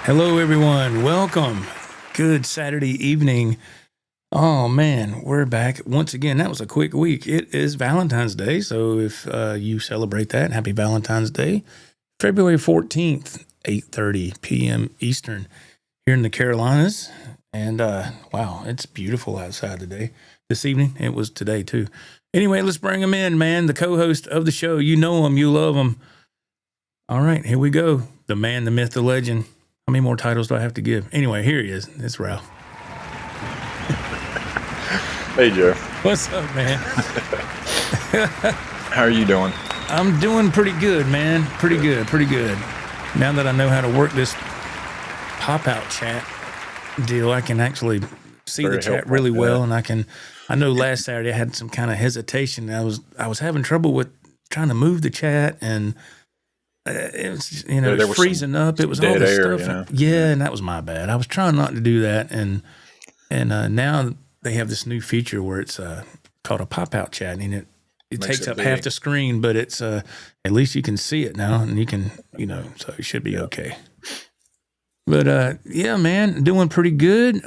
Hello, everyone. Welcome. Good Saturday evening. Oh, man, we're back. Once again, that was a quick week. It is Valentine's Day, so if you celebrate that, happy Valentine's Day. February 14th, 8:30 p.m. Eastern here in the Carolinas. And, wow, it's beautiful outside today. This evening, it was today, too. Anyway, let's bring him in, man, the co-host of the show. You know him. You love him. All right, here we go. The man, the myth, the legend. How many more titles do I have to give? Anyway, here he is. It's Ralph. Hey, Joe. What's up, man? How are you doing? I'm doing pretty good, man. Pretty good. Now that I know how to work this pop-out chat deal, I can actually see the chat really well, and I know last Saturday I had some kind of hesitation. I was having trouble with trying to move the chat, and it was, it was freezing up. It was all this stuff. Yeah, and that was my bad. I was trying not to do that, and now they have this new feature where it's called a pop-out chat, and it takes up half the screen, but it's at least you can see it now, and you can, so it should be okay. But yeah, man, doing pretty good.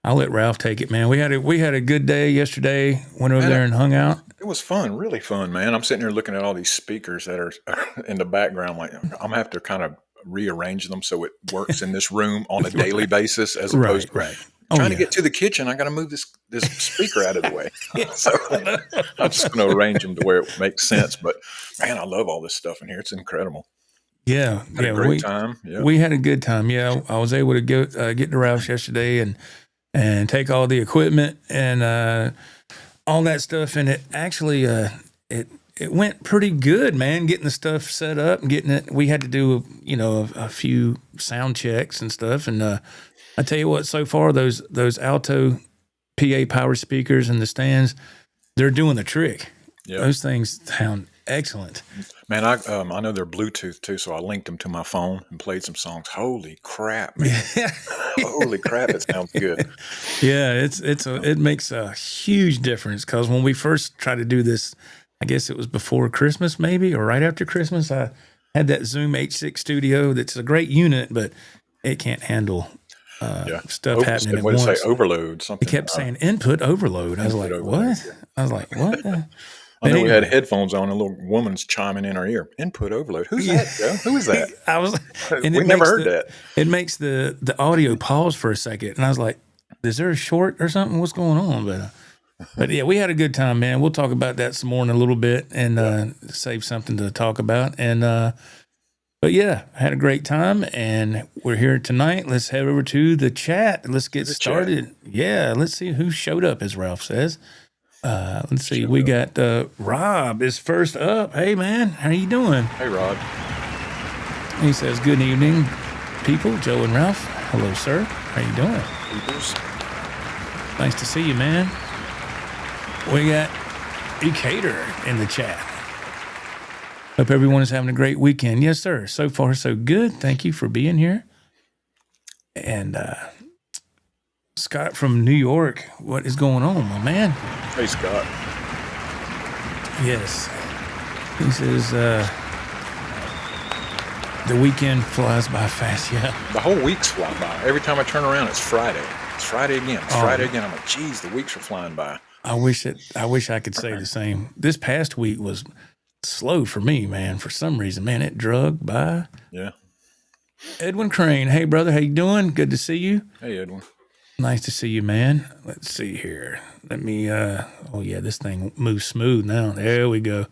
I'll let Ralph take it, man. We had a good day yesterday. Went over there and hung out. It was fun, really fun, man. I'm sitting here looking at all these speakers that are in the background. Like, I'm gonna have to kind of rearrange them so it works in this room on a daily basis, as opposed to trying to get to the kitchen. I got to move this speaker out of the way. So I'm just going to arrange them to where it makes sense. But man, I love all this stuff in here. It's incredible. Yeah, had a great time. Yeah. We had a good time. Yeah, I was able to get to Ralph's yesterday and take all the equipment and all that stuff, and it actually it went pretty good, man. Getting the stuff set up and getting it. We had to do a few sound checks and stuff, and I tell you what, so far those Alto PA power speakers and the stands, they're doing the trick. Yep. Those things sound excellent. Man, I know they're Bluetooth too, so I linked them to my phone and played some songs. Holy crap, man! Holy crap, it sounds good. Yeah, it makes a huge difference, because when we first tried to do this, I guess it was before Christmas, maybe, or right after Christmas, I had that Zoom H6 Studio. That's a great unit, but it can't handle stuff happening at once. What did it say? Overload something. It kept saying input overload. I was like, what? I was like, what? I know we had headphones on, and a little woman's chiming in our ear. Input overload. Who's that, Joe? Who is that? We never heard that. It makes the audio pause for a second, and I was like, is there a short or something? What's going on? But yeah, we had a good time, man. We'll talk about that some more in a little bit, and save something to talk about. And but yeah, I had a great time, and we're here tonight. Let's head over to the chat. Let's get started. Yeah, let's see who showed up, as Ralph says. Let's see. We got Rob is first up. Hey, man, how you doing? Hey, Rob. He says, good evening, people. Joe and Ralph. Hello, sir. How you doing? Peoples. Nice to see you, man. We got Ecater in the chat. Hope everyone is having a great weekend. Yes, sir. So far, so good. Thank you for being here. And Scott from New York, what is going on, my man? Hey, Scott. Yes. He says the weekend flies by fast. Yeah. The whole week's flying by. Every time I turn around, it's Friday. It's Friday again. It's Friday again. I'm like, geez, the weeks are flying by. I wish I could say the same. This past week was slow for me, man. For some reason, man, it drug by. Yeah. Edwin Crane. Hey, brother. How you doing? Good to see you. Hey, Edwin. Nice to see you, man. Let's see here. Let me, oh yeah, this thing moves smooth now. There we go.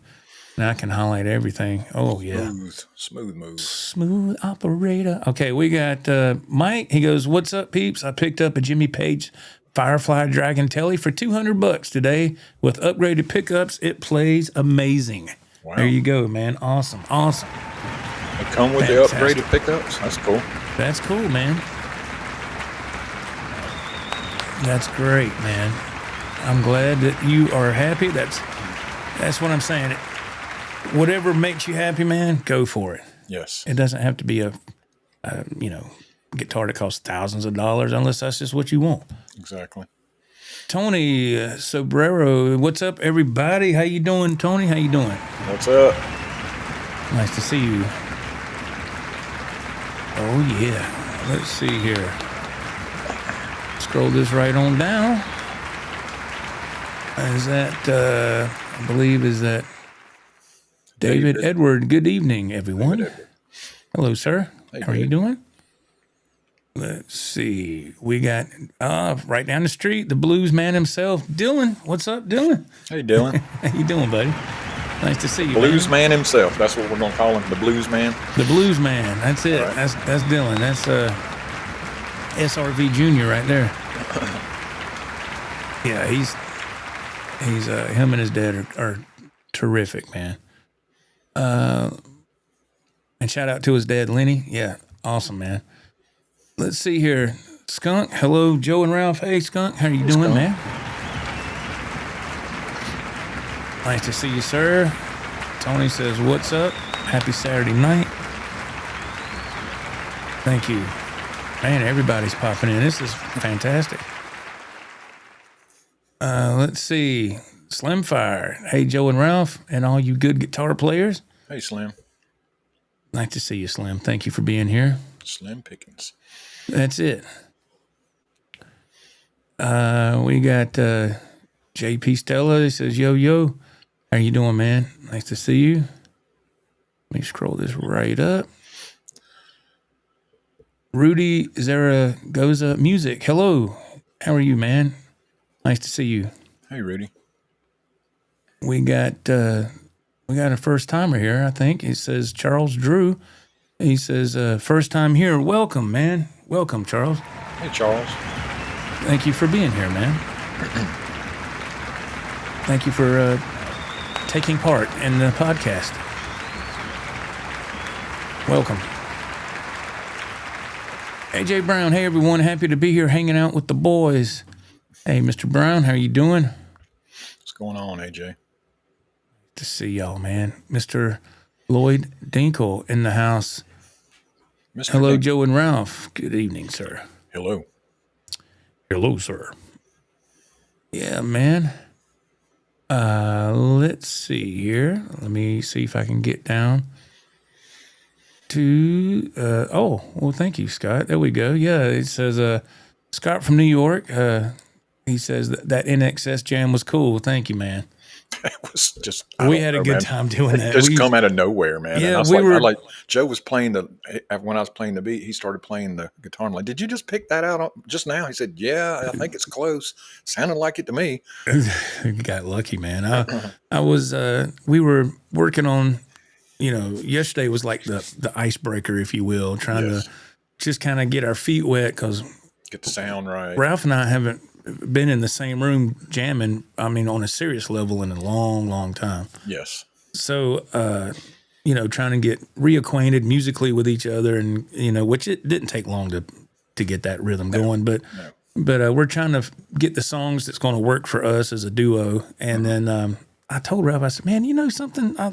Now I can highlight everything. Oh yeah. Smooth move. Smooth operator. Okay, we got Mike. He goes, what's up, peeps? I picked up a Jimmy Page Firefly Dragon Telly for $200 today with upgraded pickups. It plays amazing. Wow. There you go, man. Awesome. They come with the upgraded pickups? That's cool. That's cool, man. That's great, man. I'm glad that you are happy. That's what I'm saying. Whatever makes you happy, man, go for it. Yes. It doesn't have to be a guitar that costs thousands of dollars, unless that's just what you want. Exactly. Tony Sobrero, what's up, everybody? How you doing, Tony? How you doing? What's up? Nice to see you. Oh, yeah. Let's see here. Scroll this right on down. Is that, I believe, is that David Edward? Good evening, everyone. Hello, sir. Hey, how are you doing? Let's see. We got right down the street, the blues man himself, Dylan. What's up, Dylan? Hey, Dylan. How you doing, buddy? Nice to see you. Blues man himself. That's what we're gonna call him, the blues man. The blues man. That's it. Right. That's Dylan. That's SRV Jr. right there. Yeah, he's him and his dad are terrific, man. And shout out to his dad, Lenny. Yeah, awesome, man. Let's see here. Skunk, hello, Joe and Ralph. Hey, Skunk, how are you doing, man? Nice to see you, sir. Tony says, what's up? Happy Saturday night. Thank you. Man, everybody's popping in. This is fantastic. Let's see. Slimfire. Hey, Joe and Ralph, and all you good guitar players. Hey, Slim. Nice to see you, Slim. Thank you for being here. Slim Pickens. That's it. We got JP Stella. He says, yo. How you doing, man? Nice to see you. Let me scroll this right up. Rudy Zaragoza Music. Hello. How are you, man? Nice to see you. Hey, Rudy. We got a first timer here, I think. He says Charles Drew. He says, first time here. Welcome, man. Welcome, Charles. Hey, Charles. Thank you for being here, man. Thank you for taking part in the podcast. Welcome. AJ Brown. Hey, everyone. Happy to be here hanging out with the boys. Hey, Mr. Brown. How you doing? What's going on, AJ? To see y'all, man. Mr. Lloyd Dinkle in the house. Mr. Hello, Dinkle. Joe and Ralph. Good evening, sir. Hello. Hello, sir. Yeah, man. Let's see here. Let me see if I can get down to, well, thank you, Scott. There we go. Yeah, it says, Scott from New York. He says that NXS jam was cool. Thank you, man. It was just, we had a good time doing that. It just come out of nowhere, man. Yeah, and I was we were like, Joe was playing when I was playing the beat, he started playing the guitar. I'm like, did you just pick that out just now? He said, yeah, I think it's close. Sounded like it to me. Got lucky, man. I was, we were working on, yesterday was like the icebreaker, if you will, trying to just kind of get our feet wet because get the sound right. Ralph and I haven't been in the same room jamming, on a serious level in a long, long time. Yes. So, trying to get reacquainted musically with each other and, which it didn't take long to get that rhythm going, but we're trying to get the songs that's going to work for us as a duo. And then I told Ralph, I said, man, you know something? I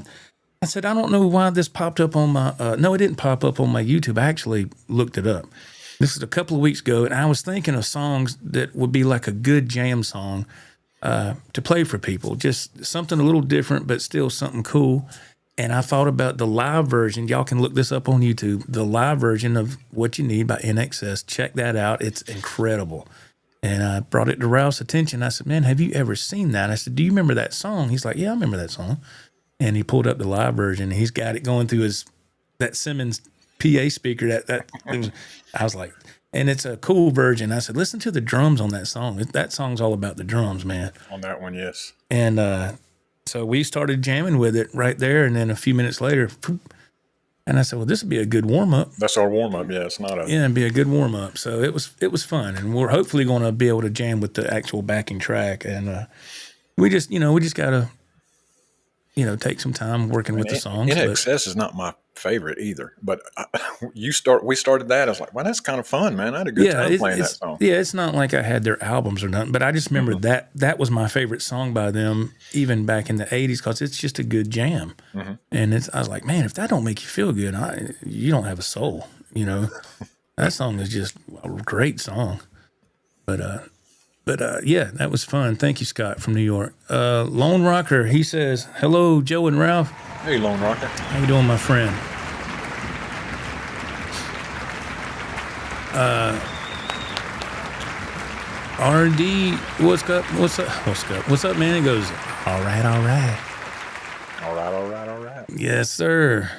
said, I don't know why this popped up on my, no, it didn't pop up on my YouTube. I actually looked it up. This is a couple of weeks ago, and I was thinking of songs that would be like a good jam song to play for people. Just something a little different, but still something cool. And I thought about the live version. Y'all can look this up on YouTube. The live version of What You Need by NXS. Check that out. It's incredible. And I brought it to Ralph's attention. I said, man, have you ever seen that? I said, do you remember that song? He's like, yeah, I remember that song. And he pulled up the live version. And he's got it going through that Simmons PA speaker. I was like, and it's a cool version. I said, listen to the drums on that song. That song's all about the drums, man. On that one, yes. And so we started jamming with it right there. And then a few minutes later, and I said, well, this would be a good warm-up. That's our warm-up, yeah. It's not a... Yeah, it'd be a good warm-up. So it was fun. And we're hopefully going to be able to jam with the actual backing track. And we just got to, take some time working with the songs. NXS is not my favorite either, but we started that. I was like, well, that's kind of fun, man. I had a good time playing that song. Yeah, it's not like I had their albums or nothing, but I just remember that was my favorite song by them, even back in the 80s, because it's just a good jam. Mm-hmm. And I was like, man, if that don't make you feel good, you don't have a soul, That song is just a great song. But yeah, that was fun. Thank you, Scott from New York. Lone Rocker, he says, hello, Joe and Ralph. Hey, Lone Rocker. How you doing, my friend? RD, what's up? What's up, man? He goes, all right. All right. Yes, sir.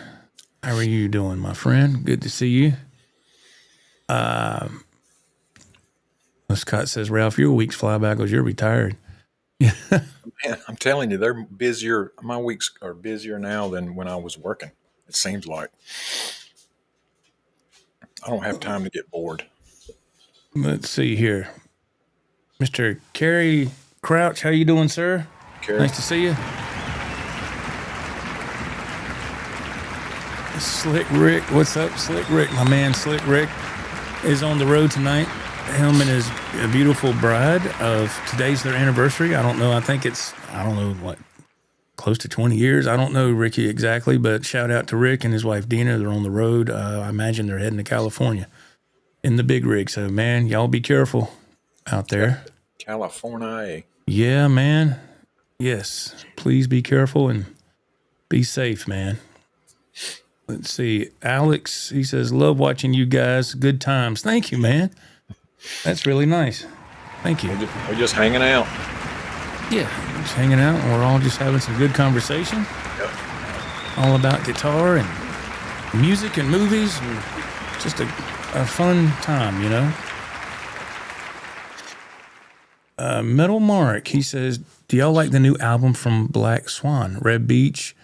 How are you doing, my friend? Good to see you. Scott says, Ralph, your weeks fly by because you're retired. Man, I'm telling you, they're busier. My weeks are busier now than when I was working. It seems like I don't have time to get bored. Let's see here. Mr. Kerry Crouch, how you doing, sir? Kerry. Nice to see you. Slick Rick, what's up, Slick Rick? My man Slick Rick is on the road tonight. Him and his beautiful bride of today's their anniversary. I don't know. I think it's, what, close to 20 years. I don't know, Ricky, exactly, but shout out to Rick and his wife, Dina. They're on the road. I imagine they're heading to California in the big rig. So, man, y'all be careful out there. California. Yeah, man. Yes. Please be careful and be safe, man. Let's see. Alex, he says, love watching you guys. Good times. Thank you, man. That's really nice. Thank you. We're just hanging out. Yeah, just hanging out. And we're all just having some good conversation. Yep. All about guitar and music and movies. And just a fun time, you know. Metal Mark, he says, do y'all like the new album from Black Swan? Red Beach,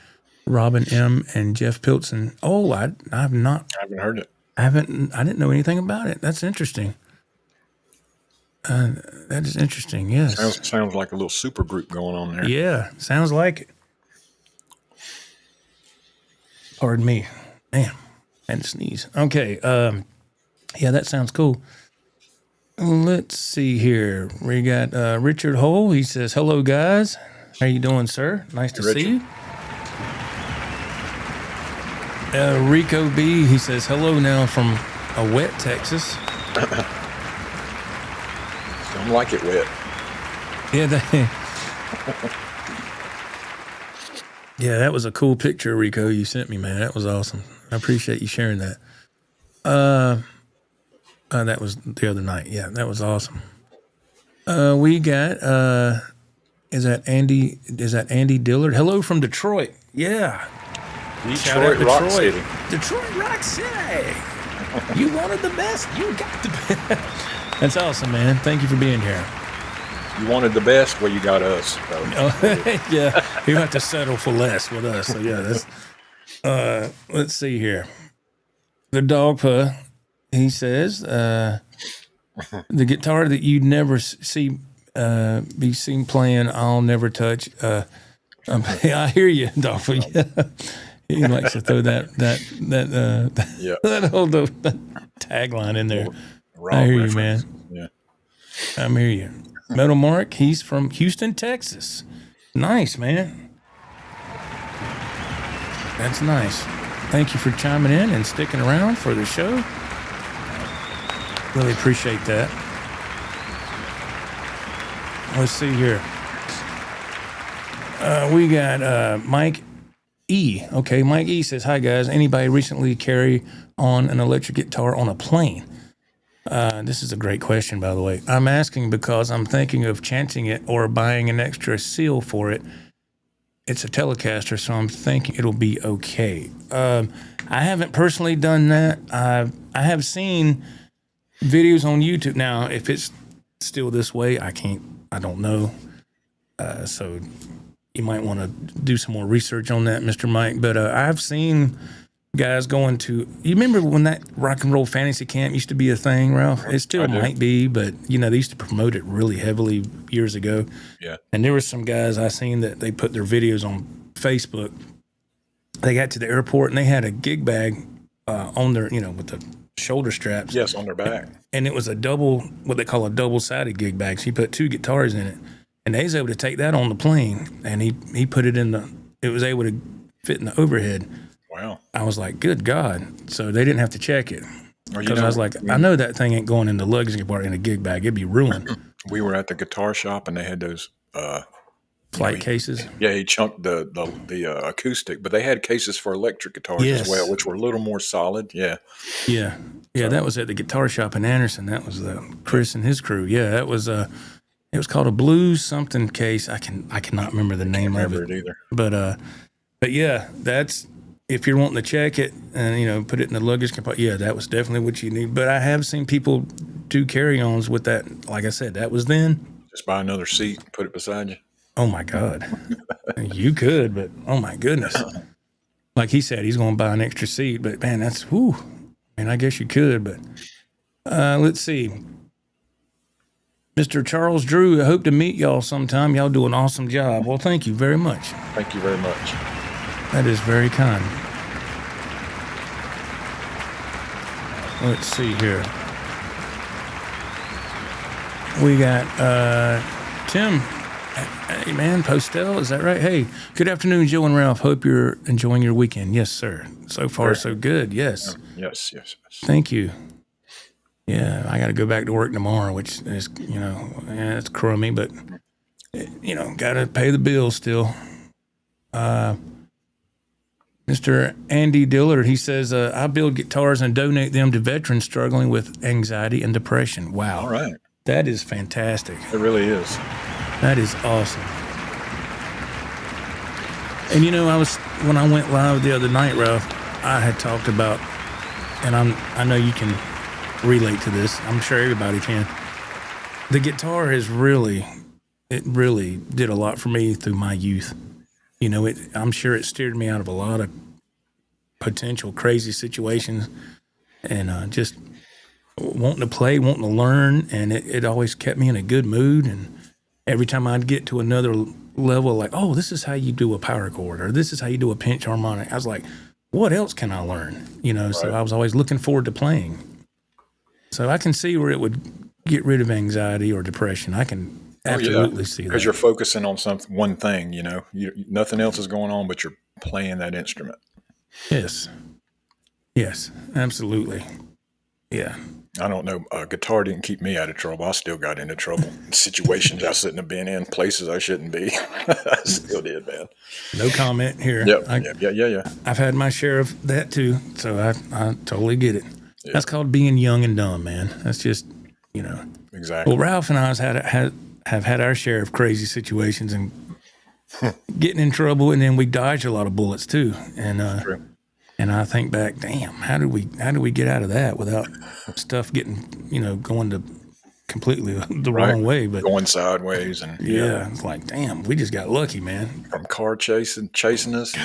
Robin M. and Jeff Pilson. Oh, I've not. I haven't heard it. I didn't know anything about it. That's interesting. That is interesting. Yes. Sounds like a little super group going on there. Yeah, sounds like it. Pardon me. Man, I had to sneeze. Okay. Yeah, that sounds cool. Let's see here. We got Richard Hole. He says, hello, guys. How you doing, sir? Nice to see you. Rico B, he says, hello now from a wet Texas. Don't like it wet. Yeah, yeah, that was a cool picture, Rico, you sent me, man. That was awesome. I appreciate you sharing that. That was the other night. Yeah, that was awesome. We got is that Andy Dillard? Hello from Detroit. Yeah. Detroit Rock City. Detroit Rock City. You wanted the best. You got the best. That's awesome, man. Thank you for being here. You wanted the best. Well, you got us. So. Yeah, you have to settle for less with us. So yeah, that's. Let's see here. The dog he says, the guitar that you'd never be seen playing, I'll never touch. I hear you, Dogpa. Yeah. He likes to throw that whole tagline in there. I hear you, man. Yeah, I hear you. Metal Mark, he's from Houston, Texas. Nice, man. That's nice. Thank you for chiming in and sticking around for the show. Really appreciate that. Let's see here. We got Mike E. Okay, Mike E says, hi, guys. Anybody recently carry on an electric guitar on a plane? This is a great question, by the way. I'm asking because I'm thinking of chancing it or buying an extra seal for it. It's a Telecaster, so I'm thinking it'll be okay. I haven't personally done that. I have seen videos on YouTube. Now, if it's still this way, I don't know. So you might want to do some more research on that, Mr. Mike. But I've seen guys going to, you remember when that rock and roll fantasy camp used to be a thing, Ralph? It still might be, but you know, they used to promote it really heavily years ago. Yeah. And there were some guys I seen that they put their videos on Facebook. They got to the airport and they had a gig bag on their, with the shoulder straps. Yes, on their back. And it was what they call a double-sided gig bag. So you put two guitars in it. And they was able to take that on the plane, and he put it it was able to fit in the overhead. Wow. I was like, good God. So they didn't have to check it. Because I was like, I know that thing ain't going in the luggage compartment in a gig bag. It'd be ruined. We were at the guitar shop, and they had those flight cases. Yeah, he chunked the acoustic, but they had cases for electric guitars as well, which were a little more solid. Yeah. Yeah. Yeah, that was at the guitar shop in Anderson. That was Chris and his crew. Yeah, that was it was called a blues something case. I cannot remember the name of it either. But yeah, that's if you're wanting to check it and put it in the luggage compartment. Yeah, that was definitely what you need. But I have seen people do carry-ons with that. Like I said, that was then. Just buy another seat and put it beside you. Oh my God, you could, but oh my goodness. Like he said, he's going to buy an extra seat, but man, that's whew. I mean, I guess you could, but let's see. Mr. Charles Drew, I hope to meet y'all sometime. Y'all do an awesome job. Well, thank you very much. Thank you very much. That is very kind. Let's see here. We got Tim. Hey, man, Postel, is that right? Hey, good afternoon, Joe and Ralph. Hope you're enjoying your weekend. Yes, sir. So far, so good. Yes. Yes. Thank you. Yeah, I got to go back to work tomorrow, which is, it's crummy, but, got to pay the bills still. Mr. Andy Dillard, he says, I build guitars and donate them to veterans struggling with anxiety and depression. Wow. All right. That is fantastic. It really is. That is awesome. And when I went live the other night, Ralph, I had talked about, and I know you can relate to this. I'm sure everybody can. The guitar really did a lot for me through my youth. I'm sure it steered me out of a lot of potential crazy situations, and just wanting to play, wanting to learn, and it always kept me in a good mood. And every time I'd get to another level, like, oh, this is how you do a power chord, or this is how you do a pinch harmonic. I was like, what else can I learn? Right. So I was always looking forward to playing. So I can see where it would get rid of anxiety or depression. I can absolutely see that. Because you're focusing on one thing, nothing else is going on, but you're playing that instrument. Yes, absolutely. Yeah. I don't know. Guitar didn't keep me out of trouble. I still got into trouble. Situations I shouldn't have been in, places I shouldn't be. I still did, man. No comment here. Yeah. I've had my share of that too, so I totally get it. Yeah. That's called being young and dumb, man. That's just, Exactly. Well, Ralph and I have had our share of crazy situations and getting in trouble, and then we dodged a lot of bullets too. And True. And I think back, damn, how did we get out of that without stuff getting, going to completely the wrong way, but going sideways and it's like, damn, we just got lucky, man. From car chasing us.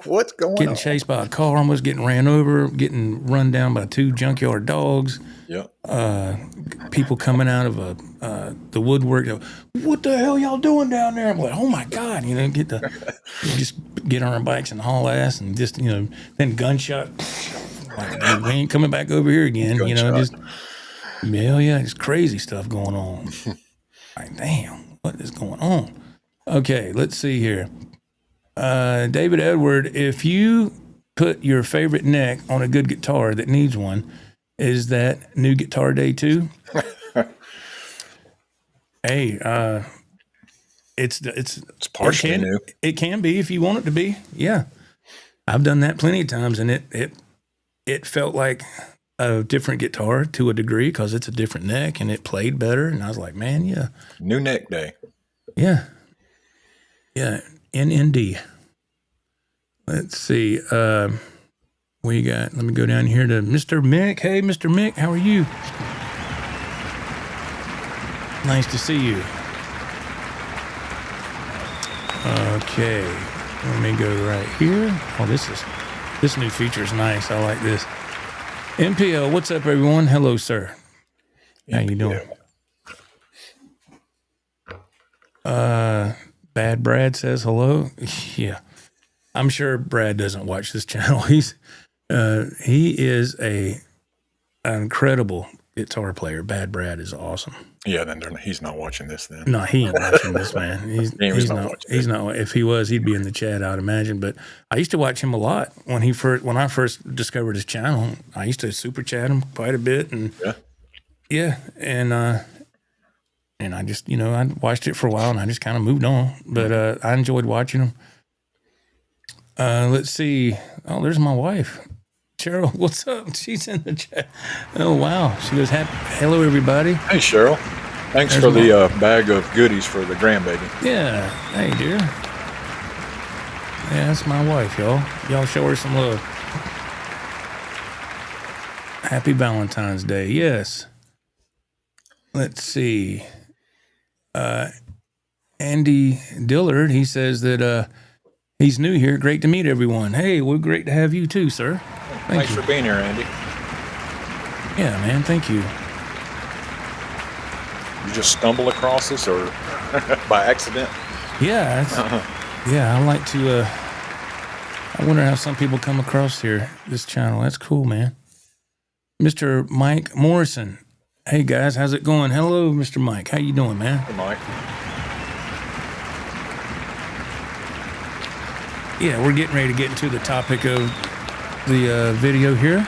What's going on? Getting chased by a car, almost getting ran over, getting run down by 2 junkyard dogs. Yep. People coming out of the woodwork. What the hell y'all doing down there? I'm like, oh my God, just get on our bikes and haul ass, and just then gunshot. Like, we ain't coming back over here again. Gunshot. It's crazy stuff going on. Like, damn, what is going on? Okay, let's see here. David Edward, if you put your favorite neck on a good guitar that needs one, is that new guitar day too? Hey, it's partially new. It can be if you want it to be. Yeah, I've done that plenty of times, and it felt like a different guitar to a degree because it's a different neck and it played better. And I was like, man, yeah, new neck day. Yeah, NND. Let's see. Let me go down here to Mr. Mick. Hey, Mr. Mick, how are you? Nice to see you. Okay, let me go right here. Oh, this new feature is nice. I like this. MPL, what's up, everyone? Hello, sir. How you doing? Bad Brad says hello. Yeah, I'm sure Brad doesn't watch this channel. He is an incredible guitar player. Bad Brad is awesome. Yeah, then he's not watching this then. No, he ain't watching this, man. He's not. If he was, he'd be in the chat, I'd imagine. But I used to watch him a lot when I first discovered his channel. I used to super chat him quite a bit, and and I just, I watched it for a while and I just kind of moved on. But I enjoyed watching them. Let's see. Oh, there's my wife, Cheryl. What's up? She's in the chat. Oh, wow. She goes, hello, everybody. Hey, Cheryl. Thanks for the bag of goodies for the grandbaby. Yeah. Hey, dear. Yeah, that's my wife, y'all. Y'all show her some love. Happy Valentine's Day. Yes. Let's see. Andy Dillard, he says that he's new here. Great to meet everyone. Hey, well, great to have you too, sir. Thanks for being here, Andy. Yeah, man. Thank you. You just stumble across this or by accident? Yeah. Yeah, I like to, I wonder how some people come across this channel. That's cool, man. Mr. Mike Morrison. Hey, guys. How's it going? Hello, Mr. Mike. How you doing, man? Hey, Mike. Yeah, we're getting ready to get into the topic of the video here.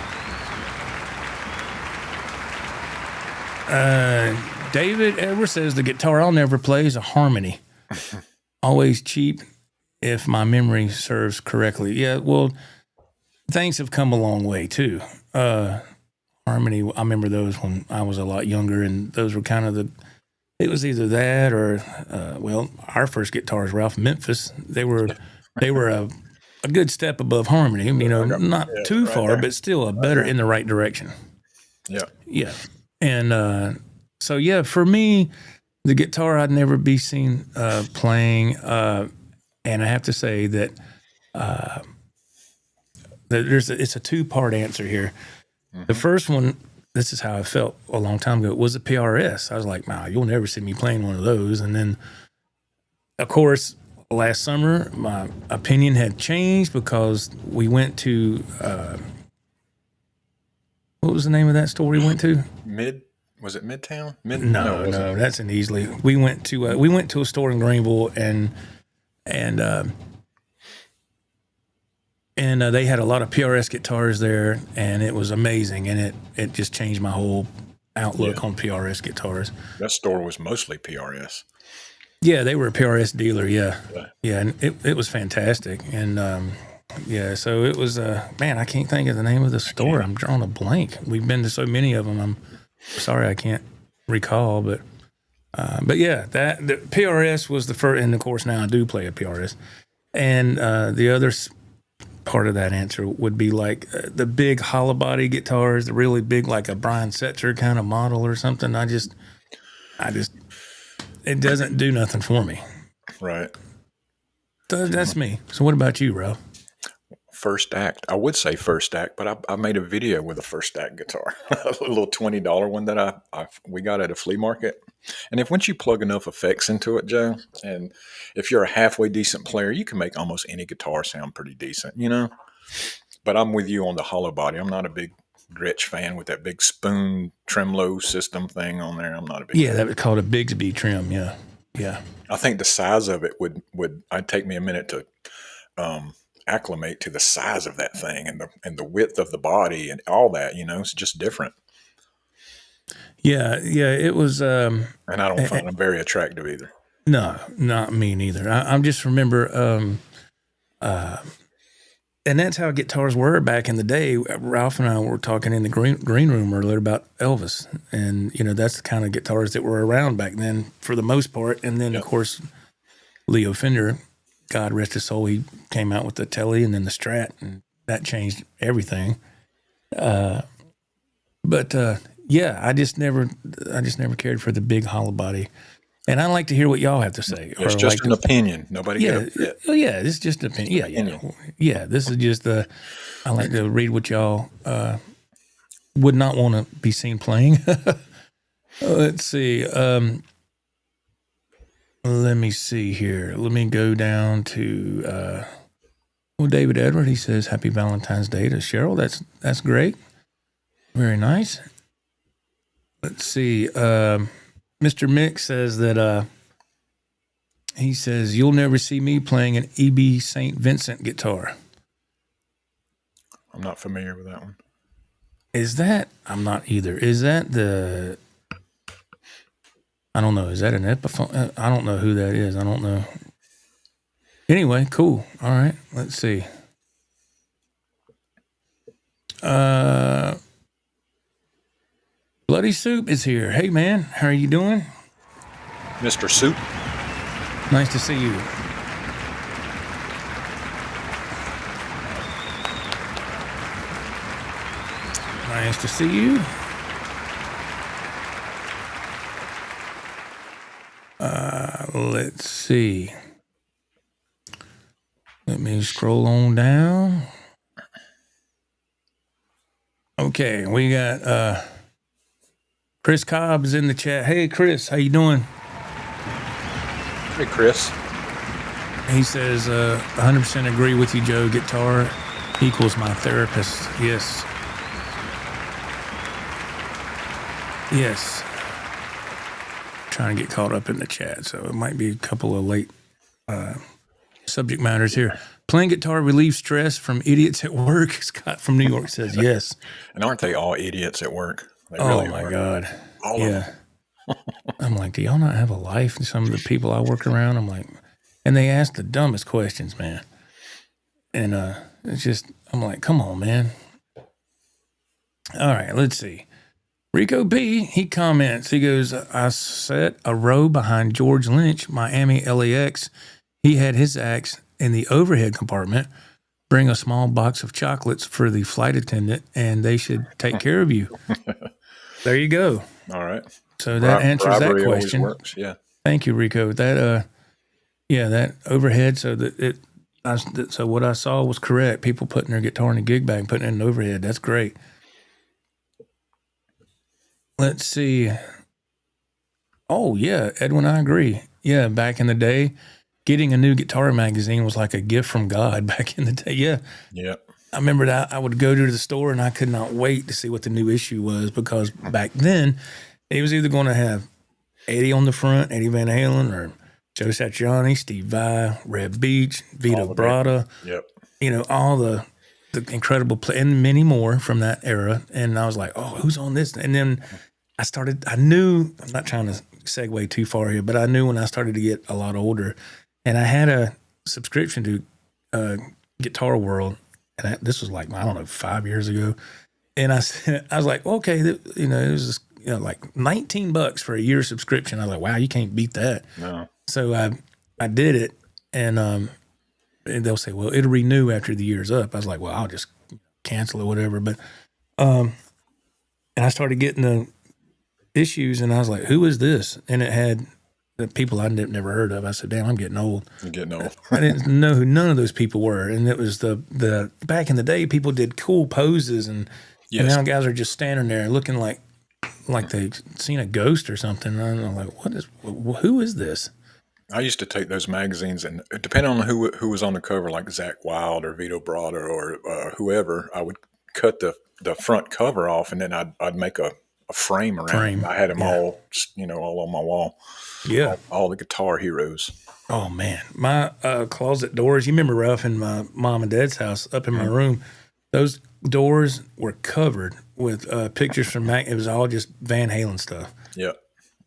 David Edwards says the guitar I'll never play is a harmony. Always cheap, if my memory serves correctly. Yeah, well, things have come a long way too. Harmony, I remember those when I was a lot younger, and those were kind of it was either that or, well, our first guitars were off Memphis. They were a good step above harmony, not too far, there. But still better in the right direction. Yeah. Yeah. And so, yeah, for me, the guitar I'd never be seen playing, and I have to say that it's a two-part answer here. Mm-hmm. The first one, this is how I felt a long time ago, was a PRS. I was like, wow, you'll never see me playing one of those. And then, of course, last summer, my opinion had changed because we went to, what was the name of that store we went to? Was it Midtown? No, that's an easily. We went to a store in Greenville and they had a lot of PRS guitars there, and it was amazing, and it just changed my whole outlook on PRS guitars. That store was mostly PRS. Yeah, they were a PRS dealer. Yeah, and it was fantastic, and so it was. Man, I can't think of the name of the store. I'm drawing a blank. We've been to so many of them. I'm sorry, I can't recall, but yeah, the PRS was the first, and of course now I do play a PRS, and the other part of that answer would be like the big hollow body guitars, the really big, like a Brian Setzer kind of model or something. I just, it doesn't do nothing for me. Right. That's me. So what about you, Ro? First Act. I would say First Act, but I made a video with a First Act guitar, a little $20 one that we got at a flea market. And once you plug enough effects into it, Joe, and if you're a halfway decent player, you can make almost any guitar sound pretty decent, But I'm with you on the hollow body. I'm not a big Gretsch fan with that big spoon tremolo system thing on there. I'm not a big fan. That was called a Bigsby trim. Yeah. I think the size of it I'd take me a minute to acclimate to the size of that thing and the width of the body and all that. It's just different. Yeah, it was. And I don't find them very attractive either. No, not me neither. I just remember, and that's how guitars were back in the day. Ralph and I were talking in the green room earlier about Elvis, and that's the kind of guitars that were around back then for the most part. And then of course, Leo Fender, God rest his soul, he came out with the Tele and then the Strat, and that changed everything. Yeah, I just never cared for the big hollow body, and I like to hear what y'all have to say. It's just an opinion. Nobody. Yeah, it's just an opinion. Yeah. This is just I like to read what y'all would not want to be seen playing. Let's see. Let me see here. Let me go down to David Edward. He says, "Happy Valentine's Day" to Cheryl. That's great. Very nice. Let's see. Mr. Mick says that he says, "You'll never see me playing an EB St. Vincent guitar." I'm not familiar with that one. I'm not either. Is that the I don't know. Is that an Epiphone? I don't know who that is. I don't know. Anyway, cool. All right. Let's see. Bloody Soup is here. Hey, man. How are you doing? Mr. Soup. Nice to see you. Nice to see you. Let's see. Let me scroll on down. Okay, we got Chris Cobbs in the chat. Hey, Chris, how you doing? Hey, Chris. He says, 100% agree with you, Joe. Guitar equals my therapist. Yes. Yes. Trying to get caught up in the chat, so it might be a couple of late subject matters here. Playing guitar relieves stress from idiots at work. Scott from New York says yes. And aren't they all idiots at work? They really my God. All of them. I'm like, do y'all not have a life? And some of the people I work around, I'm like, and they ask the dumbest questions, man. And it's just, I'm like, come on, man. All right, let's see. Rico B, he comments, he goes, I sat a row behind George Lynch, Miami LAX. He had his axe in the overhead compartment. Bring a small box of chocolates for the flight attendant, and they should take care of you. There you go. All right. So that answers that question. Works. Yeah. Thank you, Rico. That that overhead. So that so what I saw was correct. People putting their guitar in a gig bag, and putting it in an overhead. That's great. Let's see. Oh yeah, Edwin, I agree. Yeah, back in the day, getting a new guitar magazine was like a gift from God. Back in the day, yeah. Yeah. I remember that I would go to the store and I could not wait to see what the new issue was, because back then it was either going to have Eddie on the front, Eddie Van Halen, or Joe Satriani, Steve Vai, Red Beach, Vito Bratta. Yep. You know, all the incredible and many more from that era. And I was like, oh, who's on this? And then I knew, I'm not trying to segue too far here, but I knew when I started to get a lot older, and I had a subscription to Guitar World. And this was like, I don't know, 5 years ago. And I was like, okay, it was like $19 for a year subscription. I was like, wow, you can't beat that. No. So I did it, and they'll say, well, it'll renew after the year's up. I was like, well, I'll just cancel it, whatever. But and I started getting the issues, and I was like, who is this? And it had the people I'd never heard of. I said, damn, I'm getting old. You're getting old. I didn't know who none of those people were. And it was the back in the day, people did cool poses, and now guys are just standing there looking like they've seen a ghost or something. And I'm like, who is this? I used to take those magazines, and depending on who was on the cover, like Zakk Wylde or Vito Bratta or whoever, I would cut the front cover off, and then I'd make a frame around it. I had them all, all on my wall. Yeah. All the guitar heroes. Oh, man. My closet doors, you remember Ralph in my mom and dad's house up in my room, those doors were covered with pictures from it was all just Van Halen stuff. Yeah.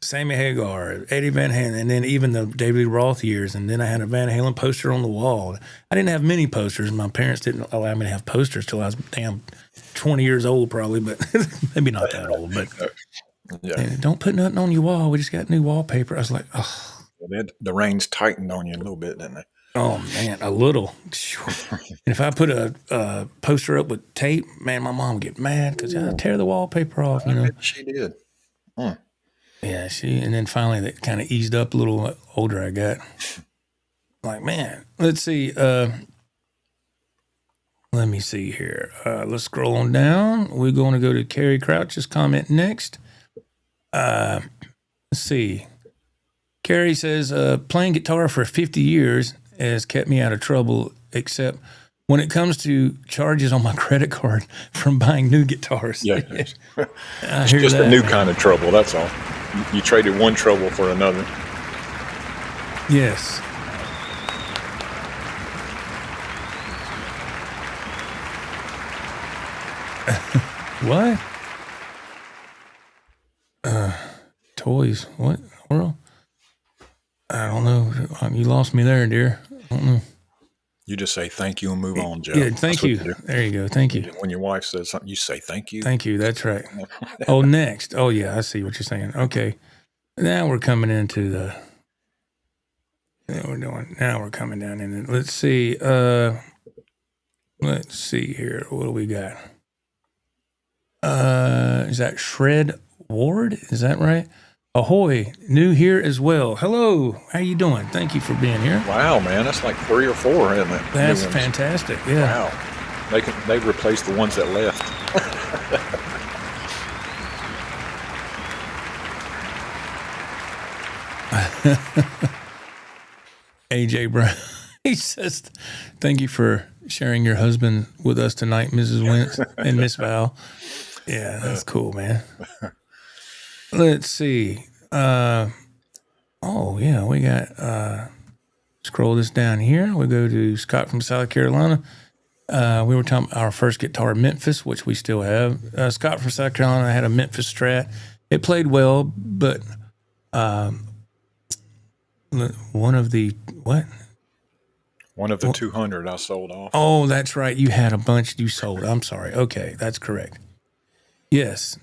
Sammy Hagar, Eddie Van Halen, and then even the David Lee Roth years. And then I had a Van Halen poster on the wall. I didn't have many posters. My parents didn't allow me to have posters till I was 20 years old probably, but maybe not that old. But don't put nothing on your wall. We just got new wallpaper. I was like, oh. The reins tightened on you a little bit, didn't they? Oh, man, a little. And if I put a poster up with tape, man, my mom would get mad because I'd tear the wallpaper off. She did. Yeah, and then finally that kind of eased up a little older I got. Like, man, let's see. Let me see here. Let's scroll on down. We're going to go to Carrie Crouch's comment next. Let's see. Carrie says, playing guitar for 50 years has kept me out of trouble, except when it comes to charges on my credit card from buying new guitars. Yeah. It's just a new kind of trouble, that's all. You traded one trouble for another. Yes. What? Toys. What? world? I don't know. You lost me there, dear. I don't know. You just say thank you and move on, Joe. Yeah, thank you. There you go. Thank you. When your wife says something, you say thank you. Thank you. That's right. Oh, next. Oh, yeah, I see what you're saying. Okay. Now we're coming into the... Now we're coming down in it. Let's see. Let's see here. What do we got? Is that Shred Ward? Is that right? Ahoy, new here as well. Hello, how you doing? Thank you for being here. Wow, man, that's like 3 or 4, isn't it? That's fantastic. Yeah. Wow, they replaced the ones that left. AJ Brown, he says, "Thank you for sharing your husband with us tonight, Mrs. Wentz and Miss Val." Yeah, that's cool, man. Let's see. Oh yeah, we got scroll this down here. We go to Scott from South Carolina. We were talking about our first guitar, Memphis, which we still have. Scott from South Carolina had a Memphis Strat. It played well, but one of the 200 I sold off. Oh, that's right. You had a bunch you sold. I'm sorry. Okay, that's correct. Yes.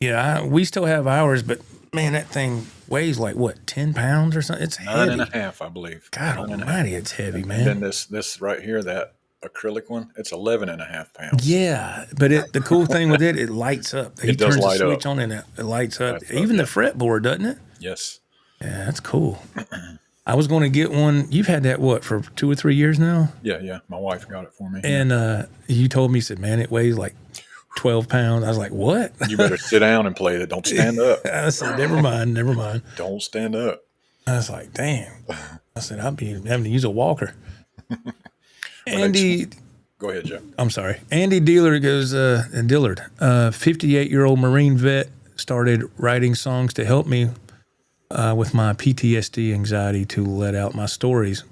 Yeah, we still have ours, but man, that thing weighs like what, 10 pounds or something? It's heavy. 9.5, I believe. God almighty, it's heavy, man. And then this right here, that acrylic one, it's 11.5 pounds. Yeah, but the cool thing with it lights up. He turns the switch on and it lights up. Even the fretboard, doesn't it? Yes. Yeah, that's cool. I was going to get one. You've had that, what, for 2 or 3 years now? Yeah. My wife got it for me. And you told me, you said, man, it weighs like 12 pounds. I was like, what? You better sit down and play it. Don't stand up. I said, never mind. Don't stand up. I was like, damn. I said, I'll be having to use a walker. Andy. Go ahead, Joe. I'm sorry. Andy Dillard goes, Dillard, 58-year-old Marine vet, started writing songs to help me with my PTSD anxiety to let out my stories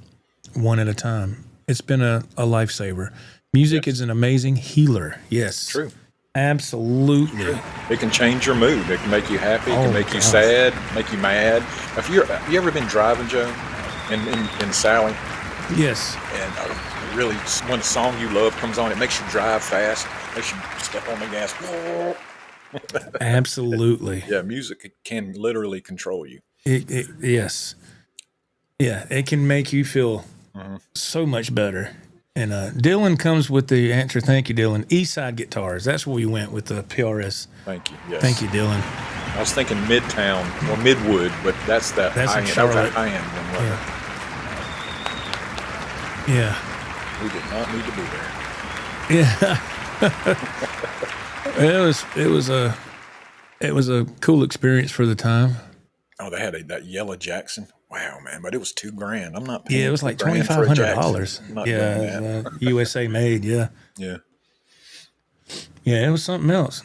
one at a time. It's been a lifesaver. Music is an amazing healer. Yes. True. Absolutely. True. It can change your mood. It can make you happy. It can make you sad, make you mad. Have you ever been driving, Joe, in Sally? Yes. And really, when a song you love comes on, it makes you drive fast, makes you step on the gas. Absolutely. Yeah, music can literally control you. Yes. Yeah, it can make you feel so much better. And Dylan comes with the answer. Thank you, Dylan. Eastside Guitars. That's where we went with the PRS. Thank you. Yes. Thank you, Dylan. I was thinking Midtown or Midwood, but that's that high-end. That high-end one. Yeah. We did not need to be there. Yeah. It was a cool experience for the time. Oh, they had that yellow Jackson. Wow, man! But it was $2,000. I'm not paying. Yeah, it was like $2,500. Yeah, USA made. Yeah. Yeah. Yeah, it was something else.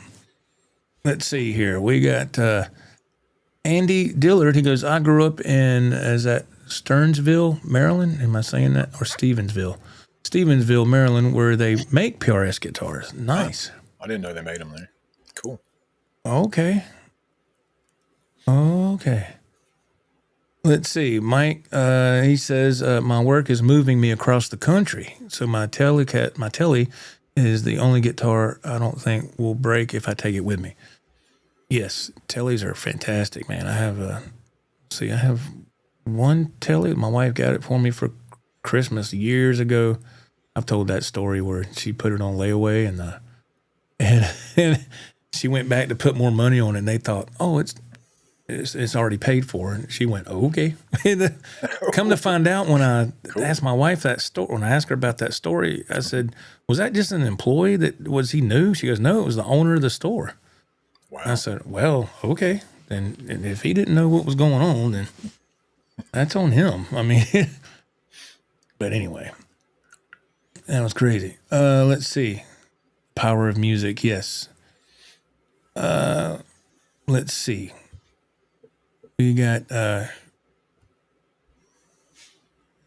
Let's see here. We got Andy Dillard. He goes, I grew up is that Stearnsville, Maryland? Am I saying that? Or Stevensville? Stevensville, Maryland, where they make PRS guitars. Nice. I didn't know they made them there. Cool. Okay. Let's see. Mike, he says, my work is moving me across the country. So my telly is the only guitar I don't think will break if I take it with me. Yes, tellies are fantastic, man. I have one telly. My wife got it for me for Christmas years ago. I've told that story where she put it on layaway and she went back to put more money on it, and they thought, oh, it's already paid for. And she went, oh, okay. Come to find out, when I asked my wife when I asked her about that story, I said, was that just an employee he new? She goes, no, it was the owner of the store. Wow. I said, well, okay. Then if he didn't know what was going on, then that's on him. I mean, but anyway, that was crazy. Let's see. Power of music. Yes. Let's see. We got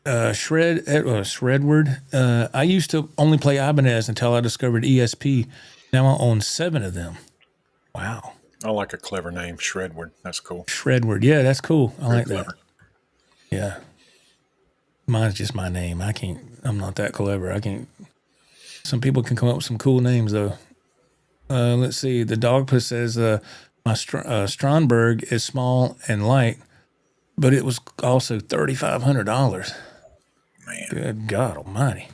Shredward. I used to only play Ibanez until I discovered ESP. Now I own 7 of them. Wow. I like a clever name, Shredward. That's cool. Shredward. Yeah, that's cool. I like clever. that. Yeah. Mine's just my name. I'm not that clever. Some people can come up with some cool names though. Let's see. The Dogpuss says, my Stromberg is small and light, but it was also $3,500. Man. Good God almighty.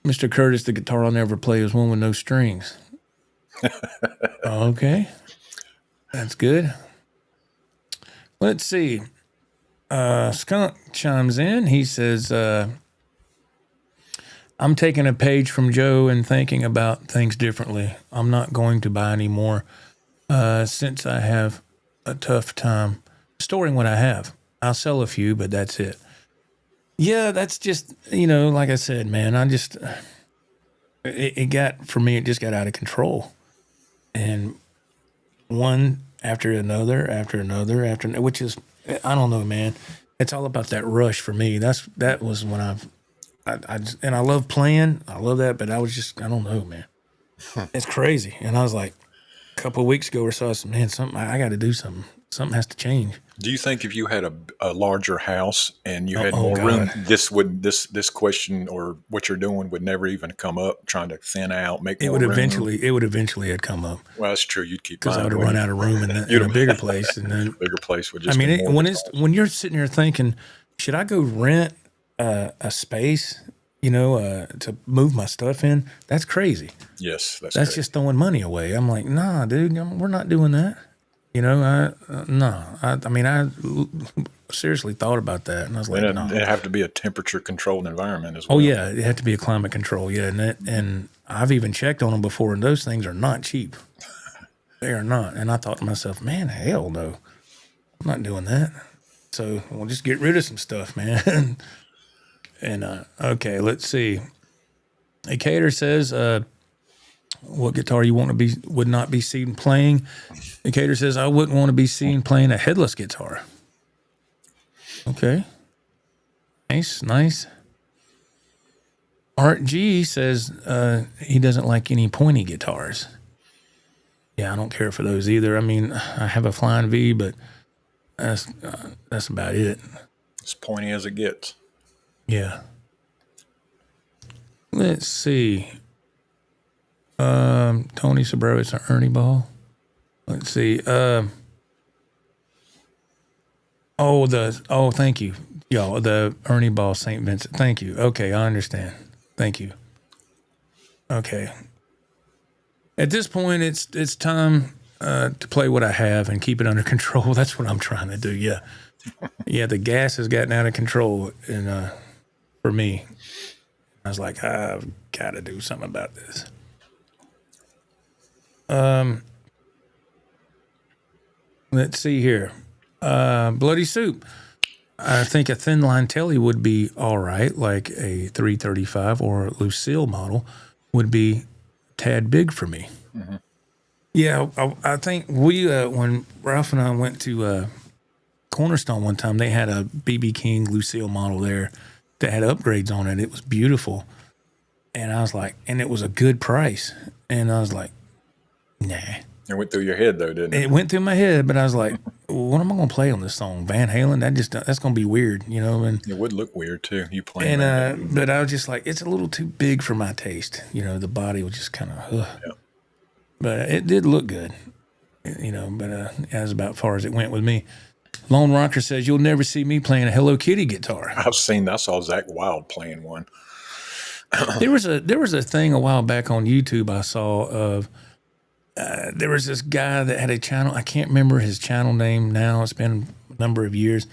Mr. Curtis, the guitar I'll never play is one with no strings. Okay. That's good. Let's see. Skunk chimes in. He says, I'm taking a page from Joe and thinking about things differently. I'm not going to buy any more since I have a tough time storing what I have. I'll sell a few, but that's it. Yeah, that's just, like I said, man, it just got out of control. And one after another, which is, I don't know, man. It's all about that rush for me. That was when and I love playing. I love that, but I don't know, man. It's crazy. And I was like, a couple of weeks ago or so, I said, man, I got to do something. Something has to change. Do you think if you had a larger house and you had more room, this question or what you're doing would never even come up? Trying to thin out, make more room. It would eventually had come up. Well, that's true. You'd keep because I would have run out of room in a bigger place, and then bigger place would just. When you're sitting here thinking, should I go rent a space, to move my stuff in? That's crazy. Yes, that's crazy. Just throwing money away. I'm like, nah, dude, we're not doing that. I seriously thought about that, and I was like, no. It'd have to be a temperature-controlled environment as well. Oh yeah, it had to be a climate control. Yeah, and I've even checked on them before, and those things are not cheap. They are not. And I thought to myself, man, hell no, I'm not doing that. So we'll just get rid of some stuff, man. And okay, let's see. A Cater says, what guitar you would not be seen playing? The Cater says, I wouldn't want to be seen playing a headless guitar. Okay. Nice. Art G says he doesn't like any pointy guitars. Yeah, I don't care for those either. I mean, I have a Flying V, but that's about it. As pointy as it gets. Yeah. Let's see. Tony Sobrero, it's an Ernie ball. Let's see. Thank you, y'all. The Ernie ball, St. Vincent. Thank you. Okay, I understand. Thank you. Okay. At this point, it's time to play what I have and keep it under control. That's what I'm trying to do. Yeah. Yeah, the gas has gotten out of control, and for me, I was like, I've got to do something about this. Let's see here. Bloody Soup. I think a thin line telly would be all right, like a 335 or a Lucille model would be a tad big for me. Mm-hmm. Yeah, I think when Ralph and I went to Cornerstone one time, they had a BB King Lucille model there that had upgrades on it. It was beautiful. And I was like, and it was a good price. And I was like, nah. It went through your head, though, didn't it? It went through my head, but I was like, what am I going to play on this song? Van Halen? That's going to be weird, And it would look weird, too, you playing. And but I was just like, it's a little too big for my taste. The body was just kind of, yeah. But it did look good, but that was about as far as it went with me. Lone Rocker says, you'll never see me playing a Hello Kitty guitar. I saw Zach Wilde playing one. There was a thing a while back on YouTube I saw of, there was this guy that had a channel. I can't remember his channel name now. It's been a number of years.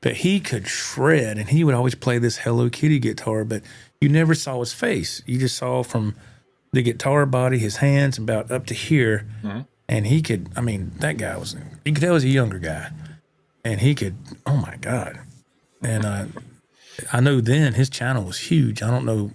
But he could shred, and he would always play this Hello Kitty guitar, but you never saw his face. You just saw from the guitar body, his hands, about up to here. Mm-hmm. And that guy you could tell he was a younger guy. And he could, oh, my God. And I know then his channel was huge. I don't know.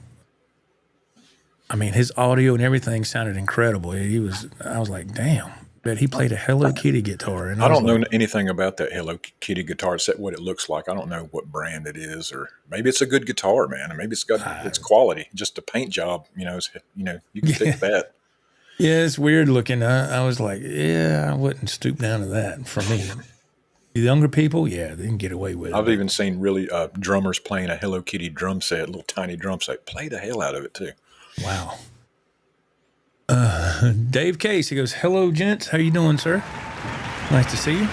His audio and everything sounded incredible. I was like, damn. But he played a Hello Kitty guitar. And I don't know anything about that Hello Kitty guitar except what it looks like. I don't know what brand it is, or maybe it's a good guitar, man. Or maybe it's got its quality. Just the paint job, you can take that. Yeah, it's weird looking. I was like, yeah, I wouldn't stoop down to that for me. The younger people, yeah, they can get away with it. I've even seen really drummers playing a Hello Kitty drum set, little tiny drum set. Play the hell out of it, too. Wow. Dave Case, he goes, hello, gents. How you doing, sir? Nice to see you.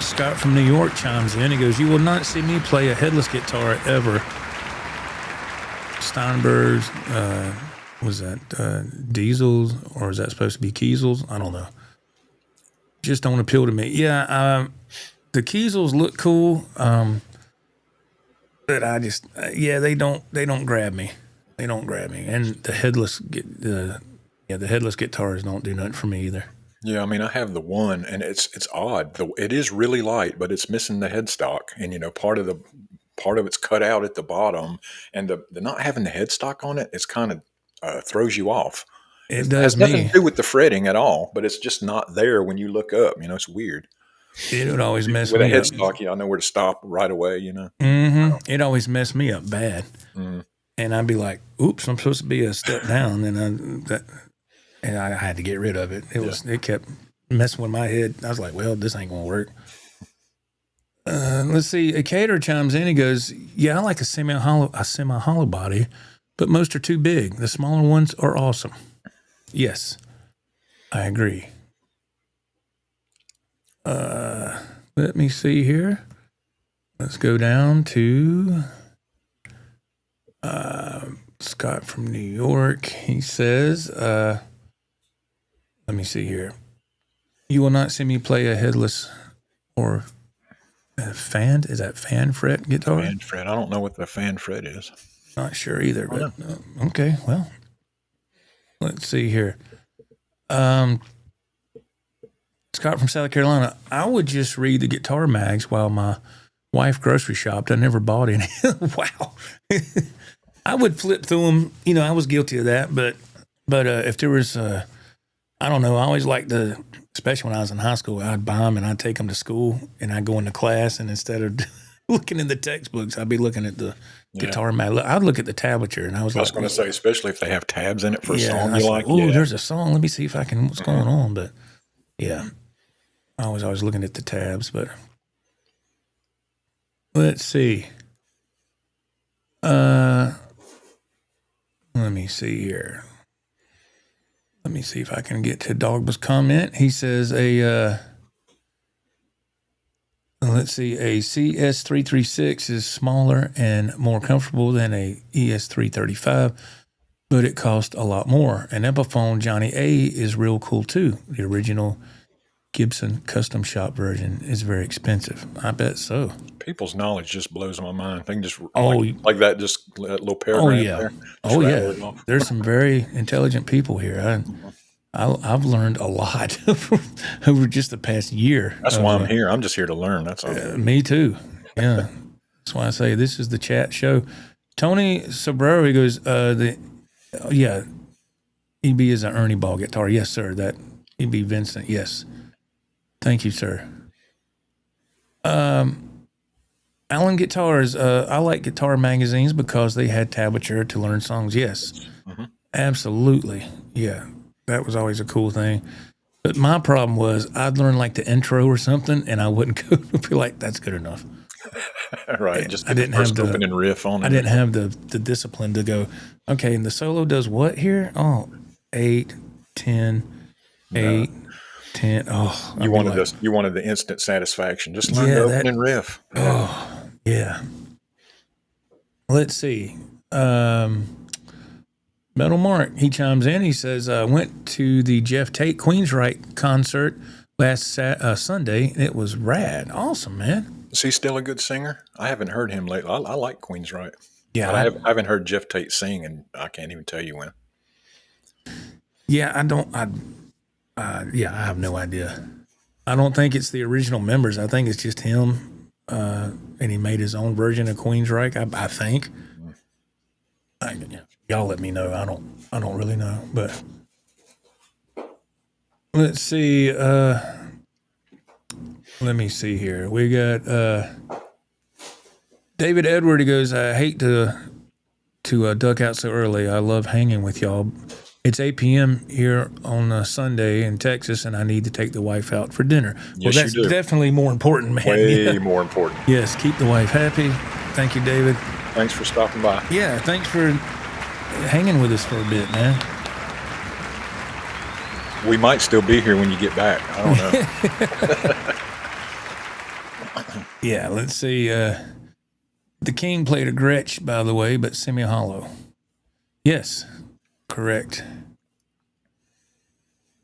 Scott from New York chimes in. He goes, you will not see me play a headless guitar ever. Steinberg's, was that Diesels, or is that supposed to be Kiesels? I don't know. Just don't appeal to me. Yeah, the Kiesels look cool, but I just, they don't grab me. They don't grab me. And the headless guitars don't do nothing for me either. Yeah, I mean, I have the one, and it's odd. It is really light, but it's missing the headstock, and part of it's cut out at the bottom, and the not having the headstock on it, it's kind of throws you off. It has does nothing me. to do with the fretting at all, but it's just not there when you look up. It's weird. It would always mess with me a up. headstock. I know where to stop right away. Mm-hmm. It always messed me up bad, mm. And I'd be like, "Oops, I'm supposed to be a step down," and I had to get rid of it. It kept messing with my head. I was like, "Well, this ain't gonna work." Let's see. A caterer chimes in. He goes, "Yeah, I like a semi hollow body, but most are too big. The smaller ones are awesome." Yes, I agree. Let me see here. Let's go down to Scott from New York. He says, let me see here. You will not see me play a headless or a fan. Is that fan fret guitar? Fan fret. I don't know what the fan fret is. Not sure either, but okay. Well, let's see here. Scott from South Carolina. I would just read the guitar mags while my wife grocery shopped. I never bought any. Wow. I would flip through them. I was guilty of that, but if there was, I don't know. I always liked especially when I was in high school, I'd buy them and I'd take them to school and I'd go into class, and instead of looking in the textbooks, I'd be looking at the guitar mag. I'd look at the tablature, and I was going to say, especially if they have tabs in it for a song you like. Oh, there's a song. Let me see if I can. What's going on? But yeah, I was always looking at the tabs. But let's see. Let me see here. Let me see if I can get to Dogba's comment. He says let's see, a CS336 is smaller and more comfortable than a ES335, but it costs a lot more. An Epiphone Johnny A is real cool too. The original Gibson custom shop version is very expensive. I bet so. People's knowledge just blows my mind. They can just like that, just that little paragraph there. There's some very intelligent people here. I've learned a lot over just the past year. That's why I'm here. I'm just here to learn. That's all. Me too. Yeah. That's why I say this is the chat show. Tony Sobrero, he goes, EB is an Ernie Ball guitar. Yes, sir. That EB Vincent. Yes. Thank you, sir. Allen Guitars. I like guitar magazines because they had tablature to learn songs. Yes. Mm-hmm. Absolutely. Yeah. That was always a cool thing. But my problem was I'd learn like the intro or something, and I wouldn't go be like, that's good enough. Right. Just I didn't have the opening riff on it. I didn't have the discipline to go, okay, and the solo does what here? Oh, 8, 10, 8, 10. Oh, you wanted the instant satisfaction. Just learn the opening riff. Oh, yeah. Let's see. Metal Mark, he chimes in. He says, I went to the Jeff Tate Queensryche concert last Sunday. It was rad. Awesome, man. Is he still a good singer? I haven't heard him lately. I like Queensryche. Yeah. But I haven't heard Jeff Tate sing, and I can't even tell you when. Yeah, I have no idea. I don't think it's the original members. I think it's just him, and he made his own version of Queensryche, I think. Y'all let me know. I don't really know, but let's see. Let me see here. We got David Edward. He goes, I hate to to duck out so early. I love hanging with y'all. It's 8 p.m. here on a Sunday in Texas, and I need to take the wife out for dinner. Yes, well, that's definitely more important, man. Way more important. Yes, keep the wife happy. Thank you, David. Thanks for stopping by. Yeah, thanks for hanging with us for a bit, man. We might still be here when you get back. I don't know. Yeah, let's see. The King played a Gretsch, by the way, but semi-hollow. Yes, correct.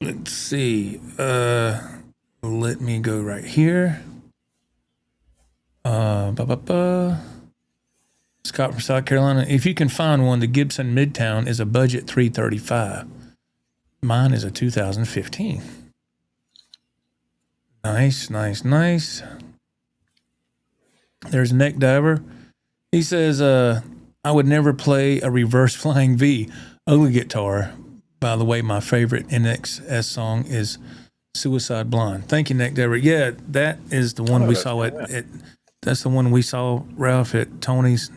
Let's see. Let me go right here. Scott from South Carolina. If you can find one, the Gibson Midtown is a budget $335. Mine is a 2015. Nice. There's Neck Diver. He says, I would never play a reverse flying V. Ugly guitar. By the way, my favorite NXS song is Suicide Blonde. Thank you, Neck Diver. Yeah, that is the one we saw that's the one we saw, Ralph, at Tony's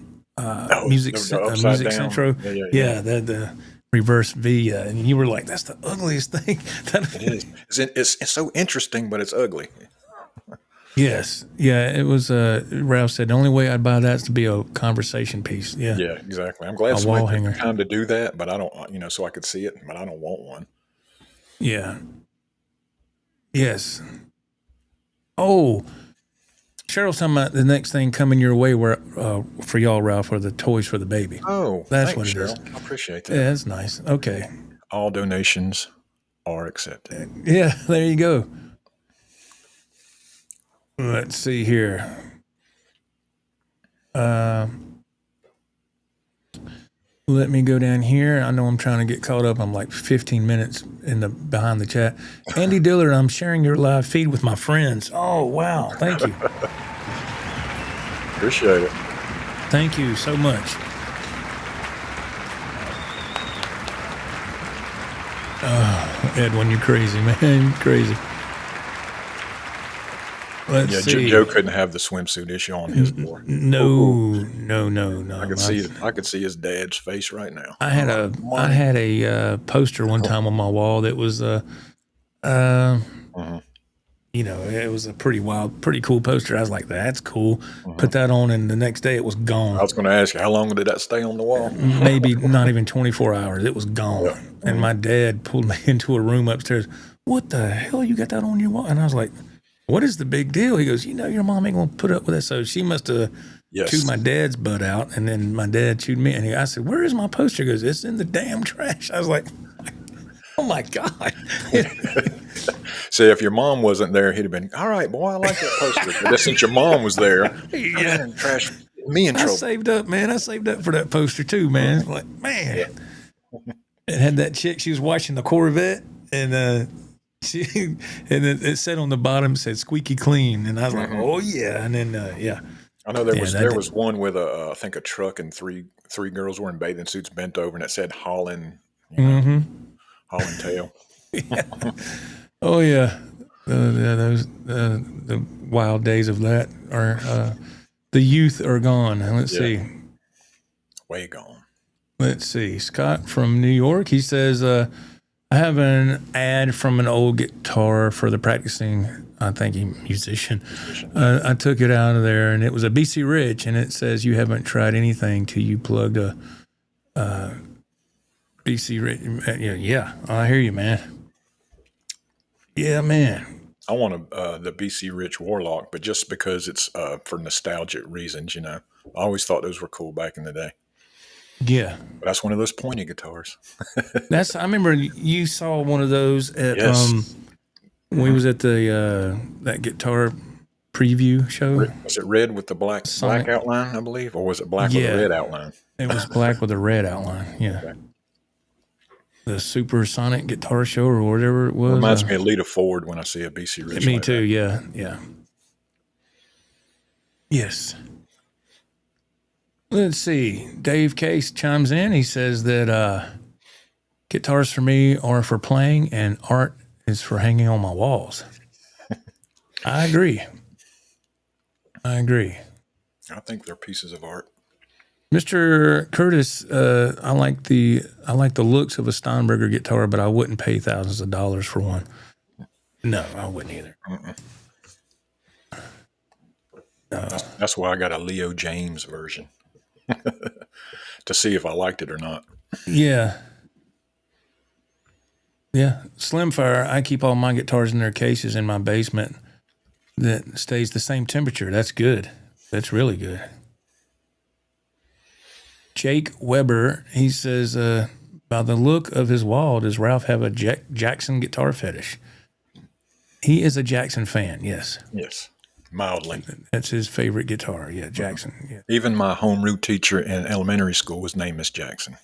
Music Centro. Yeah, the reverse V, and you were like, "That's the ugliest thing." It is. It's so interesting, but it's ugly. Yes, yeah. It was. Ralph said the only way I'd buy that is to be a conversation piece. Yeah, yeah, exactly. I'm glad somebody took the time to do that, but I don't. So I could see it, but I don't want one. Yeah. Yes. Oh, Cheryl's talking about the next thing coming your way, where for y'all, Ralph, are the toys for the baby. Oh, that's what it is. I appreciate that. Yeah, that's nice. Okay. All donations are accepted. Yeah, there you go. Let's see here. Let me go down here. I know I'm trying to get caught up. I'm like 15 minutes behind the chat. Andy Dillard, I'm sharing your live feed with my friends. Oh, wow. Thank you. Appreciate it. Thank you so much. Oh, Edwin, you're crazy, man. You're crazy. Let's see. Joe couldn't have the swimsuit issue on his floor. No. I could see his dad's face right now. I had a poster one time on my wall that was it was a pretty cool poster. I was like, that's cool. Put that on, and the next day it was gone. I was going to ask you, how long did that stay on the wall? Maybe not even 24 hours. It was gone. Yeah. And my dad pulled me into a room upstairs. What the hell, you got that on your wall? And I was like, what is the big deal? He goes, your mom ain't going to put up with that. So she must have chewed my dad's butt out, and then my dad chewed me. And I said, where is my poster? He goes, it's in the damn trash. I was like, oh, my God. See, if your mom wasn't there, he'd have been, all right, boy, I like that poster. But since your mom was there, trash me in trouble. I saved up, man. I saved up for that poster, too, man. Like, man. Yeah. It had that chick. She was watching the Corvette, and it said on the bottom, it said squeaky clean, and I was like, oh yeah. And then I know there was one with I think a truck and three girls wearing bathing suits bent over, and it said Holland tail. Yeah. Oh yeah, those the wild days of that are the youth are gone. Let's see, way gone. Let's see, Scott from New York, he says, I have an ad from an old guitar for the practicing, I think, musician. I took it out of there, and it was a BC Rich, and it says, you haven't tried anything till you plugged a BC Rich. Yeah, I hear you, man. Yeah, man. I want the BC Rich Warlock, but just because it's for nostalgic reasons, I always thought those were cool back in the day. Yeah, but that's one of those pointy guitars. I remember you saw one of those at when we was at the that guitar preview show. Was it red with the black outline, I believe, or was it black with a red outline? It was black with a red outline. Yeah, okay. The Super Sonic Guitar Show or whatever it was. Reminds me of Lita Ford when I see a BC Rich. Me too. That. Yeah. Yes. Let's see. Dave Case chimes in. He says that guitars for me are for playing and art is for hanging on my walls. I agree. I think they're pieces of art. Mr. Curtis, I like the looks of a Steinberger guitar, but I wouldn't pay thousands of dollars for one. No, I wouldn't either. That's why I got a Leo James version to see if I liked it or not. Yeah. Yeah. Slimfire, I keep all my guitars in their cases in my basement that stays the same temperature. That's good. That's really good. Jake Weber, he says, by the look of his wall, does Ralph have a Jackson guitar fetish? He is a Jackson fan, yes. Yes, mildly. That's his favorite guitar, yeah, Jackson. Yeah. Even my homeroom teacher in elementary school was named Miss Jackson.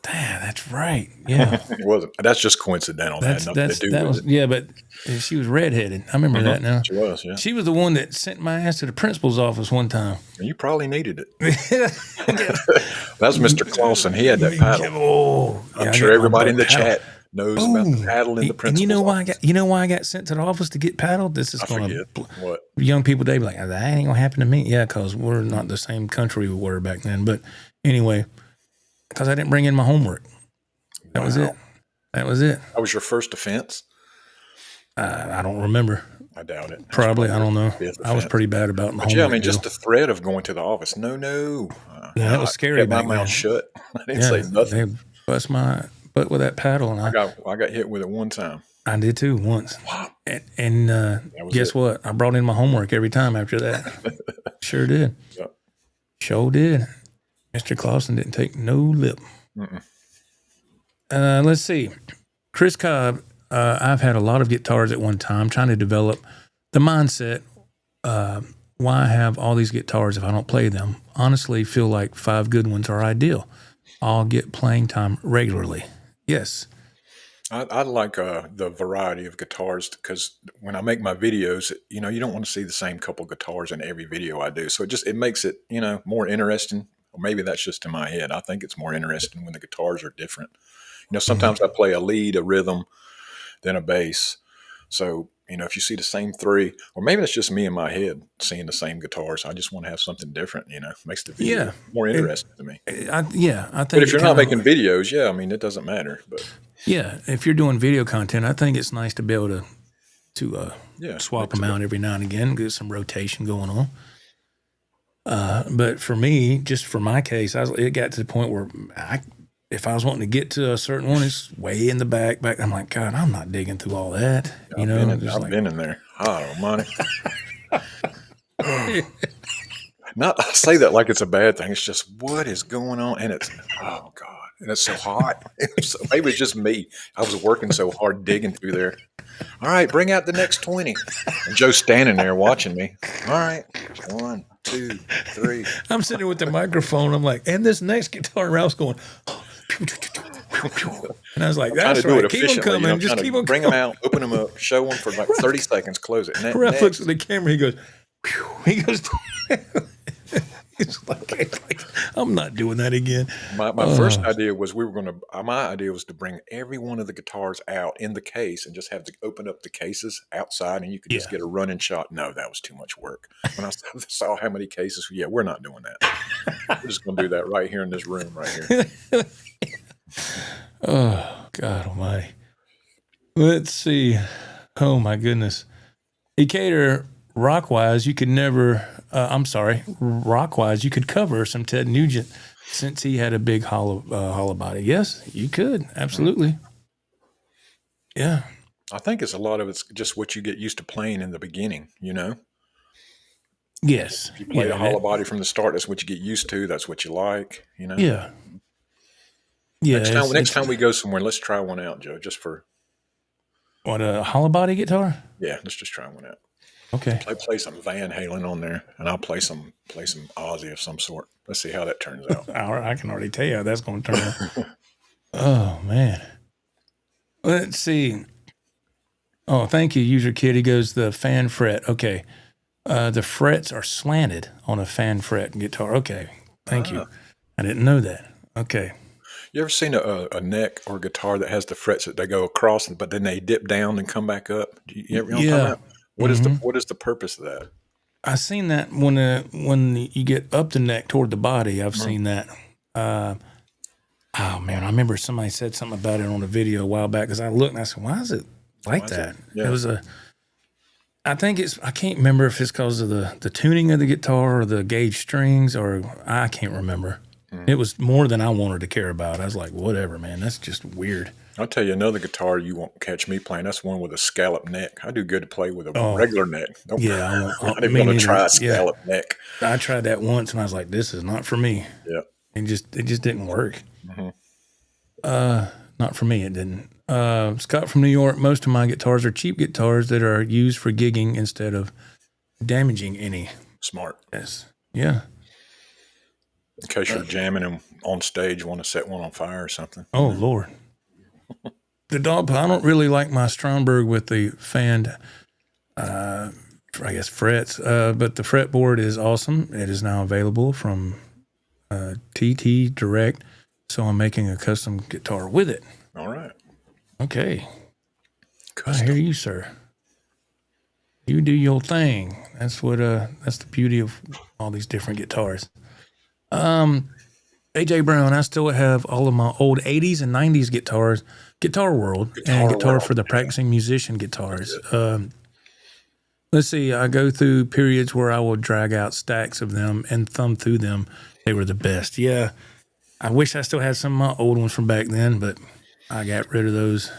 Damn, that's right. Yeah. It wasn't. That's just coincidental. That had nothing to do with it. Yeah, but she was redheaded. I remember that now. She was, yeah. She was the one that sent my ass to the principal's office one time. You probably needed it. That's Mr. Clausen. He had that paddle. Oh, I'm sure everybody in the chat knows about the paddle in the principal's and office. You know why I got sent to the office to get paddled? This is going to what young people today be like, that ain't gonna happen to me. Yeah, because we're not the same country we were back then. But anyway, because I didn't bring in my homework. That was it. That was it. That was your first offense? I don't remember. I doubt it. Probably. I don't know. I was pretty bad about my homework. Yeah, I mean, just the threat of going to the office. No. Yeah, that was scary. I kept my mouth shut. I didn't say nothing. They bust my butt with that paddle, and I got hit with it one time. I did too once. Wow. And guess what? I brought in my homework every time after that. Sure did. Yep. Sure did. Mr. Clausen didn't take no lip. Let's see. Chris Cobb, I've had a lot of guitars at one time trying to develop the mindset. Why have all these guitars if I don't play them? Honestly, feel like 5 good ones are ideal. I'll get playing time regularly. Yes. I like the variety of guitars because when I make my videos, you don't want to see the same couple guitars in every video I do. So it makes it, more interesting. Or maybe that's just in my head. I think it's more interesting when the guitars are different. Sometimes I play a lead, a rhythm, then a bass. So, if you see the same 3, or maybe it's just me in my head seeing the same guitars, I just want to have something different, makes the video more interesting to me. I think. But if you're not making videos, it doesn't matter. But yeah, if you're doing video content, I think it's nice to be able to swap them out every now and again, get some rotation going on. But for me, just for my case, it got to the point where if I was wanting to get to a certain one, it's way in the back. I'm like, God, I'm not digging through all that. I've been in there. Oh, money. Not I say that like it's a bad thing. It's just what is going on, and it's oh God, and it's so hot. Maybe it's just me. I was working so hard digging through there. All right, bring out the next 20. And Joe's standing there watching me. All right, 1, 2, 3. I'm sitting with the microphone. I'm like, and this next guitar, Ralph's going. And I was like, that's right. Keep them coming. Just keep them bring them out, open them up, show them for like 30 seconds, close it. Ralph looks at the camera. He goes, he goes, he's like, I'm not doing that again. My first idea was my idea was to bring every one of the guitars out in the case and just have to open up the cases outside and you could just get a running shot. No, that was too much work. When I saw how many cases, we're not doing that. We're just going to do that right here in this room right here. Oh, God almighty. Let's see. Oh, my goodness. Decatur, Rockwise, you could never, Rockwise, you could cover some Ted Nugent since he had a big hollow body. Yes, you could. Absolutely. Yeah. I think it's a lot of it's just what you get used to playing in the beginning, Yes. If you play the hollow body from the start, that's what you get used to. That's what you like, Yeah. Yeah. Next time we go somewhere, let's try one out, Joe, just for. What, a hollow body guitar? Yeah, let's just try one out. Okay. Play some Van Halen on there, and I'll play some Ozzy of some sort. Let's see how that turns out. I can already tell you how that's going to turn out. Oh, man. Let's see. Oh, thank you, User Kid. He goes, the fan fret. Okay. The frets are slanted on a fan fret guitar. Okay. Thank you. I didn't know that. Okay. You ever seen a neck or a guitar that has the frets that they go across, but then they dip down and come back up? You ever know what I'm talking about? What is the purpose of that? I've seen that when you get up the neck toward the body. I've seen that. Oh man, I remember somebody said something about it on a video a while back because I looked and I said, "Why is it like that?" It was I think I can't remember if it's because of the tuning of the guitar or the gauge strings, or I can't remember. It was more than I wanted to care about. I was like, whatever, man, that's just weird. I'll tell you another guitar you won't catch me playing. That's one with a scallop neck. I do good to play with a regular neck. I'm not even going to try a scallop neck. I tried that once and I was like, this is not for me. Yeah. It just didn't work. Not for me, it didn't. Scott from New York, most of my guitars are cheap guitars that are used for gigging instead of damaging any. Smart. Yes. Yeah. In case you're jamming them on stage, want to set one on fire or something. Oh, Lord. The dog, I don't really like my Stromberg with the fanned, I guess, frets, but the fretboard is awesome. It is now available from TT Direct, so I'm making a custom guitar with it. All right. Okay. Custom. I hear you, sir. You do your thing. That's what. That's the beauty of all these different guitars. AJ Brown, I still have all of my old 80s and 90s guitars, Guitar World, and Guitar for the Practicing Musician guitars. Let's see, I go through periods where I will drag out stacks of them and thumb through them. They were the best. Yeah, I wish I still had some of my old ones from back then, but I got rid of those.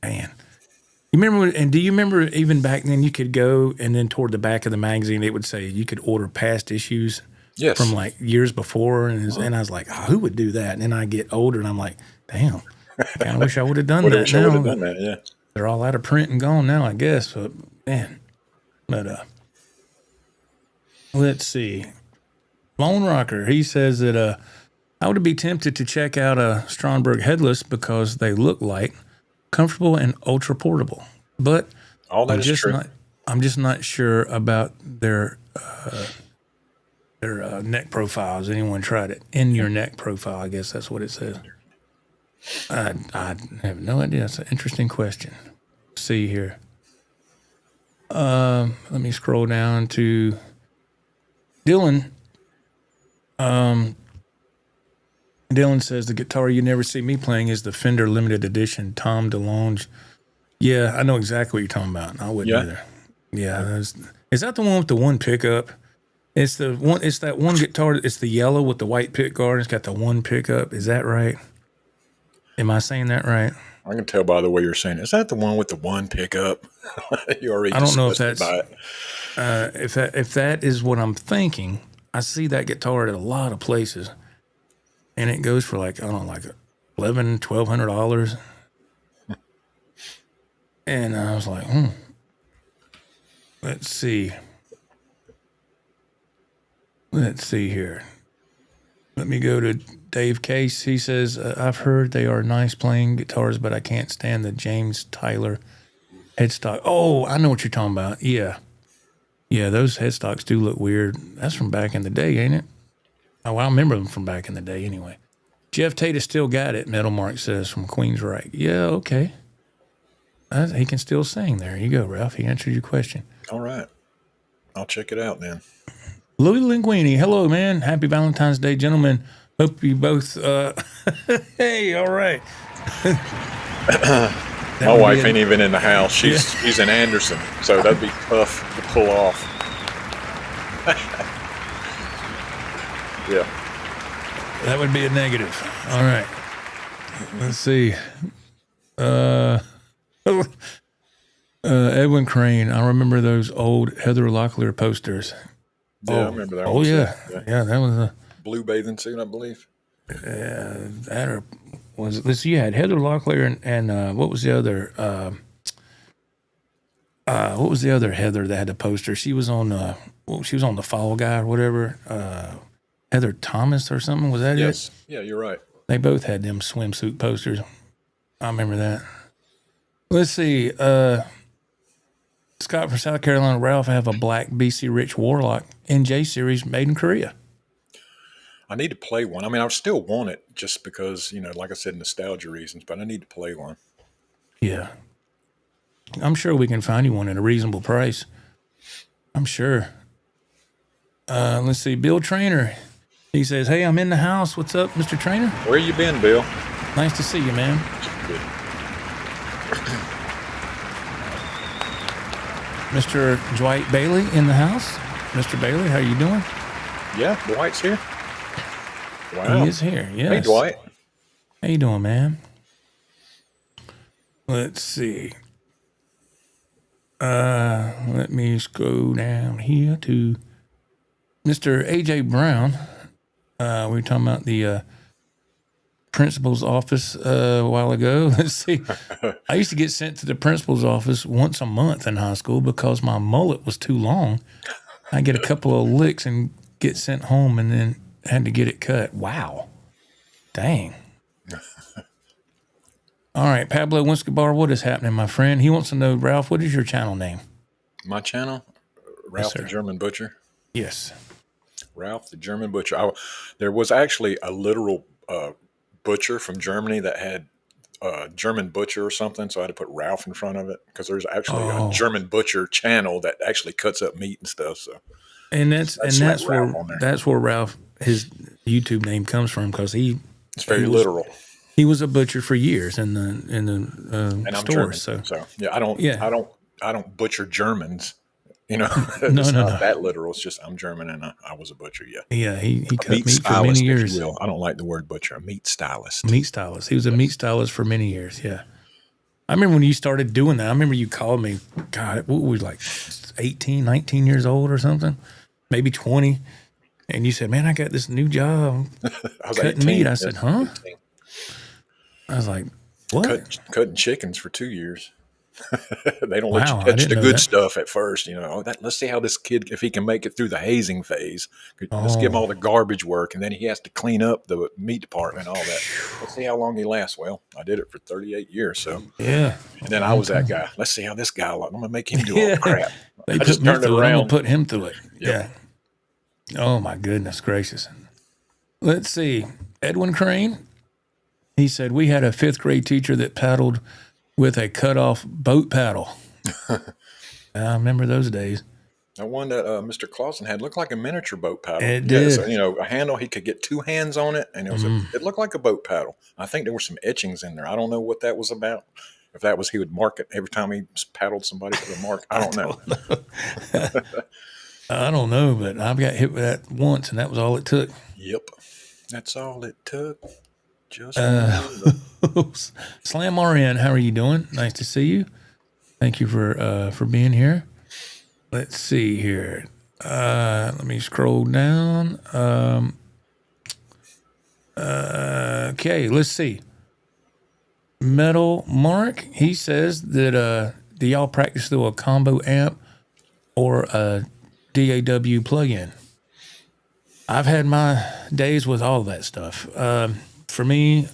Man. You remember, and do you remember even back then you could go and then toward the back of the magazine, it would say you could order past issues. Yes. From like years before, and I was like, oh, who would do that? And then I get older, and I'm like, damn, I kind of wish I would have done that now. Yeah. They're all out of print and gone now, I guess. But man, let's see. Lone Rocker, he says that I would be tempted to check out a Stromberg headless because they look light, comfortable, and ultra portable. But all that is true. I'm just not sure about their neck profiles. Anyone tried it? In your neck profile, I guess that's what it says. I have no idea. It's an interesting question. Let's see here. Let me scroll down to Dylan. Dylan says the guitar you never see me playing is the Fender Limited Edition Tom DeLonge. Yeah, I know exactly what you're talking about. I wouldn't either. Yeah, is that the one with the one pickup? It's the one. It's that one guitar. It's the yellow with the white pick guard. It's got the one pickup. Is that right? Am I saying that right? I can tell by the way you're saying it. Is that the one with the one pickup? You already. I don't know if that's. If that is what I'm thinking, I see that guitar at a lot of places, and it goes for like, I don't know, like $1,100-$1,200. And I was like, let's see. Let's see here. Let me go to Dave Case. He says, I've heard they are nice playing guitars, but I can't stand the James Tyler headstock. Oh, I know what you're talking about. Yeah. Yeah, those headstocks do look weird. That's from back in the day, ain't it? Oh, I remember them from back in the day anyway. Jeff Tate has still got it, Metal Mark says, from Queensryche. Yeah, okay. He can still sing. There you go, Ralph. He answered your question. All right. I'll check it out then. Louis Linguini, hello, man. Happy Valentine's Day, gentlemen. Hope you both, hey, all right. My wife ain't even in the house. She's in Anderson, so that'd be tough to pull off. Yeah. That would be a negative. All right. Let's see. Edwin Crane, I remember those old Heather Locklear posters. Yeah, I remember that one. Oh, yeah. Yeah, that was a blue bathing suit, I believe. That or was this? You had Heather Locklear and what was the other? What was the other Heather that had the poster? She was on she was on the Fall Guy or whatever. Heather Thomas or something. Was that it? Yes. Yeah, you're right. They both had them swimsuit posters. I remember that. Let's see. Scott from South Carolina, Ralph, I have a black BC Rich Warlock NJ series made in Korea. I need to play one. I mean, I still want it just because, like I said, nostalgia reasons, but I need to play one. Yeah. I'm sure we can find you one at a reasonable price. I'm sure. Let's see. Bill Trainer. He says, "Hey, I'm in the house. What's up, Mr. Trainer? Where you been, Bill? Nice to see you, man." Good. Mr. Dwight Bailey in the house. Mr. Bailey, how you doing? Yeah, Dwight's here. Wow. He is here, yes. Hey, Dwight. How you doing, man? Let's see. Let me scroll down here to Mr. A.J. Brown. We were talking about the principal's office a while ago. Let's see. I used to get sent to the principal's office once a month in high school because my mullet was too long. I get a couple of licks and get sent home and then had to get it cut. Wow. Dang. All right, Pablo Winscabar, what is happening, my friend? He wants to know, Ralph, what is your channel name? My channel? Ralph the German Butcher? Yes. Ralph the German Butcher. There was actually a literal butcher from Germany that had German Butcher or something, so I had to put Ralph in front of it because there's actually a German Butcher channel that actually cuts up meat and stuff. So, and that's where Ralph, his YouTube name comes from, because it's very literal. He was a butcher for years in the and I'm stores. German, so yeah, I don't butcher Germans. No, not that literal. It's just I'm German and I was a butcher. Yeah. Yeah, he cut meat for many years. If you will. I don't like the word butcher. A meat stylist. Meat stylist. He was a meat stylist for many years. Yeah. I remember when you started doing that. I remember you called me. God, what were we, like 18, 19 years old or something? Maybe 20. And you said, "Man, I got this new job. I was cutting 18, meat." I said, "Huh?" 18. I was like, "What?" Cutting chickens for 2 years. They don't Wow, let you I touch didn't the know good that. stuff at first. Let's see how this kid, if he can make it through the hazing phase. Let's give him all the garbage work, and then he has to clean up the meat department and all that. Let's see how long he lasts. Well, I did it for 38 years. So Yeah. and then I was that guy. Let's see how this guy. I'm gonna make him do all the crap. They I put just me turned it through it. I'm around. going to put him through it. Yep. Yeah. Oh, my goodness gracious. Let's see. Edwin Crane, he said, "We had a 5th grade teacher that paddled with a cut-off boat paddle." I remember those days. The one that Mr. Clausen had looked like a miniature boat paddle. It did. So, a handle, he could get 2 hands on it, and it looked like a boat paddle. I think there were some etchings in there. I don't know what that was about. If that was, he would mark it every time he paddled somebody with a mark. I don't know. I don't know, but I've got hit with that once, and that was all it took. Yep. That's all it took. Just Slam RN, how are you doing? Nice to see you. Thank you for being here. Let's see here. Let me scroll down. Okay, let's see. Metal Mark, he says that do y'all practice through a combo amp or a DAW plugin? I've had my days with all that stuff. For me,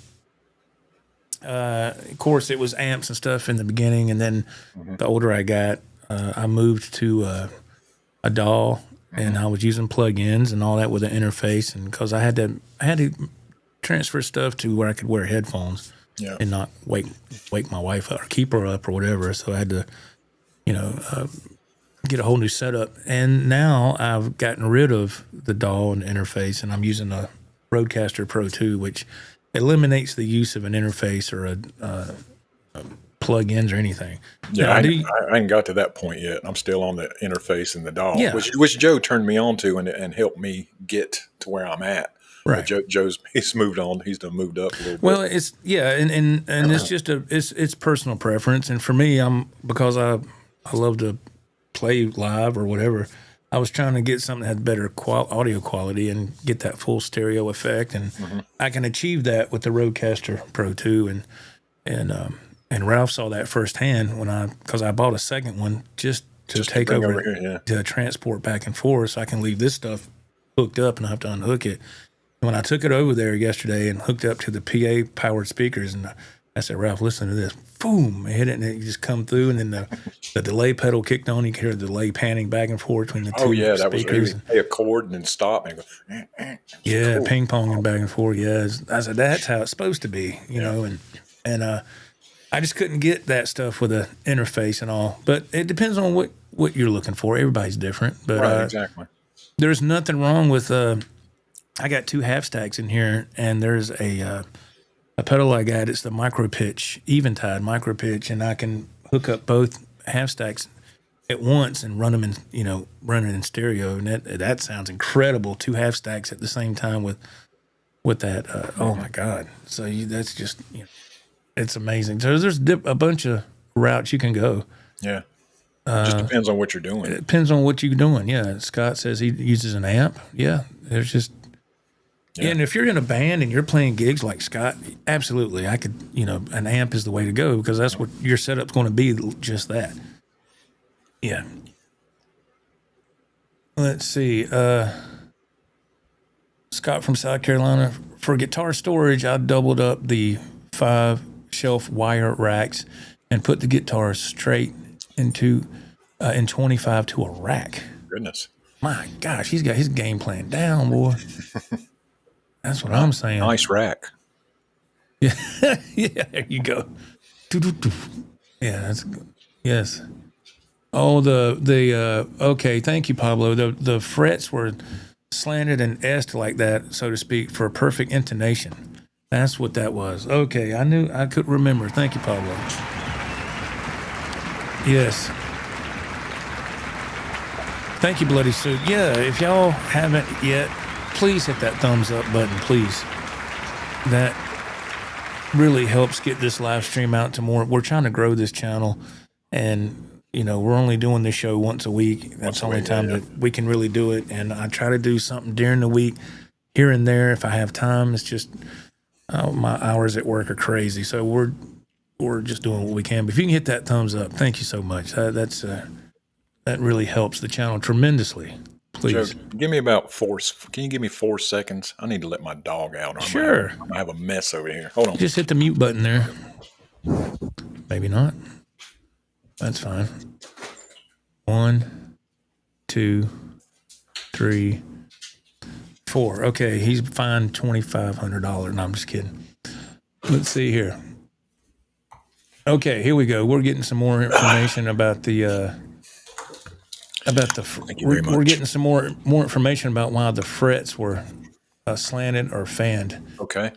of course, it was amps and stuff in the beginning, and then the older I got, I moved to a DAW, and I was using plugins and all that with an interface, and because I had to transfer stuff to where I could wear headphones and not wake my wife up or keep her up or whatever. So I had to, get a whole new setup. And now I've gotten rid of the DAW and interface, and I'm using a Rodecaster Pro 2, which eliminates the use of an interface or a plugins or anything. Yeah, I ain't got to that point yet. I'm still on the interface and the DAW, which Joe turned me on to and helped me get to where I'm at. Right. But he's moved on. He's done moved up a little bit. Well, it's and it's just it's personal preference. And for me, because I love to play live or whatever, I was trying to get something that had better audio quality and get that full stereo effect, and I can achieve that with the Rodecaster Pro 2, and Ralph saw that firsthand because I bought a second one just to take over here, to transport back and forth, so I can leave this stuff hooked up and I have to unhook it. And when I took it over there yesterday and hooked up to the PA powered speakers, and I said, "Ralph, listen to this." Boom, I hit it, and it just come through, and then the delay pedal kicked on. You could hear the delay panning back and forth between the two speakers. That was play a chord and then stop and go. Cool. Ping-ponging back and forth. Yeah, I said, that's how it's supposed to be, and I just couldn't get that stuff with an interface and all. But it depends on what you're looking for. Everybody's different. But right, exactly. There's nothing wrong with. I got 2 half stacks in here, and there's a pedal I got. It's the micro pitch, Eventide micro pitch, and I can hook up both half stacks at once and run them in, run it in stereo, and that sounds incredible. 2 half stacks at the same time with that. Oh my God! So that's just it's amazing. So there's a bunch of routes you can go. Yeah, just depends on what you're doing. It depends on what you're doing. Yeah, Scott says he uses an amp. Yeah, there's just. Yeah. And if you're in a band and you're playing gigs like Scott, absolutely, I could. An amp is the way to go because that's what your setup's going to be. Just that. Yeah. Let's see. Scott from South Carolina. For guitar storage, I doubled up the 5 shelf wire racks and put the guitars straight into in 25 to a rack. Goodness. My gosh, he's got his game plan down, boy. That's what I'm saying. Nice rack. Yeah, yeah. There you go. Yeah, that's good. Yes. Oh, okay. Thank you, Pablo. The frets were slanted and S like that, so to speak, for a perfect intonation. That's what that was. Okay, I couldn't remember. Thank you, Pablo. Yes. Thank you, Bloody Suit. Yeah, if y'all haven't yet, please hit that thumbs up button, please. That really helps get this live stream out to more. We're trying to grow this channel, and we're only doing this show once a week. That's the only time that we can really do it. And I try to do something during the week, here and there if I have time. It's just my hours at work are crazy, so we're just doing what we can. But if you can hit that thumbs up, thank you so much. That really helps the channel tremendously. Please. Joe, give me about 4. Can you give me 4 seconds? I need to let my dog out. Sure. I'm gonna have a mess over here. Hold on. Just hit the mute button there. Maybe not. That's fine. 1, 2, 3, 4. Okay, he's fined $2,500. No, I'm just kidding. Let's see here. Okay, here we go. We're getting some more information about the. Thank you very much. We're getting some more information about why the frets were slanted or fanned. Okay.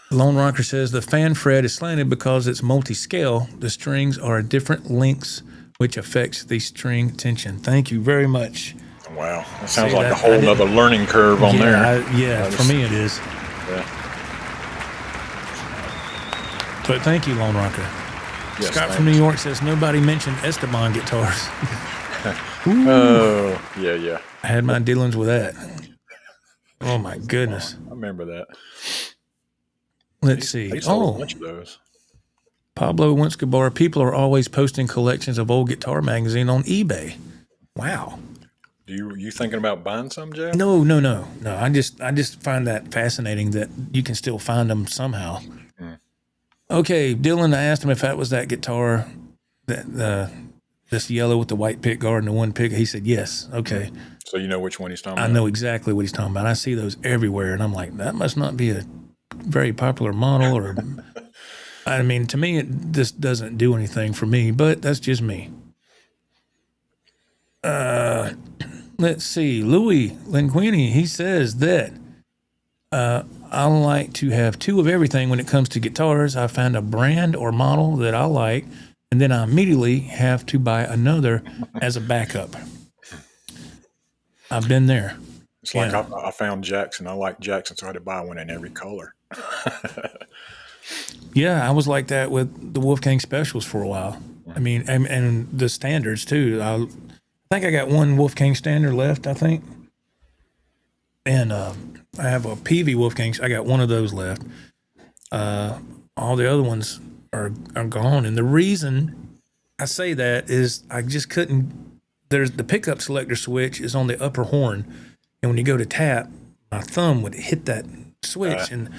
Lone Rocker says the fan fret is slanted because it's multi-scale. The strings are different lengths, which affects the string tension. Thank you very much. Wow, that sounds like a whole nother learning curve on there. For me it is. Yeah. But thank you, Lone Rocker. Yes, Scott from New York says nobody mentioned Esteban guitars. Oh, yeah. I had my dealings with that. Oh my goodness. I remember that. Let's see. A bunch of those. Pablo Wentz. People are always posting collections of old guitar magazine on eBay. Wow. You thinking about buying some, Joe? No. I just find that fascinating that you can still find them somehow. Okay, Dylan, I asked him if that was that guitar, that this yellow with the white pick guard and the one pick. He said yes. Okay. So you know which one he's talking about? I know exactly what he's talking about. I see those everywhere, and I'm like, that must not be a very popular model, or I mean, to me, this doesn't do anything for me, but that's just me. Let's see. Louis Linguini, he says that I like to have 2 of everything when it comes to guitars. I find a brand or model that I like, and then I immediately have to buy another as a backup. I've been there. It's like I found Jackson. I like Jackson, so I had to buy one in every color. Yeah, I was like that with the Wolfgang Specials for a while. I mean, and the standards too. I think I got one Wolfgang Standard left, I think. And I have a PV Wolfgang. I got one of those left. All the other ones are gone. And the reason I say that is I just couldn't. There's the pickup selector switch is on the upper horn, and when you go to tap, my thumb would hit that switch, and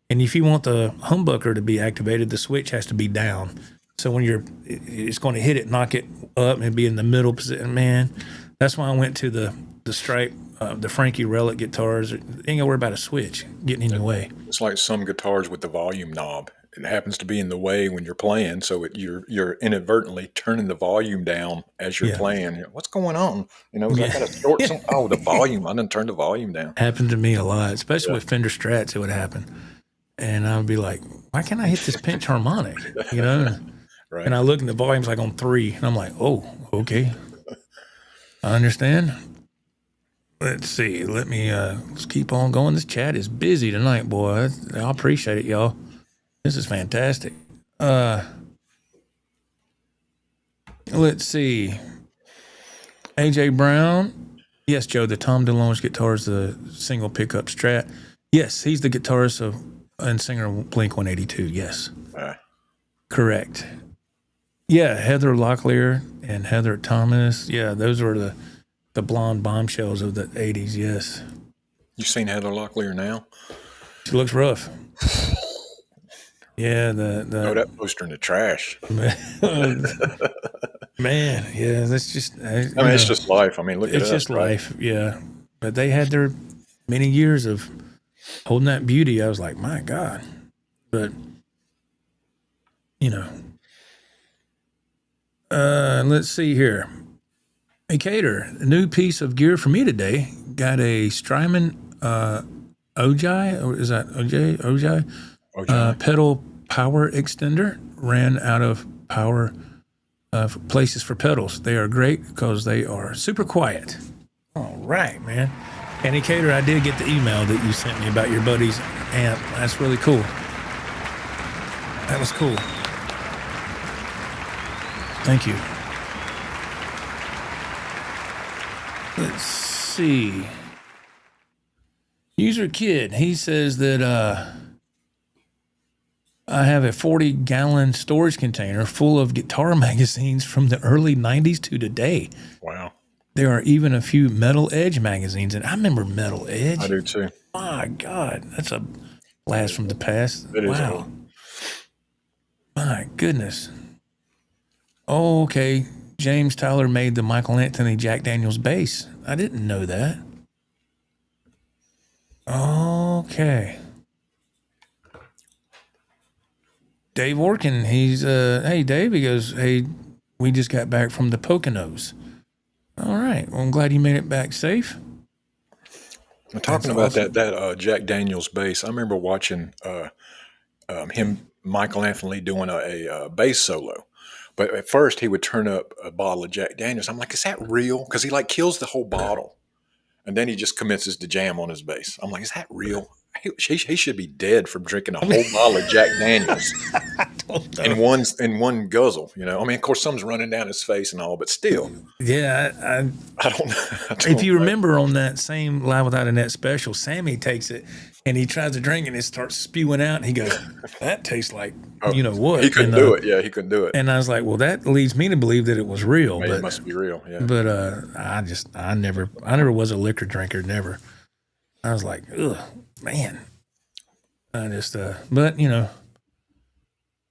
if you want the humbucker to be activated, the switch has to be down. So when it's going to hit it, knock it up, and be in the middle position. Man, that's why I went to the Stripe, the Frankie Relic guitars. You ain't got to worry about a switch getting in your way. It's like some guitars with the volume knob. it happens to be in the way when you're playing, so you're inadvertently turning the volume down as you're playing. What's going on? I got to short some. Oh, the volume! I didn't turn the volume down. Happened to me a lot, especially with Fender Strats. It would happen, and I would be like, "Why can't I hit this pinch harmonic?" Right. And I look and the volume's like on 3, and I'm like, "Oh, okay, I understand." Let's see. Let me let's keep on going. This chat is busy tonight, boy. I appreciate it, y'all. This is fantastic. Let's see. AJ Brown. Yes, Joe, the Tom DeLonge guitar is the single pickup Strat. Yes, he's the guitarist and singer of Blink-182. Yes. Correct. Yeah, Heather Locklear and Heather Thomas. Yeah, those were the blonde bombshells of the 80s, yes. You seen Heather Locklear now? She looks rough. Yeah, that poster in the trash. Man, yeah, that's just... it's just life. I mean, look at it's just life, right? Yeah. But they had their many years of holding that beauty. I was like, my God. But, let's see here. Hey, Cater, a new piece of gear for me today. Got a Strymon Ojai, or is that Ojai? Pedal power extender. Ran out of power places for pedals. They are great because they are super quiet. All right, man. And hey, Cater, I did get the email that you sent me about your buddy's amp. That's really cool. That was cool. Thank you. Let's see. User Kid, he says that I have a 40-gallon storage container full of guitar magazines from the early 90s to today. Wow. There are even a few Metal Edge magazines, and I remember Metal Edge. I do too. My God, that's a blast from the past. It is. Wow. My goodness. Oh, okay. James Tyler made the Michael Anthony Jack Daniels bass. I didn't know that. Okay. Dave Orkin, he's, hey, Dave, he goes, hey, we just got back from the Poconos. All right. Well, I'm glad you made it back safe. I'm talking about awesome. that Jack Daniels bass. I remember watching Michael Anthony, doing a bass solo. But at first, he would turn up a bottle of Jack Daniels. I'm like, is that real? Because he kills the whole bottle. And then he just commences to jam on his bass. I'm like, is that real? He should be dead from drinking a whole bottle of Jack Daniels in one guzzle. I mean, of course, something's running down his face and all, but still. Yeah, I don't know. If you remember on that same Live Without a Net special, Sammy takes it and he tries to drink and it starts spewing out. And he goes, that tastes like what? He couldn't do it. Yeah, he couldn't do it. And I was like, well, that leads me to believe that it was real. Maybe it must be real. Yeah. But I never was a liquor drinker. Never. I was like, ugh. Man, I just, but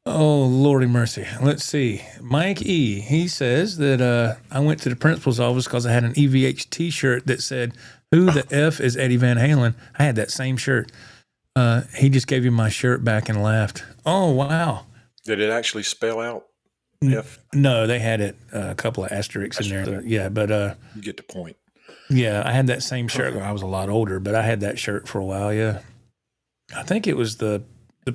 oh, Lordy mercy. Let's see. Mike E., he says that I went to the principal's office because I had an EVH t-shirt that said, who the F is Eddie Van Halen? I had that same shirt. He just gave you my shirt back and laughed. Oh, wow. Did it actually spell out F? No, they had it, a couple of asterisks in there. Yeah, but. You get the point. Yeah, I had that same shirt. I was a lot older, but I had that shirt for a while, yeah. I think it was the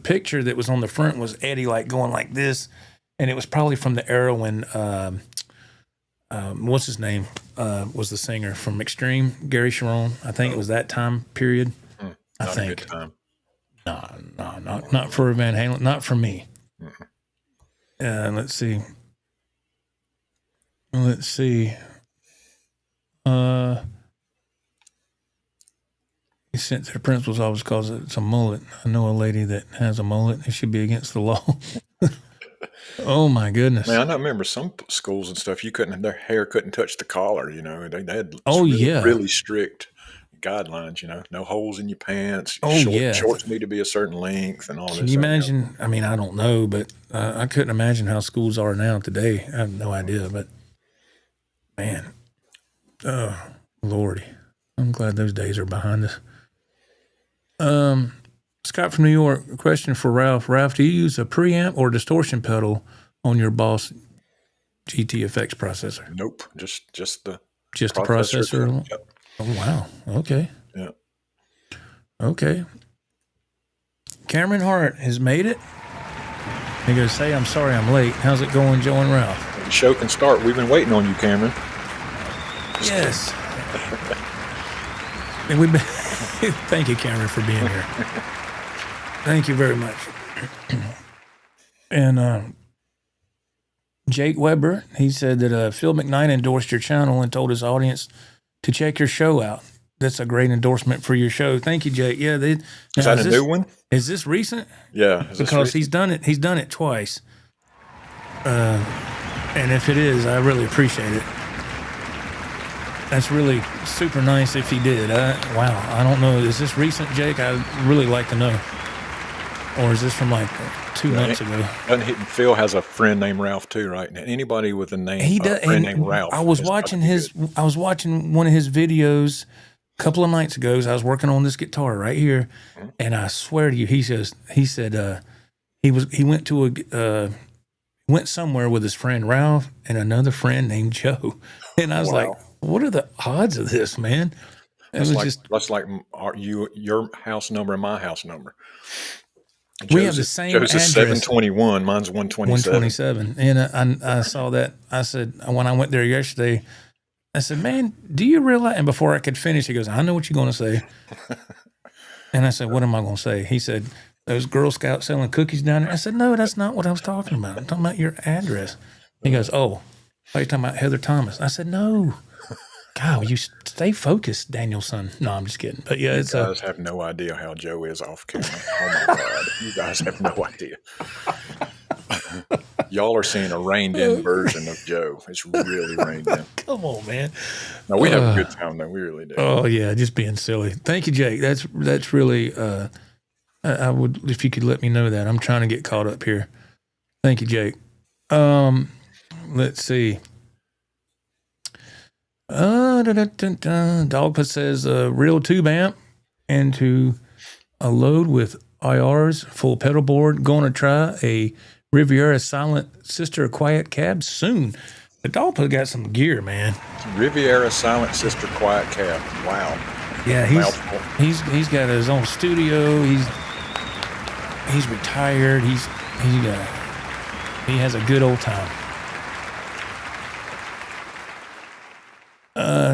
picture that was on the front was Eddie going like this, and it was probably from the era when, what's his name, was the singer from Extreme, Gary Sharon. I think it was that time period. I think. A good time. No, not for Van Halen, not for me. Let's see. He sent to the principal's office because it's a mullet. I know a lady that has a mullet. It should be against the law. Oh my goodness! Man, I remember some schools and stuff. Their hair couldn't touch the collar. They had really strict guidelines. No holes in your pants. Shorts need to be a certain length and all this. Can you imagine? I mean, I don't know, but I couldn't imagine how schools are now today. I have no idea, but man. Oh, Lordy. I'm glad those days are behind us. Scott from New York, a question for Ralph. Ralph, do you use a preamp or distortion pedal on your Boss GTFX processor? Nope, just the processor. Yep. Oh, wow. Okay. Yeah. Okay. Cameron Hart has made it. He goes, say, I'm sorry I'm late. How's it going, Joe and Ralph? The show can start. We've been waiting on you, Cameron. Yes. And we've been thank you, Cameron, for being here. Thank you very much. And Jake Weber, he said that Phil McKnight endorsed your channel and told his audience to check your show out. That's a great endorsement for your show. Thank you, Jake. Yeah, is that a new one? Is this recent? Yeah, because he's done it. He's done it twice. And if it is, I really appreciate it. That's really super nice if he did. Wow, I don't know. Is this recent, Jake? I'd really like to know. Or is this from like 2 months ago? Phil has a friend named Ralph too, right? And anybody with a name, friend named Ralph. I was watching one of his videos a couple of nights ago. I was working on this guitar right here, and I swear to you, he said he went somewhere with his friend Ralph and another friend named Joe, and I was like, what are the odds of this, man? That's like your house number and my house number. We have the same address. Joe's is 721. Mine's 127. 127. And I saw that. I said, when I went there yesterday, I said, man, do you realize? And before I could finish, he goes, I know what you're going to say. And I said, what am I going to say? He said, those Girl Scouts selling cookies down there. I said, no, that's not what I was talking about. I'm talking about your address. He goes, oh, are you talking about Heather Thomas? I said, no. God, you stay focused, Danielson. No, I'm just kidding. But yeah, you guys have no idea how Joe is off camera. Oh my God, you guys have no idea. Y'all are seeing a reined-in version of Joe. It's really reined in. Come on, man. No, we have a good time though. We really do. Oh yeah, just being silly. Thank you, Jake. That's really. I would, if you could let me know that. I'm trying to get caught up here. Thank you, Jake. Let's see. Dogpa says real tube amp into a load with IRs, full pedal board. Going to try a Riviera Silent Sister Quiet cab soon. The Dogpa got some gear, man. Riviera Silent Sister Quiet cab. Wow. Yeah, he's got his own studio. He's retired. He has a good old time.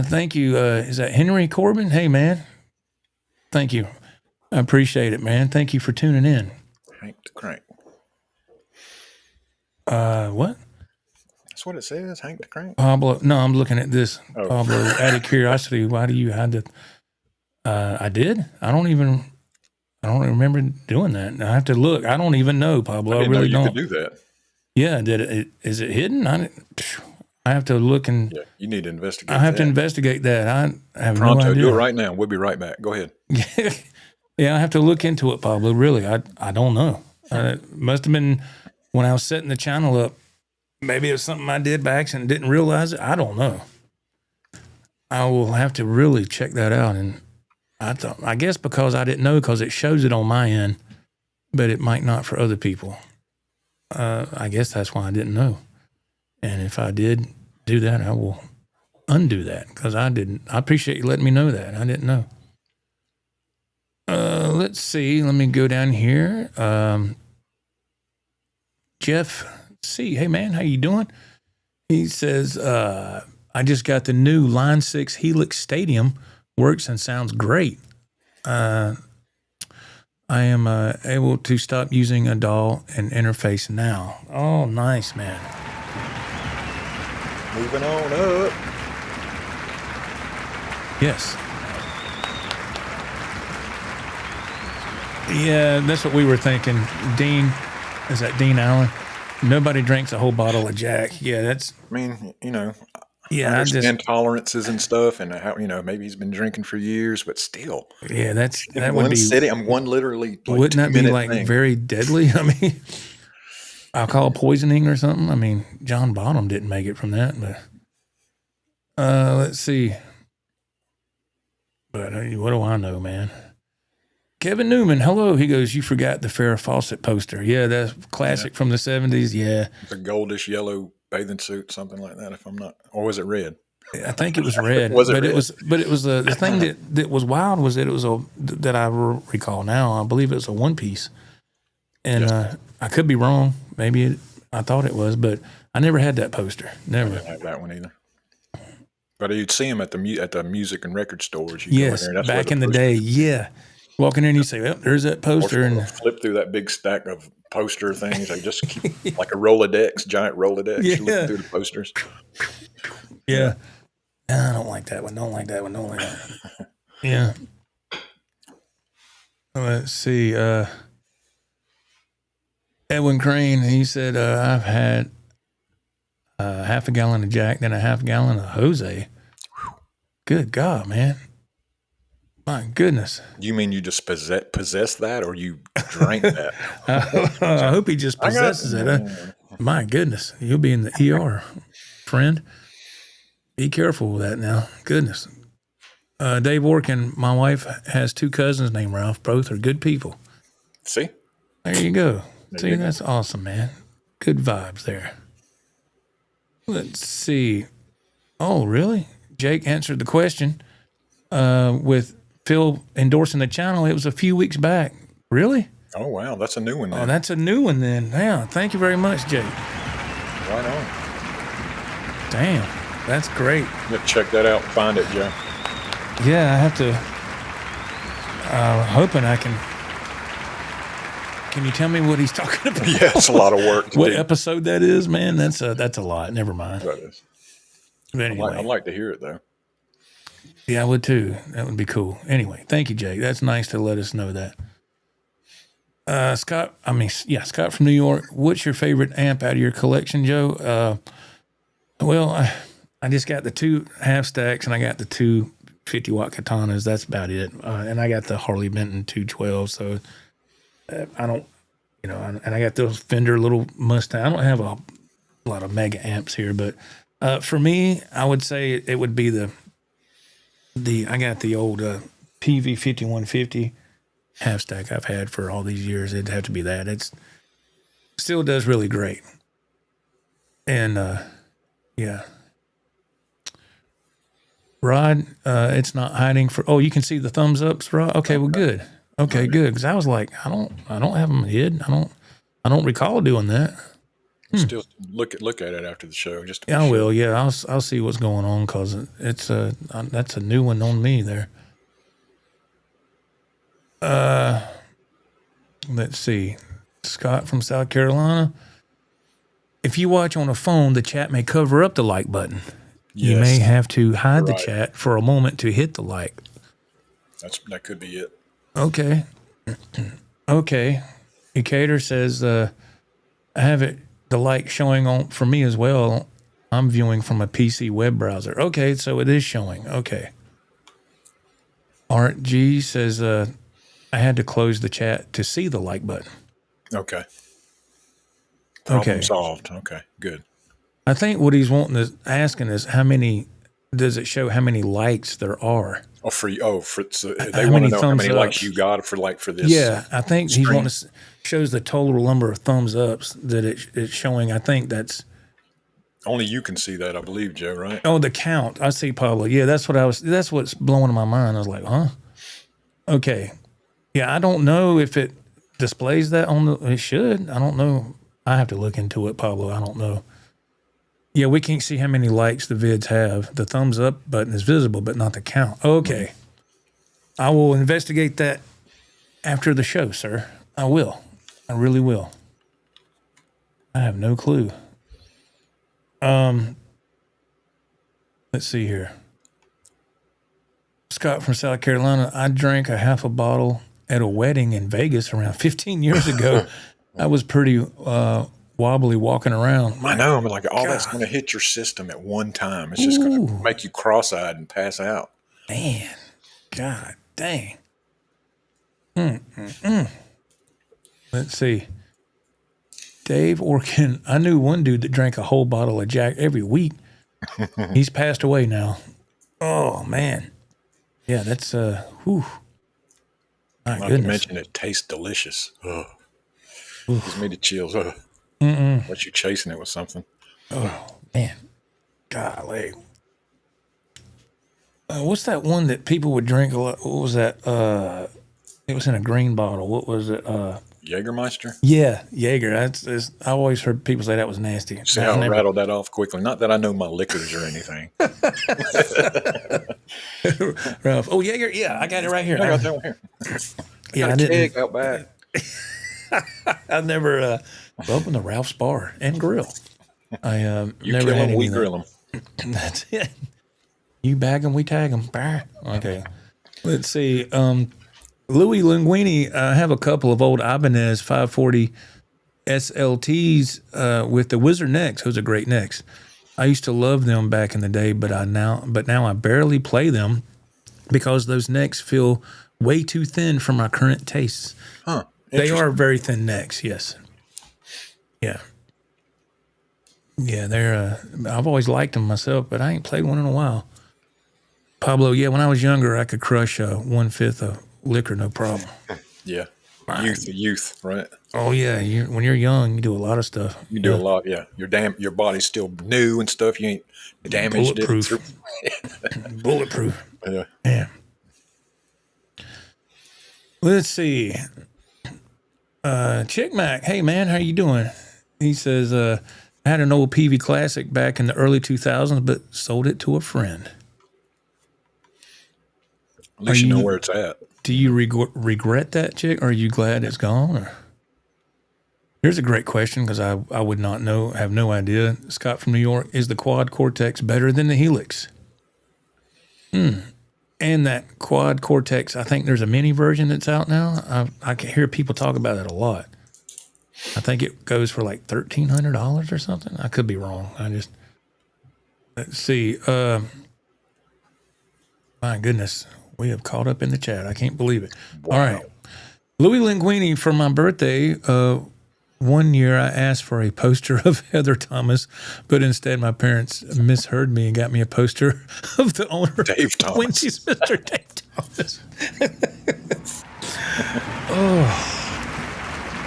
Thank you. Is that Henry Corbin? Hey, man. Thank you. I appreciate it, man. Thank you for tuning in. Hank the Crank. What? That's what it says, Hank the Crank. Pablo. No, I'm looking at this. Oh. Pablo, out of curiosity, why do you have to? I did. I don't remember doing that. I have to look. I don't even know, Pablo. I really don't. You could do that. Yeah. Is it hidden? I have to look and. Yeah, you need to investigate. I have to investigate that. I have Pronto, no idea. Do it right now. We'll be right back. Go ahead. Yeah, I have to look into it, Pablo. Really, I don't know. Must have been when I was setting the channel up. Maybe it was something I did by accident and didn't realize it. I don't know. I will have to really check that out. And I guess because I didn't know, because it shows it on my end, but it might not for other people. I guess that's why I didn't know. And if I did do that, I will undo that because I didn't. I appreciate you letting me know that. I didn't know. Let's see. Let me go down here. Jeff C. Hey, man, how you doing? He says, I just got the new Line 6 Helix Stadium. Works and sounds great. I am able to stop using a DAW and interface now. Oh, nice, man. Moving on up. Yes. Yeah, that's what we were thinking. Dean, is that Dean Allen? Nobody drinks a whole bottle of Jack. Yeah, that's. I mean, Yeah, I understand tolerances and stuff, and how maybe he's been drinking for years, but still. Yeah, that would be. City, I'm one literally. Like, wouldn't that be like thing. Very deadly? I mean. Alcohol poisoning or something. I mean, John Bonham didn't make it from that, but let's see. But what do I know, man? Kevin Newman, hello. He goes, you forgot the Farrah Fawcett poster. Yeah, that's classic from the 70s. Yeah. It's a goldish yellow bathing suit, something like that, if I'm not, or was it red? I think it was red. Was it but red? It was the thing that was wild was that it was that I recall now. I believe it was a one piece. And I could be wrong. Maybe I thought it was, but I never had that poster. Never. I didn't have that one either. But you'd see them at the music and record stores. Yes, back in the day. Yeah. Walk in there and you say, well, there's that poster. And flip through that big stack of poster things. They just keep like a Rolodex, giant Rolodex. Yeah. You look through the posters. Yeah. I don't like that one. Don't like that one. Don't like that one. Yeah. Let's see. Edwin Crane, he said, I've had half a gallon of Jack, then a half gallon of Jose. Good God, man. My goodness. You mean you just possess that, or you drank that? I hope he just possesses it. My goodness. You'll be in the ER, friend. Be careful with that now. Goodness. Dave Orkin, my wife has two cousins named Ralph. Both are good people. See? There you go. See, that's awesome, man. Good vibes there. Let's see. Oh, really? Jake answered the question with Phil endorsing the channel. It was a few weeks back. Really? Oh, wow. That's a new one then. Oh, that's a new one then. Yeah. Thank you very much, Jake. Right on. Damn. That's great. You have to check that out and find it, Joe. Yeah, I have to. Hoping I can. Can you tell me what he's talking about? Yeah, it's a lot of work. What episode that is, man? That's a lot. Never mind. That is. But anyway, I'd like to hear it though. Yeah, I would too. That would be cool. Anyway, thank you, Jake. That's nice to let us know that. Scott from New York. What's your favorite amp out of your collection, Joe? Well, I just got the two half stacks and I got the two 50-watt katanas. That's about it. And I got the Harley Benton 212. So I don't, and I got those Fender little Mustang. I don't have a lot of mega amps here, but for me, I would say it would be I got the old PV 5150 half stack I've had for all these years. It'd have to be that. It still does really great. And yeah. Rod, it's not hiding you can see the thumbs ups, Rod. Okay, well, good. Okay, good. Because I was like, I don't have them hid. I don't recall doing that. Still look at it after the show. I will. Yeah, I'll see what's going on because it's that's a new one on me there. Let's see, Scott from South Carolina. If you watch on a phone, the chat may cover up the like button. Yes. You may have to hide the chat for a moment to hit the like. That could be it. Okay. Okay. Ecator says, I have the like showing on for me as well. I'm viewing from a PC web browser. Okay, so it is showing. Okay. Art G says, I had to close the chat to see the like button. Okay. Problem solved. Okay, good. I think what he's asking is does it show how many likes there are? They want to know how many likes you got for this. Yeah, I think he shows the total number of thumbs ups that it's showing. I think that's only you can see that, I believe, Joe. Right? Oh, the count. I see, Pablo. Yeah, that's what's blowing in my mind. I was like, huh? Okay. Yeah, I don't know if it displays that it should. I don't know. I have to look into it, Pablo. I don't know. Yeah, we can't see how many likes the vids have. The thumbs up button is visible, but not the count. Okay. I will investigate that after the show, sir. I will. I really will. I have no clue. Let's see here. Scott from South Carolina. I drank a half a bottle at a wedding in Vegas around 15 years ago. I was pretty wobbly walking around. I know. I'm like, that's going to hit your system at one time. It's just going to make you cross-eyed and pass out. Man, God dang. Let's see. Dave Orkin. I knew one dude that drank a whole bottle of Jack every week. He's passed away now. Oh, man. Yeah, that's, My Not goodness. to mention it tastes delicious. Gives me the chills. Unless you're chasing it with something. Oh, man. Golly. What's that one that people would drink a lot? What was that? It was in a green bottle. What was it? Jägermeister? Yeah, Jaeger. I always heard people say that was nasty. See how I rattled that off quickly? Not that I know my liquors or anything. Ralph. Oh, Jaeger. Yeah, I got it right here. I got that one here. I didn't. Keg out back. I've never opened the Ralph's Bar and Grill. I You never kill had them, we any of grill them. that. That's it. You bag them, we tag them. Okay. Let's see. Louis Linguini, I have a couple of old Ibanez 540 SLTs with the Wizard necks. Those are great necks. I used to love them back in the day, but now I barely play them because those necks feel way too thin for my current tastes. Huh. They are very thin necks, yes. Yeah. Yeah, they're I've always liked them myself, but I ain't played one in a while. Pablo, yeah, when I was younger, I could crush 1/5 of liquor, no problem. Yeah. Youth, right? Oh, yeah. When you're young, you do a lot of stuff. You do a lot, yeah. Your body's still new and stuff. You ain't damaged Bulletproof. Bulletproof. Yeah. Yeah. Let's see. Chick Mac, hey, man, how you doing? He says, I had an old PV Classic back in the early 2000s, but sold it to a friend. At least you know where it's at. Do you regret that, Chick, or are you glad it's gone? Or? Here's a great question because I would not know, have no idea. Scott from New York, is the Quad Cortex better than the Helix? And that Quad Cortex, I think there's a mini version that's out now. I can hear people talk about it a lot. I think it goes for like $1,300 or something. I could be wrong. Let's see. My goodness. We have caught up in the chat. I can't believe it. Wow. All right. Louis Linguini, for my birthday, one year I asked for a poster of Heather Thomas, but instead my parents misheard me and got me a poster of the owner, Dave Thomas. Wentz, Mr. Dave Thomas.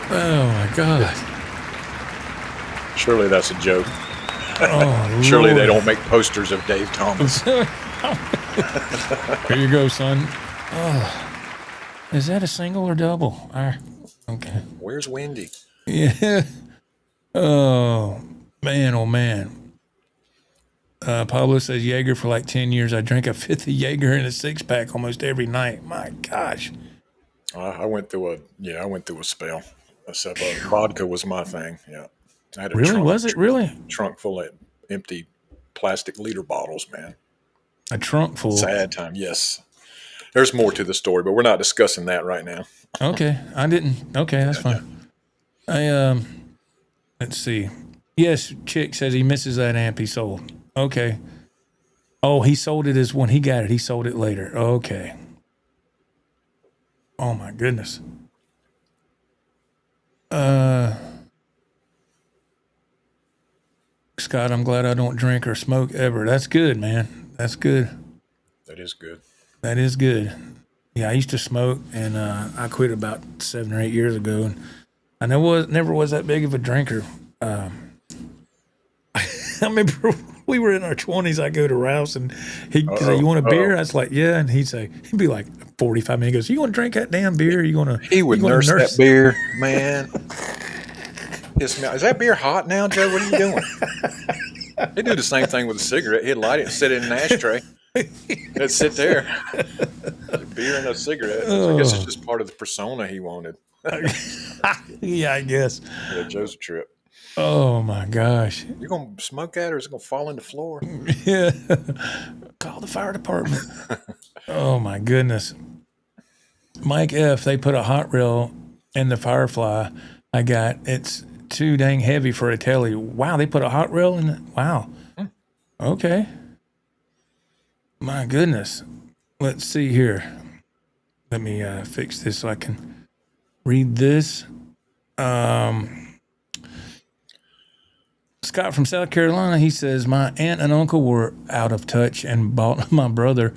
Oh my God. Surely that's a joke. Oh, Surely Lord. they don't make posters of Dave Thomas. Here you go, son. Oh, is that a single or double? Okay. Where's Wendy? Yeah. Oh, man, oh, man. Pablo says Jaeger for like 10 years. I drank a 5th of Jaeger in a 6-pack almost every night. My gosh. I went through a spell. Except vodka was my thing. Yeah. I had a Really? Was it really? Trunk full of empty plastic liter bottles, man. A trunk full. Sad time. Yes. There's more to the story, but we're not discussing that right now. Okay. I didn't. Okay, that's fine. Let's see. Yes, Chick says he misses that amp he sold. Okay. Oh, he sold it as when he got it. He sold it later. Okay. Oh my goodness. Scott, I'm glad I don't drink or smoke ever. That's good, man. That's good. That is good. That is good. Yeah, I used to smoke, and I quit about 7 or 8 years ago, and I never was that big of a drinker. I remember we were in our 20s. I go to Ralph's, and he'd say, "You want a beer?" I was like, "Yeah," and he'd be like 45 minutes. He goes, "You want to drink that damn beer? You want to?" He would nurse that beer, man. Is that beer hot now, Joe? What are you doing? They do the same thing with a cigarette. He'd light it and sit it in an ashtray. It'd sit there. A beer and a cigarette. I guess it's just part of the persona he wanted. Yeah, I guess. Yeah, Joe's a trip. Oh, my gosh. You going to smoke that or is it going to fall in the floor? Yeah. Call the fire department. Oh, my goodness. Mike F., they put a hot rail in the Firefly I got. It's too dang heavy for a telly. Wow, they put a hot rail in it? Wow. Okay. My goodness. Let's see here. Let me fix this so I can read this. Scott from South Carolina, he says, my aunt and uncle were out of touch and bought my brother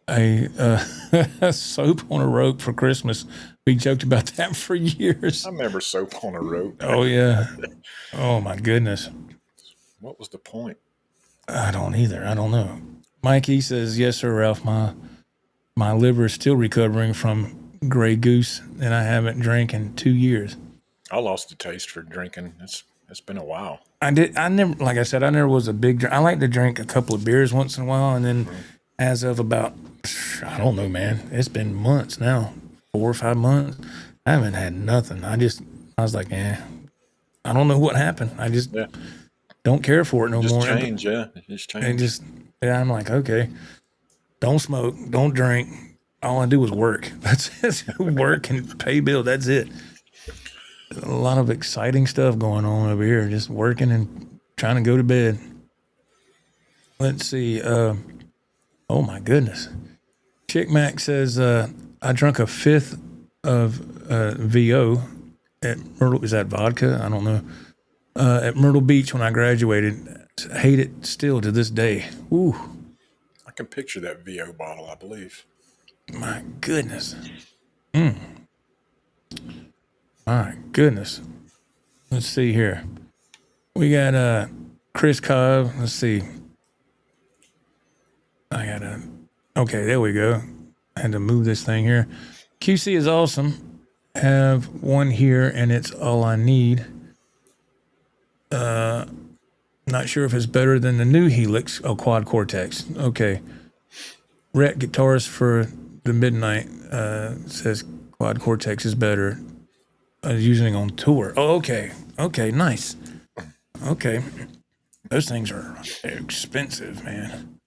a soap on a rope for Christmas. We joked about that for years. I remember soap on a rope. Oh yeah. Oh my goodness. What was the point? I don't either. I don't know. Mikey says, yes, sir, Ralph. My liver is still recovering from Grey Goose, and I haven't drank in 2 years. I lost the taste for drinking. It's been a while. I never, like I said, I never was a big drink. I like to drink a couple of beers once in a while, and then as of about, I don't know, man, it's been months now, 4 or 5 months. I haven't had nothing. I was like, I don't know what happened. I just don't care for it no more. Change, yeah. Just change. I'm like, okay, don't smoke, don't drink. All I do is work. That's it. Work and pay bill. That's it. A lot of exciting stuff going on over here. Just working and trying to go to bed. Let's see. Oh my goodness. Chick Mac says, I drank a fifth of VO at Myrtle. Is that vodka? I don't know. At Myrtle Beach when I graduated. Hate it still to this day. Ooh. I can picture that VO bottle, I believe. My goodness. My goodness. Let's see here. We got Chris Cobb. Let's see. Okay, there we go. I had to move this thing here. QC is awesome. Have one here, and it's all I need. Not sure if it's better than the new Helix. Oh, Quad Cortex. Okay. Rhett Guitarist for the Midnight says Quad Cortex is better. Using on tour. Oh, okay. Okay, nice. Okay. Those things are expensive, man.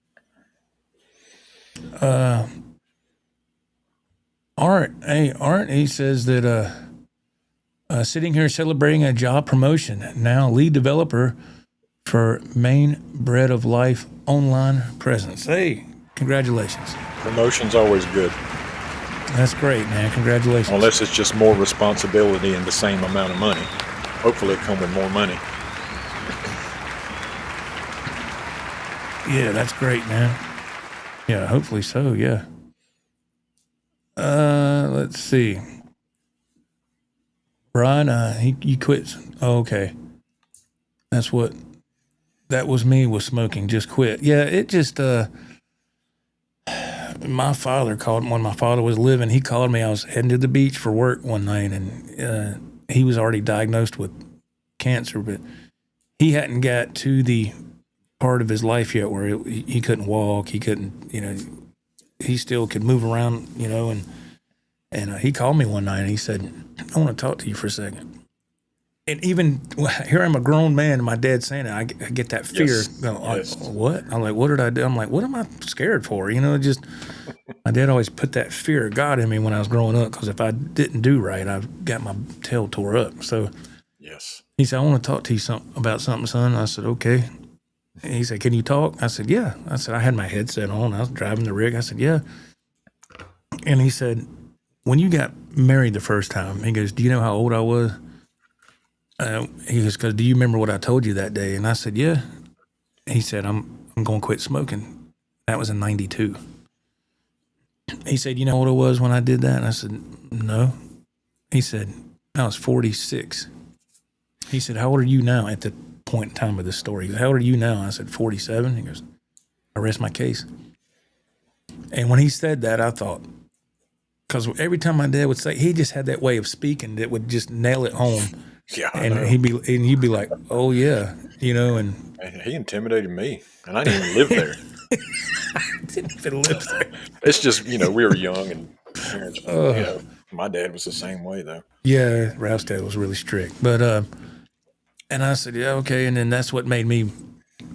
Art, he says that sitting here celebrating a job promotion, now lead developer for Maine Bread of Life online presence. Hey, congratulations. Promotion's always good. That's great, man. Congratulations. Unless it's just more responsibility and the same amount of money. Hopefully it come with more money. Yeah, that's great, man. Yeah, hopefully so, yeah. Let's see. Brian, he quit. Oh, okay. That was me with smoking, just quit. Yeah, it just, my father called when my father was living. He called me. I was heading to the beach for work one night, and he was already diagnosed with cancer, but he hadn't got to the part of his life yet where he couldn't walk. He couldn't, he still could move around, and he called me one night and he said, I want to talk to you for a second. And even here, I'm a grown man, and my dad's saying it. I get that fear. Yes. What? I'm like, what did I do? I'm like, what am I scared for? Just my dad always put that fear of God in me when I was growing up, because if I didn't do right, I got my tail tore up. So yes, he said, I want to talk to you about something, son. I said, okay. And he said, can you talk? I said, yeah. I said, I had my headset on. I was driving the rig. I said, yeah. And he said, when you got married the first time, he goes, do you know how old I was? He goes, because do you remember what I told you that day? And I said, yeah. He said, I'm going to quit smoking. That was in 92. He said, you know what it was when I did that? And I said, no. He said, I was 46. He said, how old are you now at the point in time of this story? He goes, how old are you now? I said, 47. He goes, I rest my case. And when he said that, I thought, because every time my dad would say, he just had that way of speaking that would just nail it home. Yeah, and he'd be like, oh yeah, and he intimidated me, and I didn't even live there. I didn't even live there. It's just we were young, and parents, my dad was the same way though. Yeah, Ralph's dad was really strict, but and I said, yeah, okay, and then that's what made me.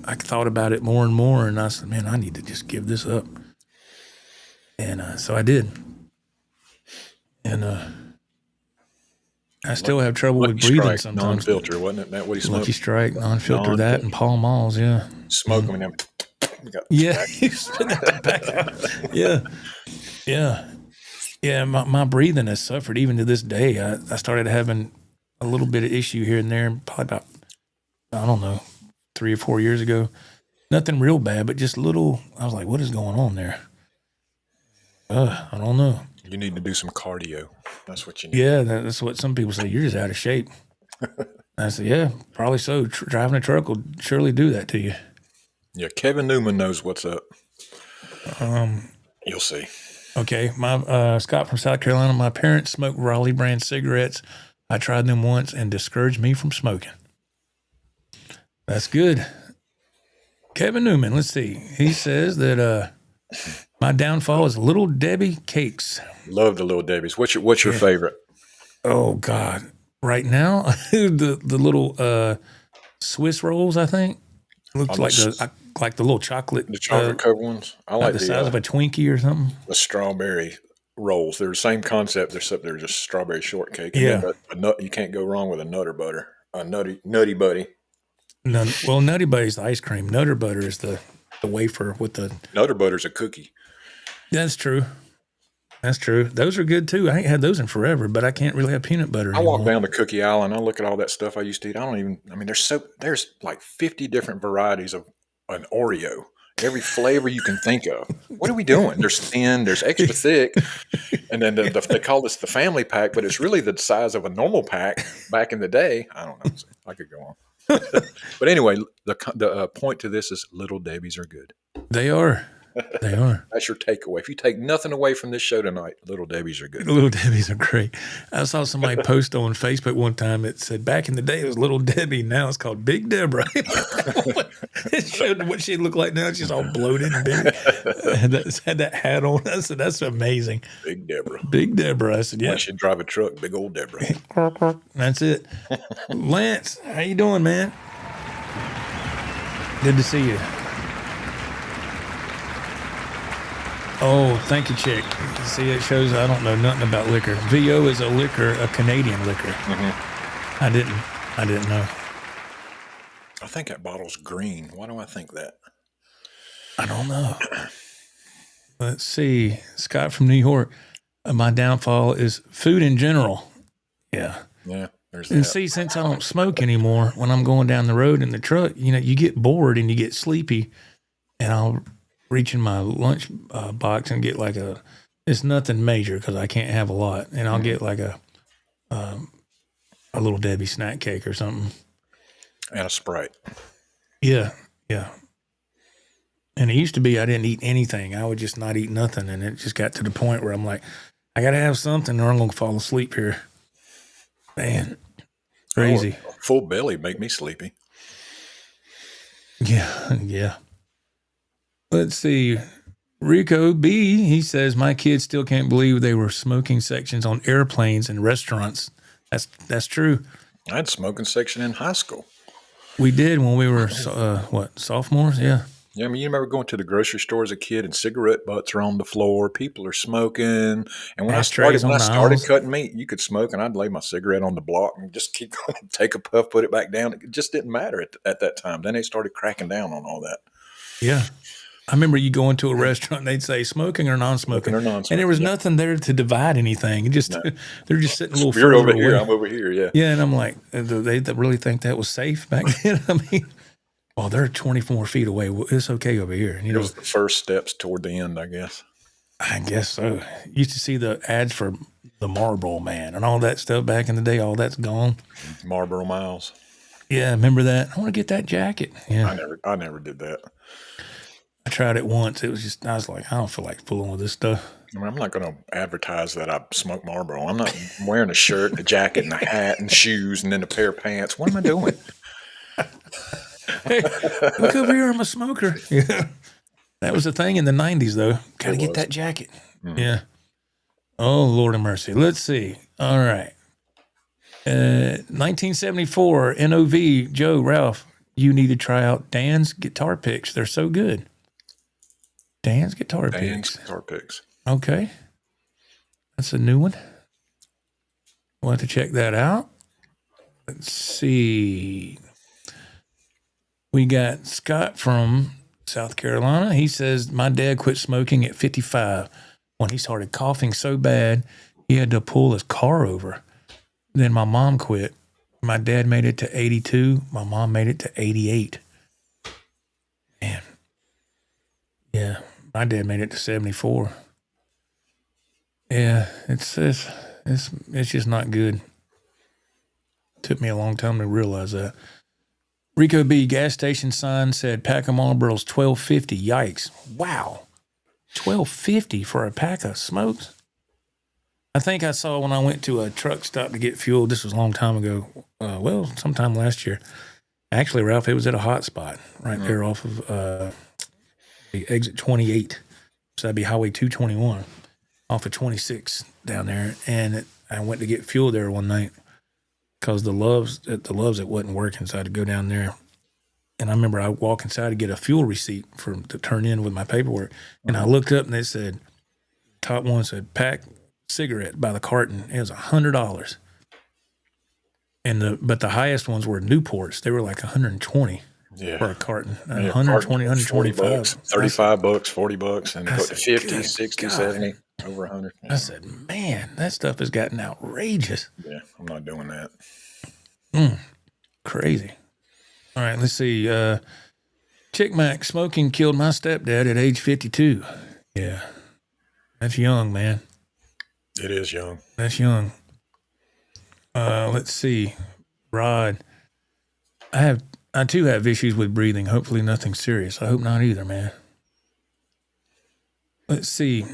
I thought about it more and more, and I said, man, I need to just give this up, and so I did, and I still have trouble with breathing Strike, sometimes. Non-filter, wasn't it? That what he smoked? Lucky Strike, non-filter, that, and Pall Malls, yeah. Smoke them and then yeah, you spin that back out. Yeah. My breathing has suffered even to this day. I started having a little bit of issue here and there, probably about, I don't know, 3 or 4 years ago. Nothing real bad, but just little. I was like, what is going on there? I don't know. You need to do some cardio. That's what you need. Yeah, that's what some people say. You're just out of shape. I said, yeah, probably so. Driving a truck will surely do that to you. Yeah, Kevin Newman knows what's up. You'll see. Okay, my Scott from South Carolina. My parents smoked Raleigh brand cigarettes. I tried them once and discouraged me from smoking. That's good. Kevin Newman, let's see. He says that my downfall is Little Debbie cakes. Love the Little Debbie's. What's your favorite? Oh God! Right now, the little Swiss rolls. I think looks like the little chocolate. The chocolate covered ones. I like the size of a Twinkie or something. The strawberry rolls. They're the same concept, except they're just strawberry shortcake. Yeah. You can't go wrong with a Nutter Butter. A Nutty Buddy. Well, Nutty Buddy's the ice cream. Nutter Butter is the wafer with the... Nutter Butter's a cookie. That's true. That's true. Those are good, too. I ain't had those in forever, but I can't really have peanut butter anymore. I walk down the cookie aisle and I look at all that stuff I used to eat. There's like 50 different varieties of an Oreo. Every flavor you can think of. What are we doing? There's thin, there's extra thick, and then they call this the family pack, but it's really the size of a normal pack back in the day. I don't know. I could go on. But anyway, the point to this is Little Debbie's are good. They are. They are. That's your takeaway. If you take nothing away from this show tonight, Little Debbie's are good. Little Debbie's are great. I saw somebody post on Facebook one time. It said back in the day it was Little Debbie. Now it's called Big Deborah. It showed what she looked like now. She's all bloated and big. Had that hat on. I said, that's amazing. Big Deborah. Big Deborah. I said, yeah. Why should drive a truck, big old Deborah. That's it. Lance, how you doing, man? Good to see you. Oh, thank you, Chick. See, it shows I don't know nothing about liquor. VO is a liquor, a Canadian liquor. Mm-hmm. I didn't know. I think that bottle's green. Why do I think that? I don't know. Let's see. Scott from New York. My downfall is food in general. Yeah. Yeah. There's and that. See, since I don't smoke anymore, when I'm going down the road in the truck, you get bored and you get sleepy, and I'll reach in my lunch box and get it's nothing major because I can't have a lot, and I'll get like a Little Debbie snack cake or something. And a Sprite. Yeah. And it used to be I didn't eat anything. I would just not eat nothing, and it just got to the point where I'm like, I got to have something or I'm going to fall asleep here. Man, crazy. A full belly make me sleepy. Yeah. Let's see. Rico B, he says, my kids still can't believe they were smoking sections on airplanes and restaurants. That's true. I had a smoking section in high school. We did when we were, sophomores? Yeah. Yeah, I mean, you remember going to the grocery store as a kid and cigarette butts are on the floor. People are smoking. And when I started cutting meat, you could smoke, and I'd lay my cigarette on the block and just keep going, take a puff, put it back down. It just didn't matter at that time. Then they started cracking down on all that. Yeah. I remember you go into a restaurant and they'd say smoking or non-smoking. And there was nothing there to divide anything. They're just sitting a little further over away. Here, I'm over here, yeah. Yeah, and I'm like, do they really think that was safe back then? I mean, they're 24 feet away. It's okay over here. It was the first steps toward the end, I guess. I guess so. Used to see the ads for the Marlboro Man and all that stuff back in the day. All that's gone. Marlboro Miles. Yeah, remember that? I want to get that jacket. Yeah, I never did that. I tried it once. It was just, I was like, I don't feel like fooling with this stuff. I mean, I'm not going to advertise that I smoke Marlboro. I'm not wearing a shirt, a jacket, and a hat, and shoes, and then a pair of pants. What am I doing? Hey, look over here. I'm a smoker. Yeah. That was the thing in the 90s, though. Got to get that jacket. Mm-hmm. Yeah. Oh, Lord of mercy. Let's see. All right. 1974, NOV, Joe, Ralph, you need to try out Dan's guitar picks. They're so good. Dan's guitar picks. Okay. That's a new one. We'll have to check that out. Let's see. We got Scott from South Carolina. He says, my dad quit smoking at 55 when he started coughing so bad he had to pull his car over. Then my mom quit. My dad made it to 82. My mom made it to 88. Man. Yeah. My dad made it to 74. Yeah, it's just not good. Took me a long time to realize that. Rico B. gas station sign said pack of Marlboro's $12.50. Yikes! Wow, $12.50 for a pack of smokes. I think I saw when I went to a truck stop to get fuel. This was a long time ago. Well, sometime last year. Actually, Ralph, it was at a hot spot right there off of the exit 28. So that'd be Highway 221 off of 26 down there. And I went to get fuel there one night because the Loves, it wasn't working. So I had to go down there. And I remember I walked inside to get a fuel receipt to turn in with my paperwork. And I looked up and it said, top one said, pack cigarette by the carton. It was $100. But the highest ones were Newports. They were like 120 for a carton. 120, 125 $40, $35, $40, and go to 50, 60, God. 70, over 100. Yeah. I said, man, that stuff has gotten outrageous. Yeah, I'm not doing that. Crazy. All right, let's see. Chick Mac, smoking killed my stepdad at age 52. Yeah, that's young, man. It is young. That's young. Let's see. Rod, I too have issues with breathing. Hopefully nothing serious. I hope not either, man. Let's see.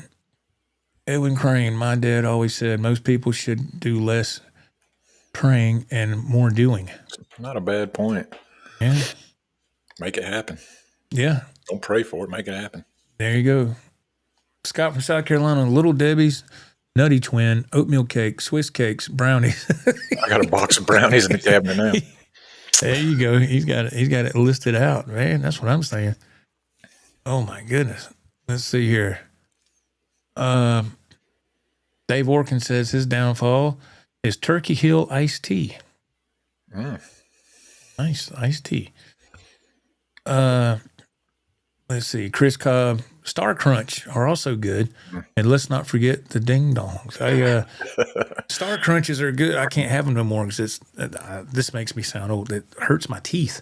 Edwin Crane, my dad always said most people should do less praying and more doing. Not a bad point. Yeah. Make it happen. Yeah. Don't pray for it. Make it happen. There you go. Scott from South Carolina, Little Debbie's, Nutty Twin, oatmeal cake, Swiss cakes, brownies. I got a box of brownies in the cabinet now. There you go. He's got it listed out, man. That's what I'm saying. Oh my goodness. Let's see here. Dave Orkin says his downfall is Turkey Hill iced tea. Nice iced tea. Let's see. Chris Cobb, Star Crunch are also good. And let's not forget the Ding Dongs. Star Crunches are good. I can't have them no more because this makes me sound old. It hurts my teeth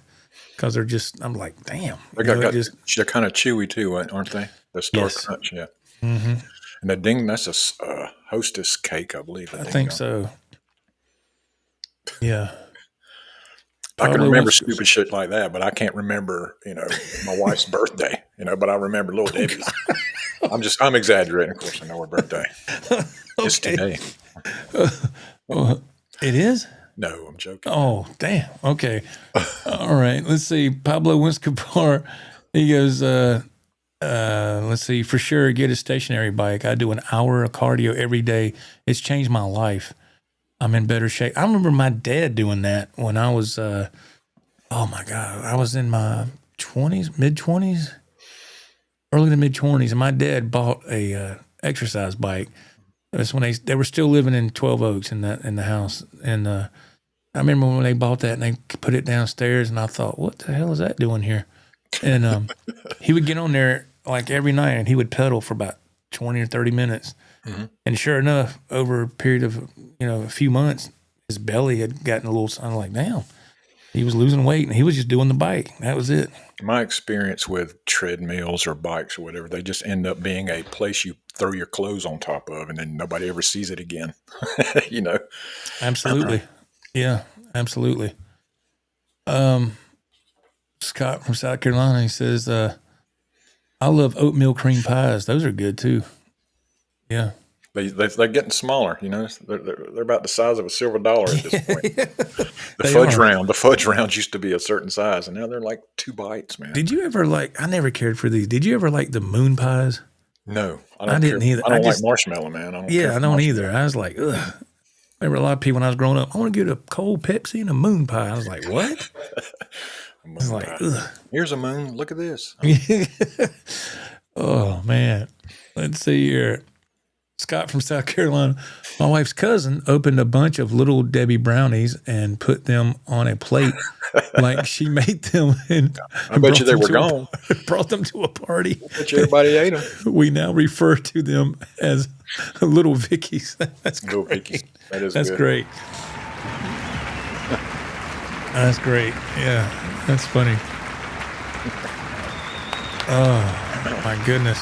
because they're just, I'm like, damn. They're kind of chewy too, aren't they? The Star Crunch, yeah. Mm-hmm. And the Ding, that's a Hostess cake, I believe. I think so. Yeah. I can remember stupid shit like that, but I can't remember, my wife's birthday, but I remember Little Debbie's. I'm exaggerating. Of course, I know her birthday. It's today. It is? No, I'm joking. Oh, damn. Okay. All right. Let's see. Pablo Winscapar, he goes, let's see, for sure, get a stationary bike. I do an hour of cardio every day. It's changed my life. I'm in better shape. I remember my dad doing that when I was, oh my God, I was in my 20s, mid-20s, early to mid-20s, and my dad bought a exercise bike. That's when they were still living in 12 Oaks in the house. And I remember when they bought that and they put it downstairs, and I thought, what the hell is that doing here? And he would get on there like every night, and he would pedal for about 20 or 30 minutes. Mm-hmm. And sure enough, over a period of, a few months, his belly had gotten a little, I'm like, damn, he was losing weight and he was just doing the bike. That was it. My experience with treadmills or bikes or whatever, they just end up being a place you throw your clothes on top of and then nobody ever sees it again. Absolutely. Yeah, absolutely. Scott from South Carolina, he says, I love oatmeal cream pies. Those are good too. Yeah. They're getting smaller, They're about the size of a silver dollar at this point. The fudge rounds used to be a certain size, and now they're like 2 bites, man. Did you ever I never cared for these. Did you ever like the moon pies? No, I didn't either. I don't like marshmallow, man. I don't either. I was like, ugh. I remember a lot of people when I was growing up, I want to get a cold Pepsi and a moon pie. I was like, what? I was like, ugh. Here's a moon. Look at this. Oh, man. Let's see here. Scott from South Carolina. My wife's cousin opened a bunch of Little Debbie brownies and put them on a plate like she made them. And I bet you they were gone. Brought them to a party. I bet you everybody ate them. We now refer to them as Little Vickies. That's Little great. Vickies. That's good. Great. That's great. Yeah, that's funny. Oh, my goodness.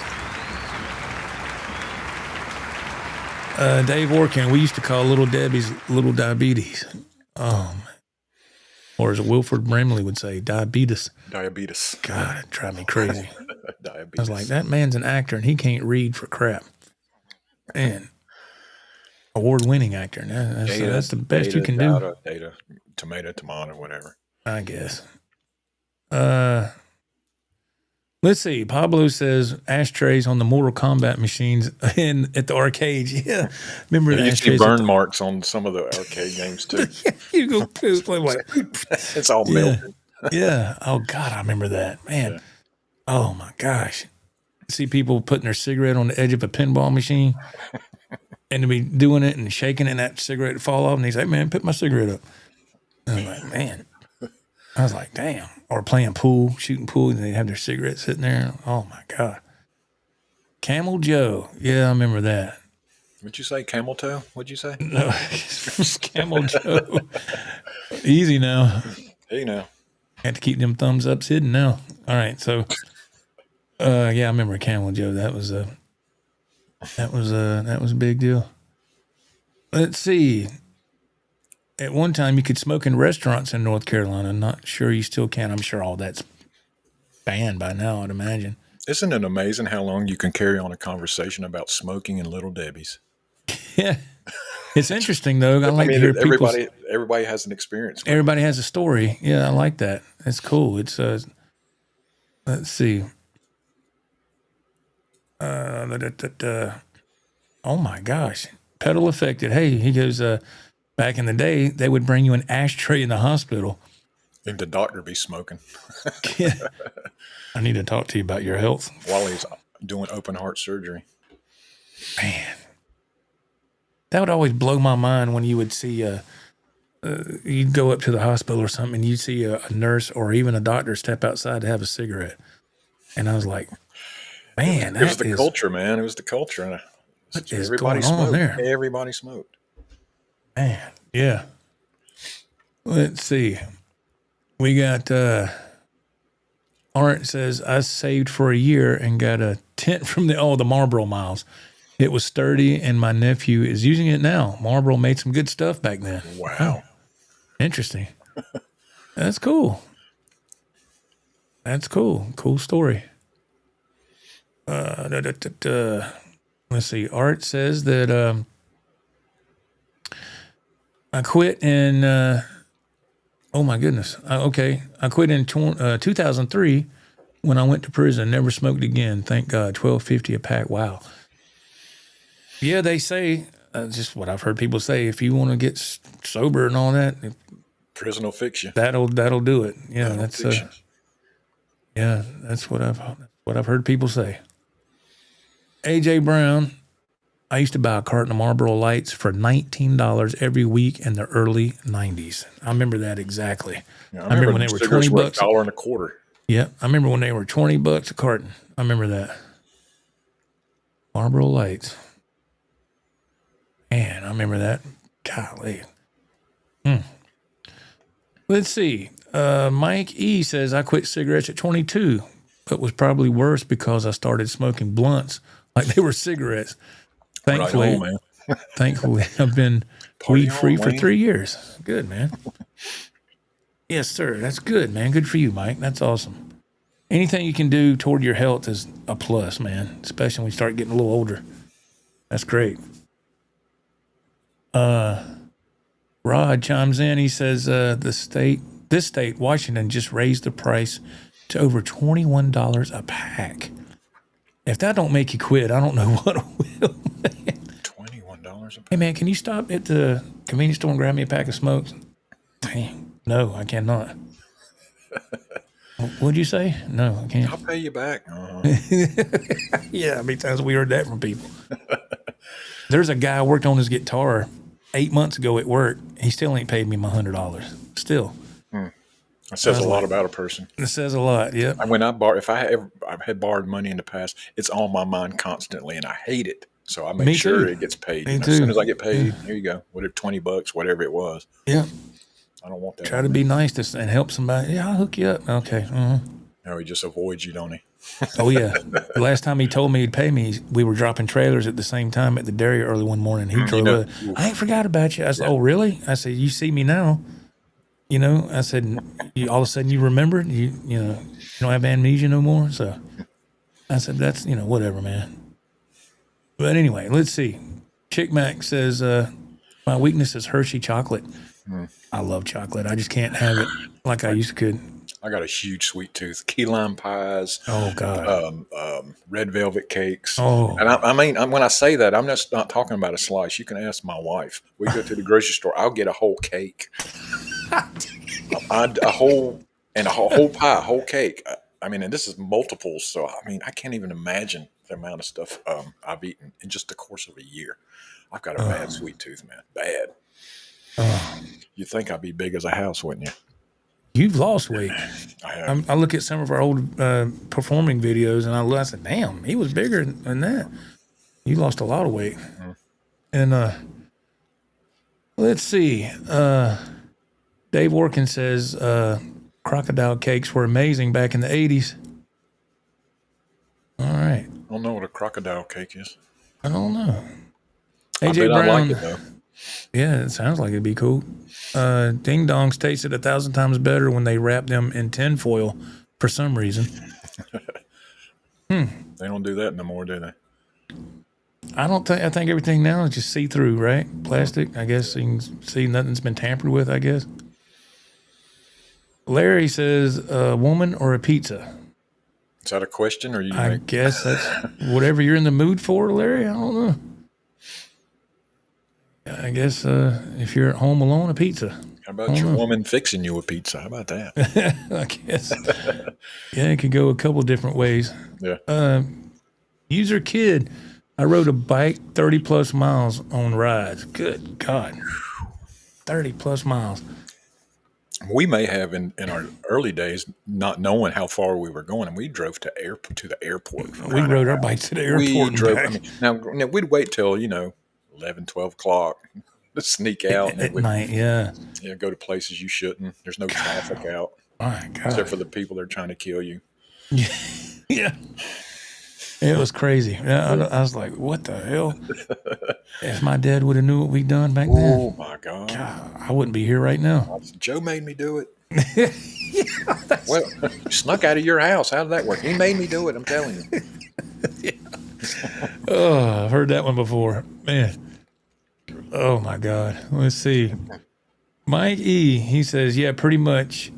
Dave Orkin, we used to call Little Debbie's Little Diabetes. Or as Wilford Brimley would say, diabetes. Diabetes. God, it drive me crazy. Diabetes. I was like, that man's an actor and he can't read for crap. Man, award-winning actor. That's the best you can do. Data, tomato, whatever. I guess. Let's see. Pablo says ashtrays on the Mortal Kombat machines at the arcades. Yeah, remember you see burn marks on some of the arcade games too. Yeah, you go poop like it's all melted. Yeah. Oh God, I remember that, man. Yeah. Oh my gosh. See people putting their cigarette on the edge of a pinball machine, and to be doing it and shaking it, and that cigarette would fall off, and he's like, "Man, put my cigarette up." And I'm like, man. I was like, damn. Or playing pool, shooting pool, and they have their cigarettes sitting there. Oh, my God. Camel Joe. Yeah, I remember that. What'd you say, Camel Toe? What'd you say? No, Camel Joe. Easy now. Hey, now. Had to keep them thumbs ups hidden now. All right, so, yeah, I remember Camel Joe. That was a big deal. Let's see. At one time, you could smoke in restaurants in North Carolina. I'm not sure you still can. I'm sure all that's banned by now, I'd imagine. Isn't it amazing how long you can carry on a conversation about smoking in Little Debbie's? Yeah. It's interesting, though. I like to hear everybody has an experience. Everybody has a story. Yeah, I like that. It's cool. It's, let's see. Oh, my gosh. Pedal affected. Hey, he goes, back in the day, they would bring you an ashtray in the hospital. And the doctor be smoking. Yeah. I need to talk to you about your health. While he's doing open heart surgery. Man. That would always blow my mind when you would see, you'd go up to the hospital or something and you'd see a nurse or even a doctor step outside to have a cigarette. And I was like, man, it was the culture, man. It was the culture. What is going on there? Everybody smoked. Man, yeah. Let's see. We got Art says, I saved for a year and got a tent from the Marlboro Miles. It was sturdy, and my nephew is using it now. Marlboro made some good stuff back then. Wow. Interesting. That's cool. That's cool. Cool story. Let's see. Art says that I quit in, oh my goodness. Okay. I quit in 2003 when I went to prison. Never smoked again. Thank God. $12.50 a pack. Wow. Yeah, they say, just what I've heard people say, if you want to get sober and all that, prison will fix you. That'll do it. Yeah, that's that's what I've heard people say. AJ Brown, I used to buy a carton of Marlboro Lights for $19 every week in the early 90s. I remember that exactly. Yeah, I remember when they were $20. $1.25. Yeah, I remember when they were $20 a carton. I remember that. Marlboro Lights. Man, I remember that. Golly. Let's see. Mike E says, I quit cigarettes at 22, but was probably worse because I started smoking blunts like they were cigarettes. Thankfully, right on, thankfully, I've been weed-free for 3 years. Good, man. Yes, sir. That's good, man. Good for you, Mike. That's awesome. Anything you can do toward your health is a plus, man, especially when you start getting a little older. That's great. Rod chimes in. He says this state, Washington, just raised the price to over $21 a pack. If that don't make you quit, I don't know what will. $21 a pack. Hey, man, can you stop at the convenience store and grab me a pack of smokes? Dang. No, I cannot. What'd you say? No, I can't. I'll pay you back. Yeah, how many times we heard that from people? There's a guy worked on his guitar 8 months ago at work. He still ain't paid me my $100. Still. That says a lot about a person. It says a lot, yeah. When I've had borrowed money in the past, it's on my mind constantly, and I hate it. So I make sure it gets paid. As soon as I get paid, here you go. Whatever, $20, whatever it was. Yeah. I don't want that. Try to be nice and help somebody. Yeah, I'll hook you up. Okay. Mm-hmm. No, he just avoids you, don't he? Oh yeah. The last time he told me he'd pay me, we were dropping trailers at the same time at the dairy early one morning. He drove up. I ain't forgot about you. I said, "Oh really?" I said, "You see me now." I said, all of a sudden you remembered. You don't have amnesia no more. So I said, "That's whatever, man." But anyway, let's see. Chick Mac says, "My weakness is Hershey chocolate." I love chocolate. I just can't have it like I used to could. I got a huge sweet tooth. Key lime pies. Oh God. Red velvet cakes. Oh. And I mean, when I say that, I'm just not talking about a slice. You can ask my wife. We go to the grocery store. I'll get a whole cake, a whole pie, a whole cake. I mean, and this is multiples. So I mean, I can't even imagine the amount of stuff I've eaten in just the course of a year. I've got a bad sweet tooth, man. Bad. You'd think I'd be big as a house, wouldn't you? You've lost weight. I have. I look at some of our old performing videos, and I said, "Damn, he was bigger than that." You lost a lot of weight. And let's see. Dave Orkin says crocodile cakes were amazing back in the 80s. All right. I don't know what a crocodile cake is. I don't know. I AJ bet Brown. I like it though. Yeah, it sounds like it'd be cool. Ding dongs tasted 1,000 times better when they wrap them in tinfoil for some reason. They don't do that no more, do they? I think everything now is just see-through, right? Plastic. I guess you can see nothing's been tampered with, I guess. Larry says, a woman or a pizza? Is that a question or I guess that's whatever you're in the mood for, Larry. I don't know. I guess if you're at home alone, a pizza. How about your woman fixing you a pizza? How about that? I guess. Yeah, it could go a couple different ways. Yeah. User Kid, I rode a bike 30 plus miles on rides. Good God. 30 plus miles. We may have in our early days not knowing how far we were going, and we drove to the airport. We rode our bikes to the airport. We drove. Now we'd wait till 11, 12 o'clock to sneak out at night. Yeah, go to places you shouldn't. There's no traffic out. My God. Except for the people that are trying to kill you. Yeah. It was crazy. I was like, what the hell? If my dad would have knew what we'd done back then. Oh, my God. I wouldn't be here right now. Joe made me do it. Well, snuck out of your house. How did that work? He made me do it, I'm telling you. Yeah. Oh, I've heard that one before. Man. Oh, my God. Let's see. Mike E., he says, yeah, pretty much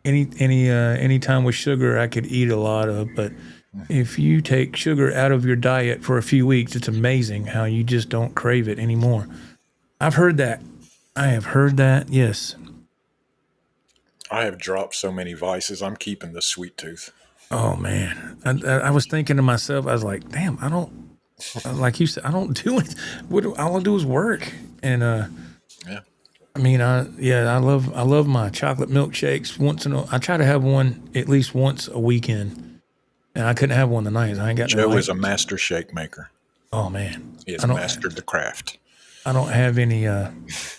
any time with sugar I could eat a lot of, but if you take sugar out of your diet for a few weeks, it's amazing how you just don't crave it anymore. I've heard that. I have heard that, yes. I have dropped so many vices. I'm keeping the sweet tooth. Oh, man. I was thinking to myself, I was like, damn, I don't, like you said, I don't do it. All I do is work. And, yeah. I mean, I love my chocolate milkshakes. I try to have one at least once a weekend. And I couldn't have one tonight. I ain't got Joe is a master shake maker. Oh, man. He has mastered the craft. I don't have any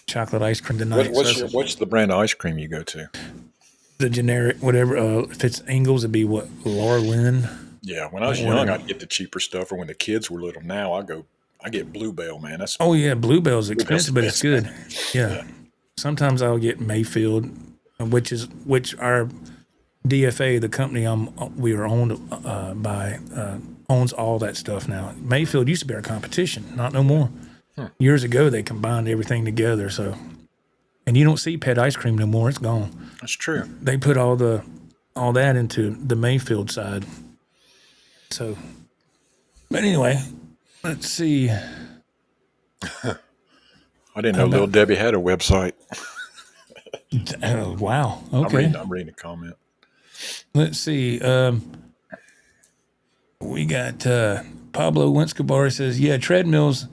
chocolate ice cream tonight. What's the brand of ice cream you go to? The generic, whatever. If it's Ingles, it'd be what? Laura Lynn? Yeah, when I was young, I'd get the cheaper stuff. Or when the kids were little, now I get Bluebell, man. Oh, yeah, Bluebell's expensive, but it's good. Yeah. Sometimes I'll get Mayfield, which our DFA, the company we are owned by, owns all that stuff now. Mayfield used to be our competition, not no more. Years ago, they combined everything together. So, and you don't see Pet ice cream no more; it's gone. That's true. They put all that into the Mayfield side. So, but anyway, let's see. I didn't know Little Debbie had a website. Wow. Okay. I'm reading a comment. Let's see. We got Pablo Wentz says, yeah, treadmills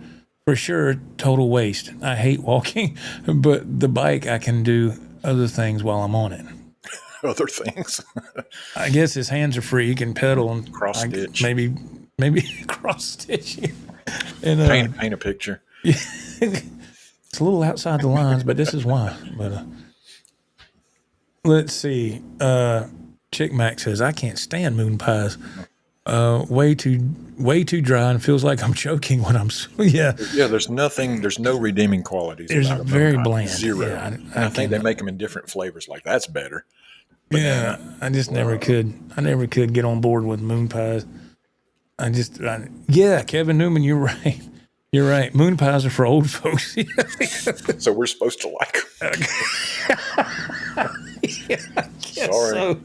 for sure, total waste. I hate walking, but the bike, I can do other things while I'm on it. Other things? I guess his hands are free. He can pedal and cross-stitch. Maybe cross-stitch. And paint a picture. Yeah. It's a little outside the lines, but this is why. But let's see. Chick Mac says, I can't stand moon pies. Way too dry and feels like I'm choking when I'm. Yeah. There's no redeeming qualities. There's about very bland. Zero. Yeah, I think they make them in different flavors. Like that's better. Banana. Yeah, I just never could. I never could get on board with moon pies. Kevin Newman, you're right. You're right. Moon pies are for old folks. So we're supposed to like them. Yeah, I guess Sorry. So.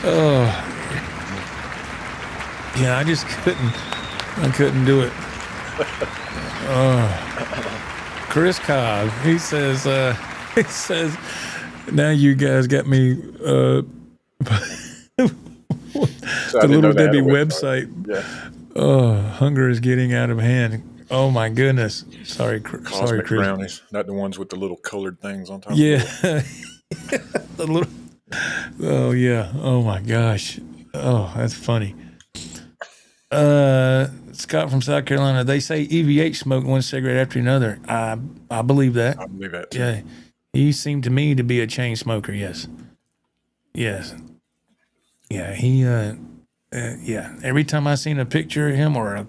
Oh. Yeah, I just couldn't do it. Chris Cobb, he says, now you guys got me, the Little Debbie website. Yeah. Oh, hunger is getting out of hand. Oh my goodness. Sorry, Chris. Brownies, not the ones with the little colored things on top. Yeah. The little. Oh yeah. Oh my gosh. Oh, that's funny. Scott from South Carolina. They say EVH smoked one cigarette after another. I believe that. I believe that too. Yeah. He seemed to me to be a chain smoker. Yes. Yes. Yeah. He. Yeah. Every time I seen a picture of him or a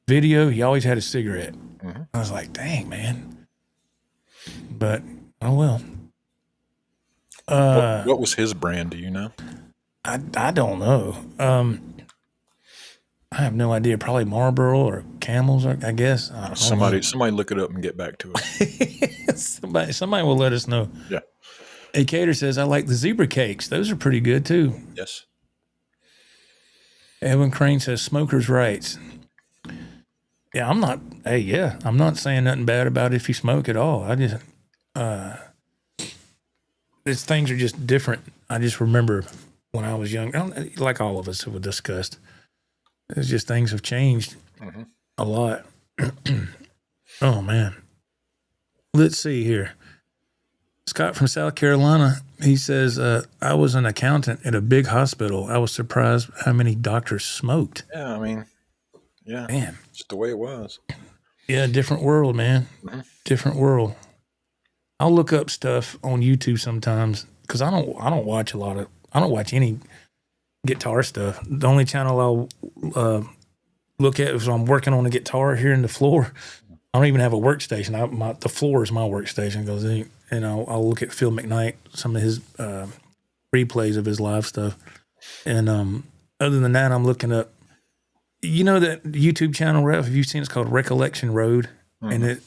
video, he always had a cigarette. Mm-hmm. I was like, dang, man. But oh well. What was his brand? Do you know? I don't know. I have no idea. Probably Marlboro or Camels, I guess. I don't know. Somebody look it up and get back to us. somebody will let us know. Yeah. A Cater says, I like the zebra cakes. Those are pretty good too. Yes. Evan Crane says, smokers' rights. Yeah, I'm not saying nothing bad about if you smoke at all. I just, these things are just different. I just remember when I was young, like all of us have discussed, it's just things have changed a lot. Oh, man. Let's see here. Scott from South Carolina, he says, I was an accountant at a big hospital. I was surprised how many doctors smoked. Yeah, I mean, yeah. Man. Just the way it was. Yeah, different world, man. Mm-hmm. Different world. I'll look up stuff on YouTube sometimes because I don't watch any guitar stuff. The only channel I'll look at is when I'm working on a guitar here in the floor. I don't even have a workstation. The floor is my workstation because I'll look at Phil McKnight, some of his replays of his live stuff, and other than that, I'm looking up. You know that YouTube channel, Ref? Have you seen? It's called Recollection Road, and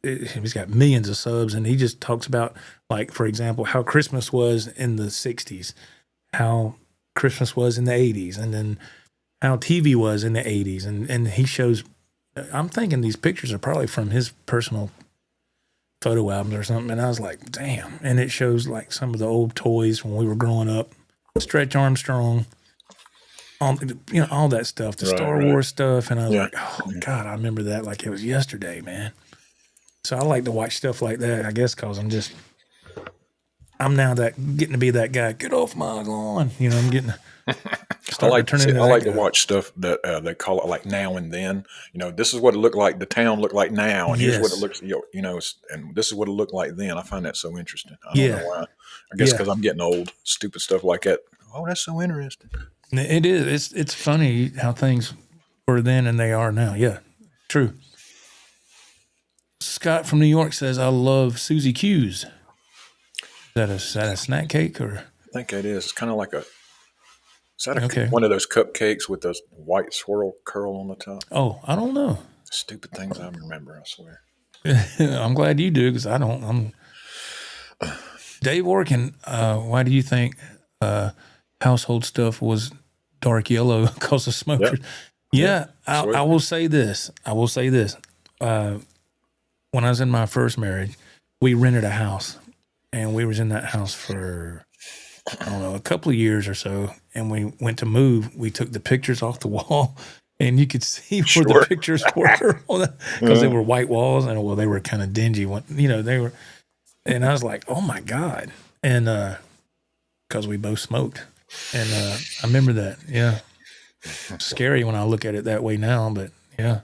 he's got millions of subs, and he just talks about, like, for example, how Christmas was in the 60s, how Christmas was in the 80s, and then how TV was in the 80s, and he shows. I'm thinking these pictures are probably from his personal photo albums or something, and I was like, damn. And it shows like some of the old toys when we were growing up, Stretch Armstrong, all that stuff, the Star Wars stuff, and I was like, oh God, I remember that like it was yesterday, man. So I like to watch stuff like that, I guess, because I'm now getting to be that guy. Get off my lawn, I'm getting. I like to watch stuff that they call it like now and then. This is what it looked like. The town looked like now, and here's what it looks. And this is what it looked like then. I find that so interesting. I don't know why. I guess because I'm getting old. Stupid stuff like that. Oh, that's so interesting. It is. It's funny how things were then and they are now. Yeah, true. Scott from New York says, "I love Susie Q's." Is that a snack cake or? I think it is. It's kind of like a. Is that one of those cupcakes with those white swirl curl on the top? Oh, I don't know. Stupid things I remember, I swear. I'm glad you do because I don't. Dave Orkin, why do you think household stuff was dark yellow because of smokers? Yep. Yeah, I will say this. When I was in my first marriage, we rented a house, and we was in that house for, I don't know, a couple of years or so. And we went to move. We took the pictures off the wall, and you could see where the pictures were because they were white walls, and they were kind of dingy. They were, and I was like, oh my God, and because we both smoked, and I remember that. Yeah, scary when I look at it that way now, but yeah.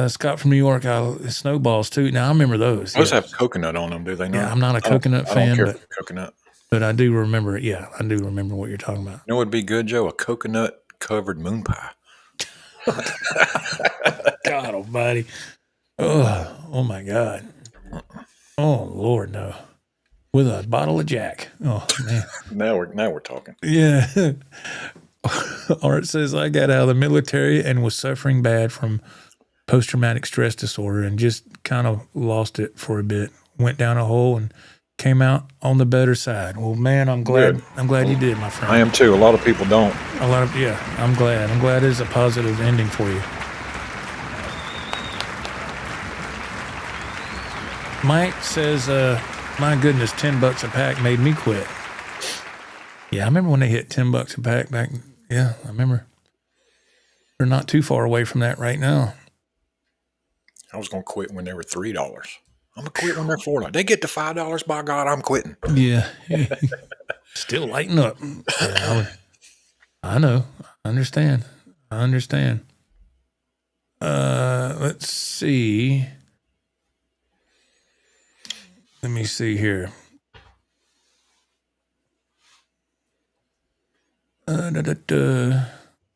Scott from New York, snowballs too. Now I remember those. Those have coconut on them, do they not? Yeah, I'm not a coconut fan, I don't care for coconut. But I do remember it. Yeah, I do remember what you're talking about. You know what would be good, Joe? A coconut covered moon pie. God almighty. Oh my God. Oh Lord, no. With a bottle of Jack. Oh man. now we're talking. Yeah. Art says, I got out of the military and was suffering bad from post-traumatic stress disorder and just kind of lost it for a bit. Went down a hole and came out on the better side. Well, man, I'm glad. Good. I'm glad you did, my friend. I am too. A lot of people don't. I'm glad. I'm glad it's a positive ending for you. Mike says, my goodness, $10 a pack made me quit. Yeah, I remember when they hit $10 a pack back. Yeah, I remember. We're not too far away from that right now. I was going to quit when they were $3. I'm going to quit when they're $4. They get to $5, by God, I'm quitting. Yeah. Still lighting up. Yeah, I know. I understand. Let's see. Let me see here.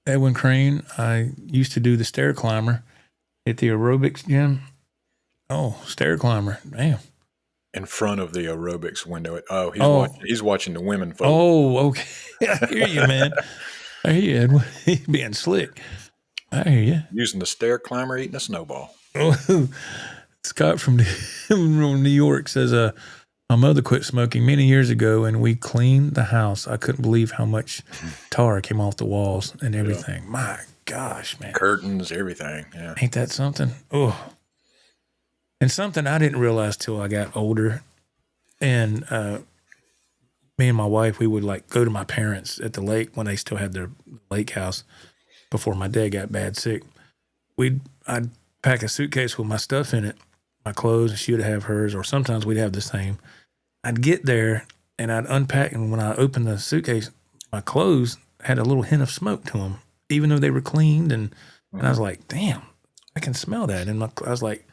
Edwin Crane, I used to do the stair climber at the aerobics gym. Oh, stair climber. Damn. In front of the aerobics window. He's watching the women folk. Oh, okay. I hear you, man. I hear you, Edwin. He's being slick. I hear you. Using the stair climber, eating a snowball. Scott from New York says, my mother quit smoking many years ago, and we cleaned the house. I couldn't believe how much tar came off the walls and everything. Yeah. My gosh, man. Curtains, everything. Yeah. Ain't that something? Oh. And something I didn't realize till I got older. And me and my wife, we would like go to my parents at the lake when they still had their lake house before my dad got bad sick. I'd pack a suitcase with my stuff in it, my clothes, and she would have hers, or sometimes we'd have the same. I'd get there and I'd unpack, and when I opened the suitcase, my clothes had a little hint of smoke to them, even though they were cleaned. And I was like, damn, I can smell that. And I was like,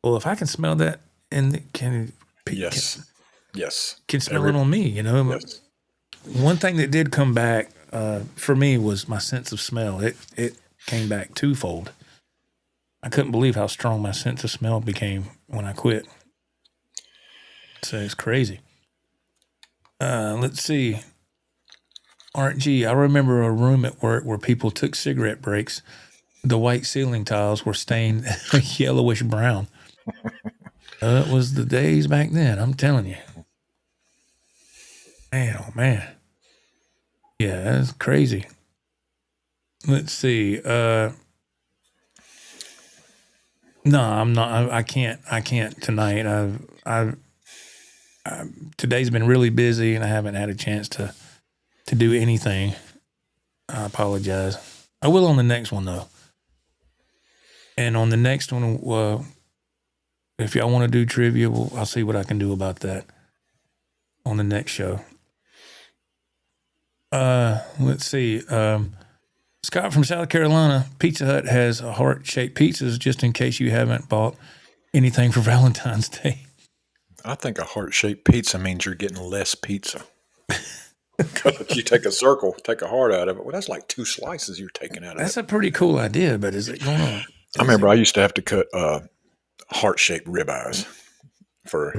well, if I can smell that, and can smell it on me, you know? Yes. One thing that did come back for me was my sense of smell. It came back twofold. I couldn't believe how strong my sense of smell became when I quit. So it's crazy. Let's see. RG, I remember a room at work where people took cigarette breaks. The white ceiling tiles were stained yellowish brown. It was the days back then, I'm telling you. Man, oh man. Yeah, that's crazy. Let's see. No, I'm not. I can't tonight. Today's been really busy, and I haven't had a chance to do anything. I apologize. I will on the next one though. And on the next one, if y'all want to do trivia, I'll see what I can do about that on the next show. Let's see. Scott from South Carolina, Pizza Hut has heart-shaped pizzas just in case you haven't bought anything for Valentine's Day. I think a heart-shaped pizza means you're getting less pizza. If you take a circle, take a heart out of it, well, that's like 2 slices you're taking out of it. That's a pretty cool idea, but is it going on? I remember I used to have to cut heart-shaped ribeyes for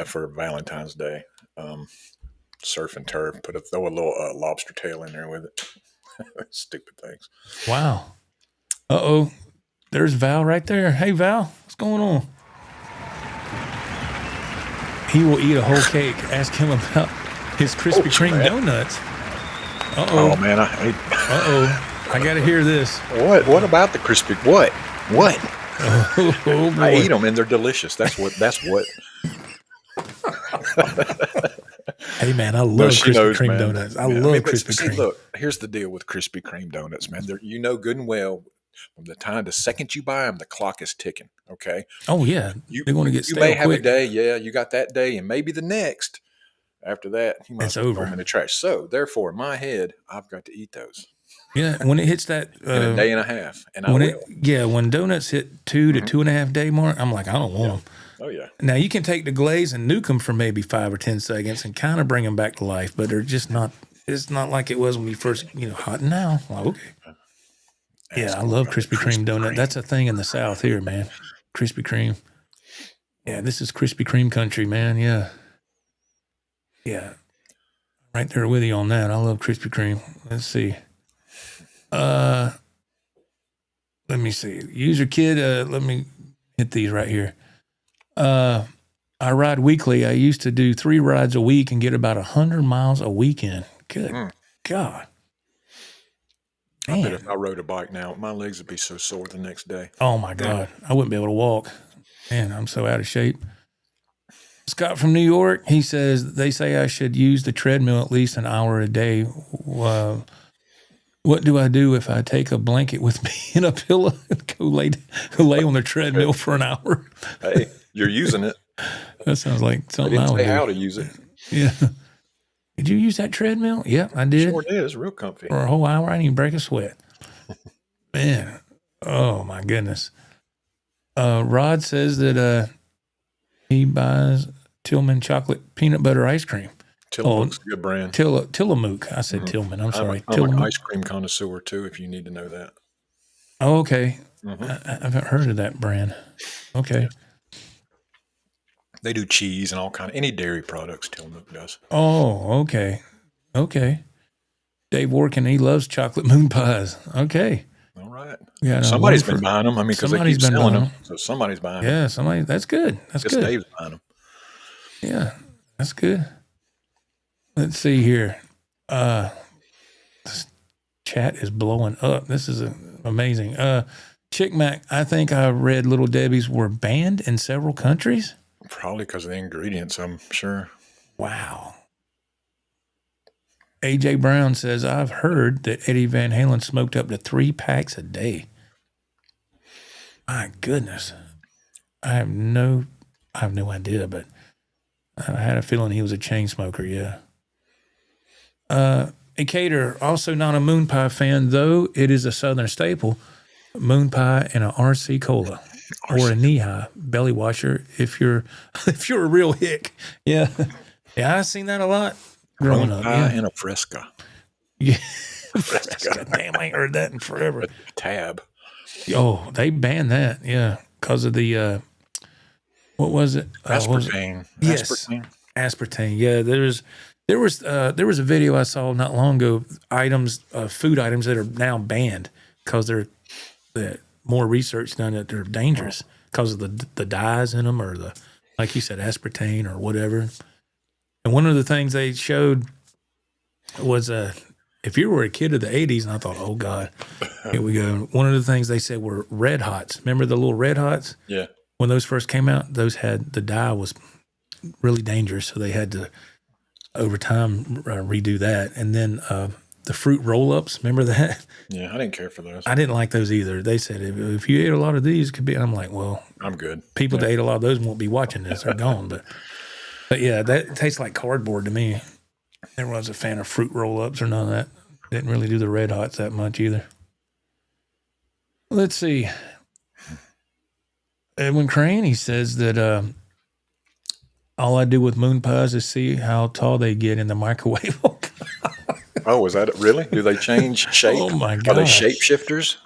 for Valentine's Day. Surf and turf, throw a little lobster tail in there with it. Stupid things. Wow. Uh-oh. There's Val right there. Hey, Val, what's going on? He will eat a whole cake. Ask him about his Krispy Kreme donuts. Uh-oh. Oh, man, I hate. Uh-oh. I got to hear this. What about the Krispy? What? Oh, boy. I eat them, and they're delicious. That's what. Hey, man, I love Krispy Kreme donuts. I love Krispy Kreme. Look, here's the deal with Krispy Kreme donuts, man. You know good and well, from the second you buy them, the clock is ticking, okay? Oh, yeah. They're going to get stale quick. You may have quick. a day, you got that day, and maybe the next. After that, you might throw them in the trash. So, therefore, in my head, I've got to eat those. Yeah, when it hits that in a day and a half, and I will. When donuts hit 2 to 2.5 day mark, I'm like, I don't want them. Oh yeah. Now you can take the glaze and nuke them for maybe 5 or 10 seconds and kind of bring them back to life, but they're just not. It's not like it was when we first, hot now. Like, okay. Yeah, I love Krispy Kreme donut. That's a thing in the South here, man. Krispy Kreme. Yeah, this is Krispy Kreme country, man. Yeah. Yeah. Right there with you on that. I love Krispy Kreme. Let's see. Let me see. User kid, let me hit these right here. I ride weekly. I used to do 3 rides a week and get about 100 miles a weekend. Good God. I bet if I rode a bike now, my legs would be so sore the next day. Oh my God. I wouldn't be able to walk. Man, I'm so out of shape. Scott from New York, he says, they say I should use the treadmill at least an hour a day. What do I do if I take a blanket with me and a pillow and go lay on the treadmill for an hour? Hey, you're using it. That sounds like something I would do. Say how to use it. Yeah. Did you use that treadmill? Yeah, I did. Sure did. It's real comfy. For a whole hour, I didn't even break a sweat. Man, oh my goodness. Rod says that he buys Tillman chocolate peanut butter ice cream. Tillamook's a good brand. Tillamook. I said Tillman. I'm sorry. I'm an ice cream connoisseur too, if you need to know that. Oh, okay. I haven't heard of that brand. Okay. They do cheese and all kind of any dairy products. Tillamook does. Oh, okay. Okay. Dave Workin, he loves chocolate moon pies. Okay. All right. Yeah, somebody's been buying them. I mean, because they keep selling them. So somebody's buying them. Yeah, somebody. That's good. That's good. Dave's buying them. Yeah, that's good. Let's see here. This chat is blowing up. This is amazing. Chick Mac, I think I read Little Debbie's were banned in several countries. Probably because of the ingredients, I'm sure. Wow. AJ Brown says, I've heard that Eddie Van Halen smoked up to 3 packs a day. My goodness. I have no idea, but I had a feeling he was a chain smoker, yeah. A Cater, also not a moon pie fan, though it is a Southern staple. Moon pie and a RC Cola or a knee-high belly washer if you're a real hick. Yeah. Yeah, I've seen that a lot growing up. Pie and a Fresca. Yeah. Fresca. Damn, I ain't heard that in forever. A tab. Oh, they banned that, yeah, because of the what was it? Aspartame. Yes, aspartame. Yeah, there was a video I saw not long ago. Food items that are now banned because they're more research done that they're dangerous because of the dyes in them or like you said, aspartame or whatever. And one of the things they showed was if you were a kid of the 80s, and I thought, oh God, here we go. One of the things they said were Red Hots. Remember the little Red Hots? Yeah. When those first came out, those had the dye was really dangerous, so they had to over time redo that. And then the fruit roll-ups, remember that? Yeah, I didn't care for those. I didn't like those either. They said if you ate a lot of these, it could be. I'm like, well, I'm good. People that ate a lot of those won't be watching this; they're gone. But yeah, that tastes like cardboard to me. Never was a fan of fruit roll-ups or none of that. Didn't really do the Red Hots that much either. Let's see. Edwin Crane, he says that all I do with moon pies is see how tall they get in the microwave. Oh, is that it? Really? Do they change shape? Oh, my God. Are they shapeshifters?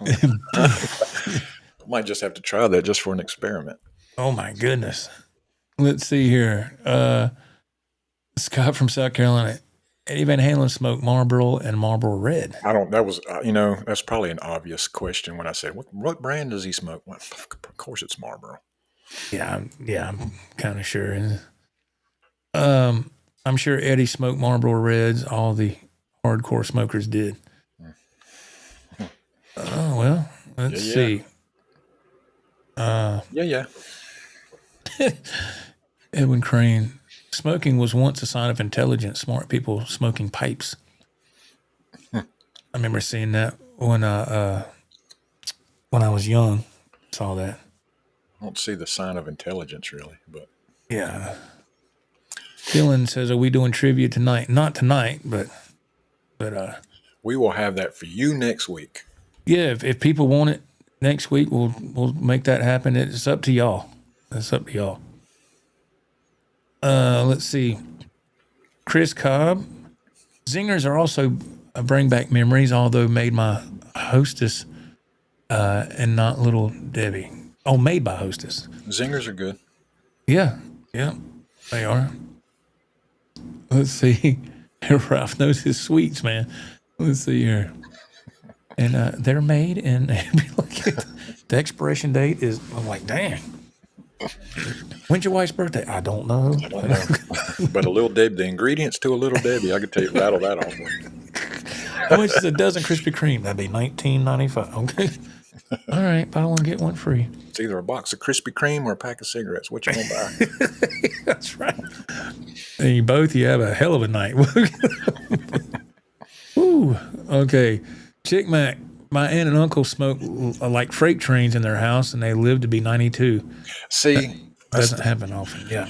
Might just have to try that just for an experiment. Oh, my goodness. Let's see here. Scott from South Carolina. Eddie Van Halen smoked Marlboro and Marlboro Red. That's probably an obvious question when I said, what brand does he smoke? Well, of course it's Marlboro. Yeah, I'm kind of sure. I'm sure Eddie smoked Marlboro Reds. All the hardcore smokers did. Oh, well, let's see. Edwin Crane. Smoking was once a sign of intelligence, smart people smoking pipes. I remember seeing that when I was young. Saw that. I don't see the sign of intelligence really, but yeah. Dylan says, "Are we doing trivia tonight?" Not tonight, but We will have that for you next week. Yeah, if people want it next week, we'll make that happen. It's up to y'all. It's up to y'all. Let's see. Chris Cobb. Zingers are also bring back memories, although made by Hostess and not Little Debbie. Oh, made by Hostess. Zingers are good. Yeah, they are. Let's see. Ralph knows his sweets, man. Let's see here. And they're made, and the expiration date is, I'm like, dang. When's your wife's birthday? I don't know. But a Little Debbie, the ingredients to a Little Debbie, I could tell you, rattle that off. How much is a dozen Krispy Kreme? That'd be $19.95. Okay. All right, buy one, get one free. It's either a box of Krispy Kreme or a pack of cigarettes. What you gonna buy? That's right. And you have a hell of a night. Woo. Okay. Chick Mac, my aunt and uncle smoke like freight trains in their house, and they live to be 92. See, that doesn't happen often. Yeah.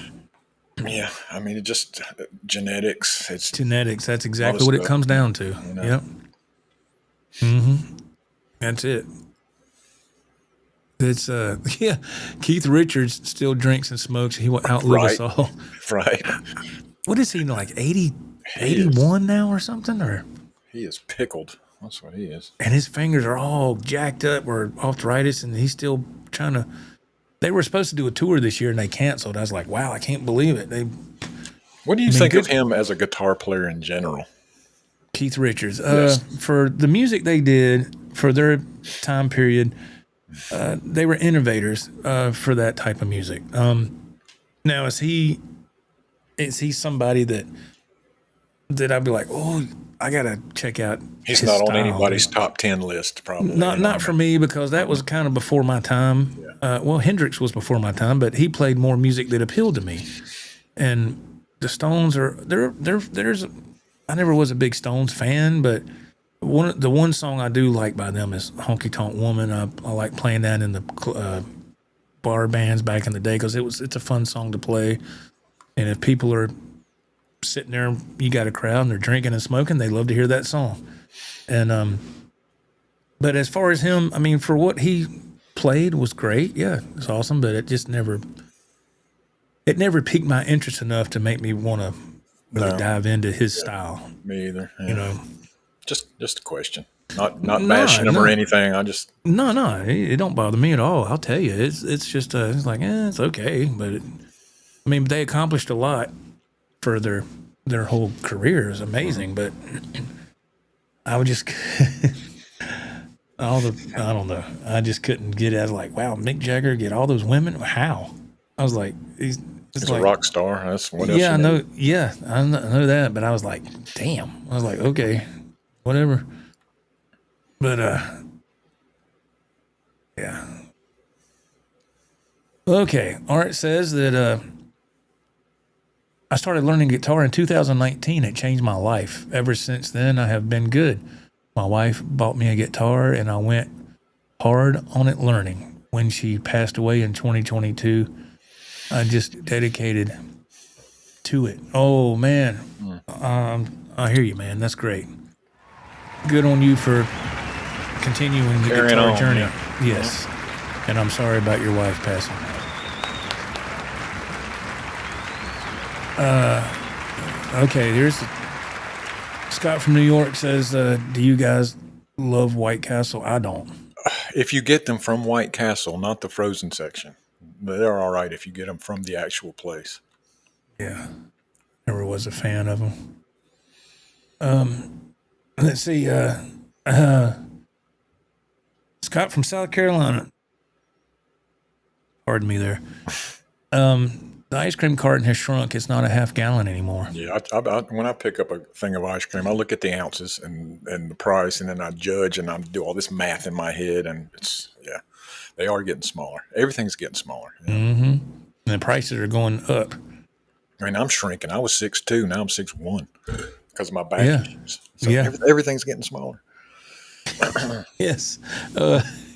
Yeah. I mean, it's just genetics. It's genetics. That's exactly what it comes down to. You know? Yep. Mm-hmm. That's it. It's Keith Richards still drinks and smokes. He will outlive us all. Right. What is he, like 81 now or something? Or he is pickled. That's what he is. And his fingers are all jacked up or arthritis, and he's still trying to. They were supposed to do a tour this year, and they canceled. I was like, wow, I can't believe it. What do you think of him as a guitar player in general? Keith Richards. Yes. For the music they did for their time period, they were innovators for that type of music. Now, is he somebody that I'd be like, oh, I gotta check out? He's not on anybody's top 10 list, probably. Not for me, because that was kind of before my time. Yeah. Well, Hendrix was before my time, but he played more music that appealed to me. And the Stones are there's. I never was a big Stones fan, but the one song I do like by them is "Honky Tonk Woman." I like playing that in the bar bands back in the day because it's a fun song to play. And if people are sitting there, you got a crowd and they're drinking and smoking, they love to hear that song. And but as far as him, I mean, for what he played was great. Yeah, it's awesome, but it just never piqued my interest enough to make me want to really dive into his style. Me either. Yeah. You know, just a question. Not bashing him or anything. I just no, it don't bother me at all. I'll tell you, it's just it's like it's okay, but they accomplished a lot for their whole career. Is amazing, but I would just I don't know. I just couldn't get it. I was like, wow, Mick Jagger get all those women. How? I was like, he's like, a rock star. That's what else. Yeah, I know. Yeah, I know that. But I was like, damn. I was like, okay, whatever. But yeah. Okay. Art says that I started learning guitar in 2019. It changed my life. Ever since then, I have been good. My wife bought me a guitar, and I went hard on it learning. When she passed away in 2022, I just dedicated to it. Oh, man. I hear you, man. That's great. Good on you for continuing the guitar journey. Yeah. Yes. And I'm sorry about your wife passing. Okay, there's Scott from New York says, do you guys love White Castle? I don't. If you get them from White Castle, not the frozen section, they're all right if you get them from the actual place. Yeah. Never was a fan of them. Let's see. Scott from South Carolina. Pardon me there. The ice cream carton has shrunk. It's not a half gallon anymore. Yeah, when I pick up a thing of ice cream, I look at the ounces and the price, and then I judge, and I do all this math in my head, and they are getting smaller. Everything's getting smaller. Yeah. Mm-hmm. And the prices are going up. I mean, I'm shrinking. I was 6'2", now I'm 6'1", because of my back issues. So everything's getting smaller. Yes.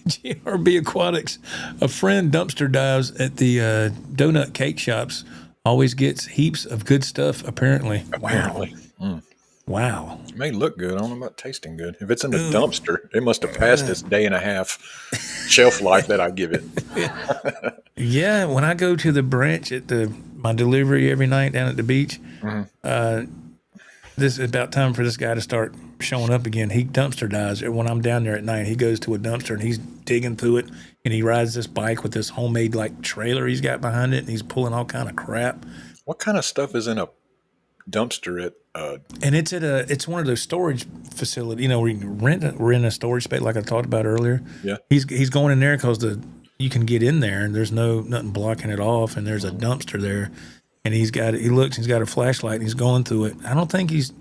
GRB Aquatics, a friend dumpster dives at the donut cake shops, always gets heaps of good stuff, apparently. Wow. Wow. may look good. I don't know about tasting good. If it's in the dumpster, it must have passed its day and a half shelf life that I give it. Yeah, when I go to the branch at my delivery every night down at the beach, this is about time for this guy to start showing up again. He dumpster dives. When I'm down there at night, he goes to a dumpster and he's digging through it, and he rides this bike with this homemade like trailer he's got behind it, and he's pulling all kind of crap. What kind of stuff is in a dumpster at? And it's one of those storage facilities, where you can rent a storage space like I talked about earlier. Yeah, he's going in there because you can get in there and there's nothing blocking it off, and there's a dumpster there. And he's got a flashlight and he's going through it. I don't think he's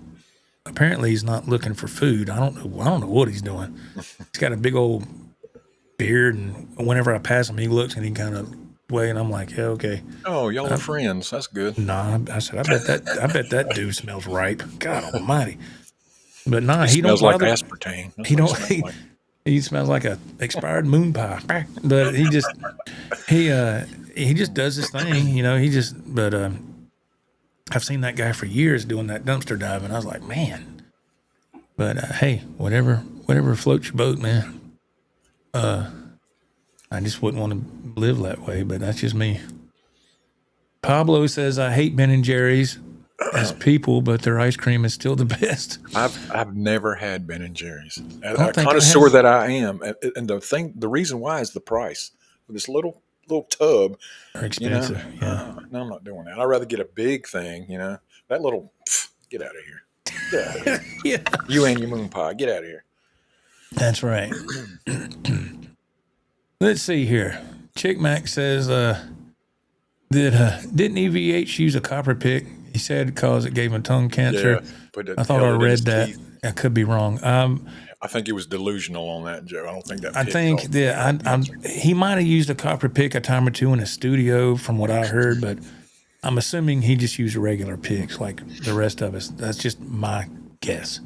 not looking for food. I don't know what he's doing. He's got a big old beard, and whenever I pass him, he looks and he kind of way, and I'm like, yeah, okay. Oh, y'all are friends. That's good. Nah, I said, I bet that dude smells ripe. God almighty. But nah, he smells like aspartame. He don't. He smells like a expired moon pie. But he just does his thing, But I've seen that guy for years doing that dumpster dive, and I was like, man. But hey, whatever floats your boat, man. I just wouldn't want to live that way, but that's just me. Pablo says, I hate Ben & Jerry's as people, but their ice cream is still the best. I've never had Ben & Jerry's. A connoisseur that I am. And the reason why is the price. This little tub. They're expensive. Yeah. No, I'm not doing that. I'd rather get a big thing, That little, get out of here. Get out of here. Yeah. You and your moon pie, get out of here. That's right. Let's see here. Chick Mac says, didn't EVH use a copper pick? He said because it gave him tongue cancer. Yeah, I thought I read that. Teeth. I could be wrong. I think he was delusional on that, Joe. I don't think that. I think he might have used a copper pick a time or two in his studio, from what I heard, but I'm assuming he just used regular picks like the rest of us. That's just my guess.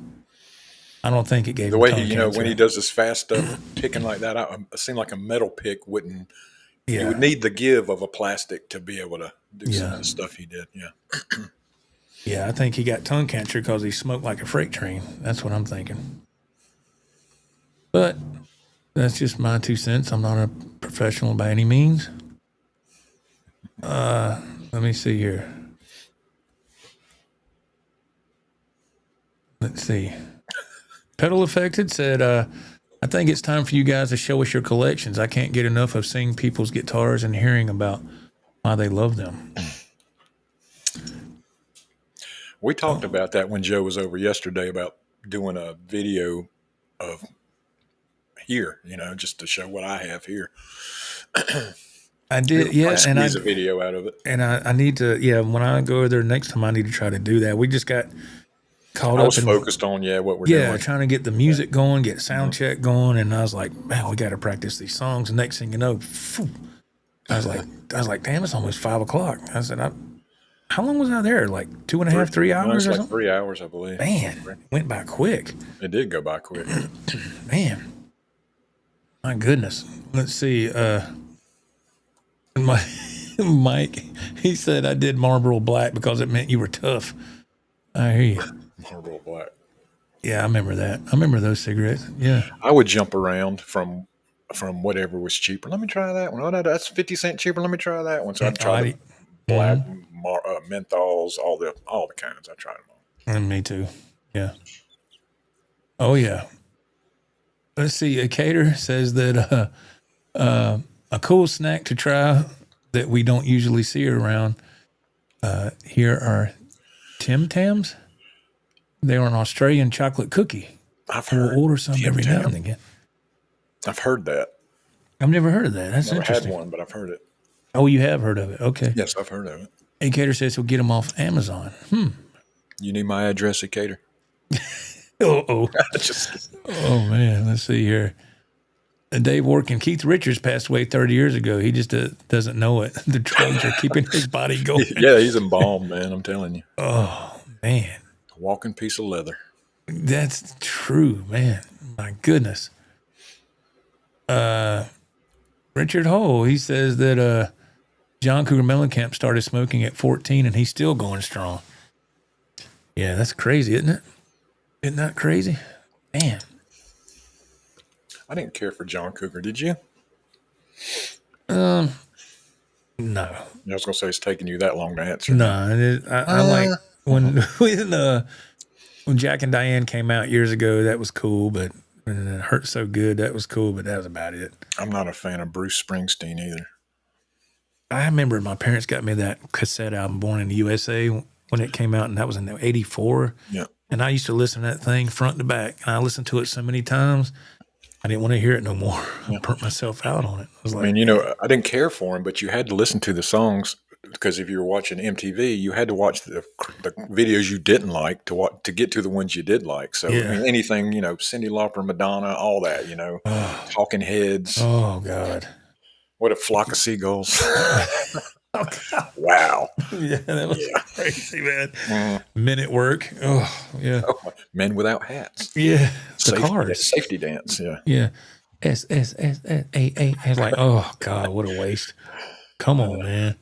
I don't think it gave the him way tongue he, cancer. when he does this fast stuff, picking like that, it seemed like a metal pick wouldn't. Yeah. You would need the give of a plastic to be able to do some of the stuff he did. Yeah. Yeah, I think he got tongue cancer because he smoked like a freight train. That's what I'm thinking. But that's just my 2 cents. I'm not a professional by any means. Let me see here. Let's see. Pedal Affected said, I think it's time for you guys to show us your collections. I can't get enough of seeing people's guitars and hearing about why they love them. We talked about that when Joe was over yesterday about doing a video of here, just to show what I have here. I did, yeah. And I squeeze a video out of it. And I need to, when I go over there next time, I need to try to do that. We just got caught up. I was focused on, what we're doing. Yeah, trying to get the music going, get sound check going. And I was like, man, we got to practice these songs. And next thing you know, I was like, damn, it's almost 5 o'clock. I said, how long was I there? Like 2.5, 3 hours or something? 3 hours, I believe. Man, it went by quick. It did go by quick. Man, my goodness. Let's see. Mike, he said I did Marlboro Black because it meant you were tough. I hear you. Marlboro Black. Yeah, I remember that. I remember those cigarettes. Yeah. I would jump around from whatever was cheaper. Let me try that one. Oh, no, that's 50 cents cheaper. Let me try that one. So I'd try the black, menthols, all the kinds. I tried them all. And me too. Yeah. Oh, yeah. Let's see. A cater says that a cool snack to try that we don't usually see around here are Tim Tams. They are an Australian chocolate cookie. We'll order some every now and again. I've heard that. I've never heard of that. That's interesting. I've had one, but I've heard it. Oh, you have heard of it? Okay. Yes, I've heard of it. Cater says he'll get them off Amazon. You need my address, Cater? Oh, man. Let's see here. Dave Workin, Keith Richards passed away 30 years ago. He just doesn't know it. The drugs are keeping his body going. Yeah, he's embalmed, man. I'm telling you. Oh, man. A walking piece of leather. That's true, man. My goodness. Richard Hull, he says that John Cougar Mellencamp started smoking at 14 and he's still going strong. Yeah, that's crazy, isn't it? Isn't that crazy? Man. I didn't care for John Cougar. Did you? No. I was going to say it's taking you that long to answer. No. I like when Jack and Diane came out years ago, that was cool, but when It Hurt So Good, that was cool, but that was about it. I'm not a fan of Bruce Springsteen either. I remember my parents got me that cassette album, Born in the USA, when it came out, and that was in '84. Yeah. And I used to listen to that thing front to back, and I listened to it so many times, I didn't want to hear it no more. I burnt myself out on it. I was like, I didn't care for him, but you had to listen to the songs because if you were watching MTV, you had to watch the videos you didn't like to get to the ones you did like. So anything, Cyndi Lauper, Madonna, all that, Talking Heads. Oh God. What a Flock of Seagulls. Wow. Yeah, that was crazy, man. Men at Work. Oh, yeah. Men Without Hats. Yeah. The Cars. Safety Dance. Yeah. Yeah. S-S-S-S-A-A. It's like, oh, God, what a waste. Come on, man.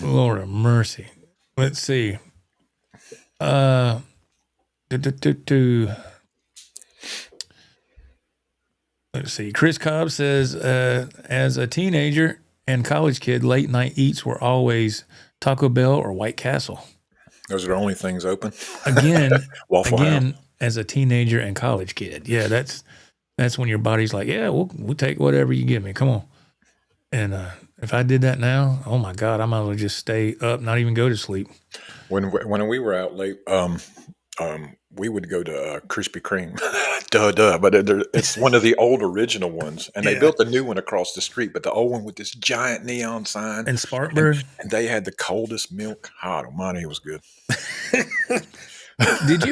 Lord of mercy. Let's see. Let's see. Chris Cobb says, as a teenager and college kid, late night eats were always Taco Bell or White Castle. Those are the only things open. Again, Waffle House. As a teenager and college kid. Yeah, that's when your body's like, yeah, we'll take whatever you give me. Come on. And if I did that now, oh my God, I might as well just stay up, not even go to sleep. When we were out late, we would go to Krispy Kreme. Duh. But it's one of the old original ones. And they built a new one across the street, but the old one with this giant neon sign. And Spartanburg. And they had the coldest milk. God almighty, it was good. Did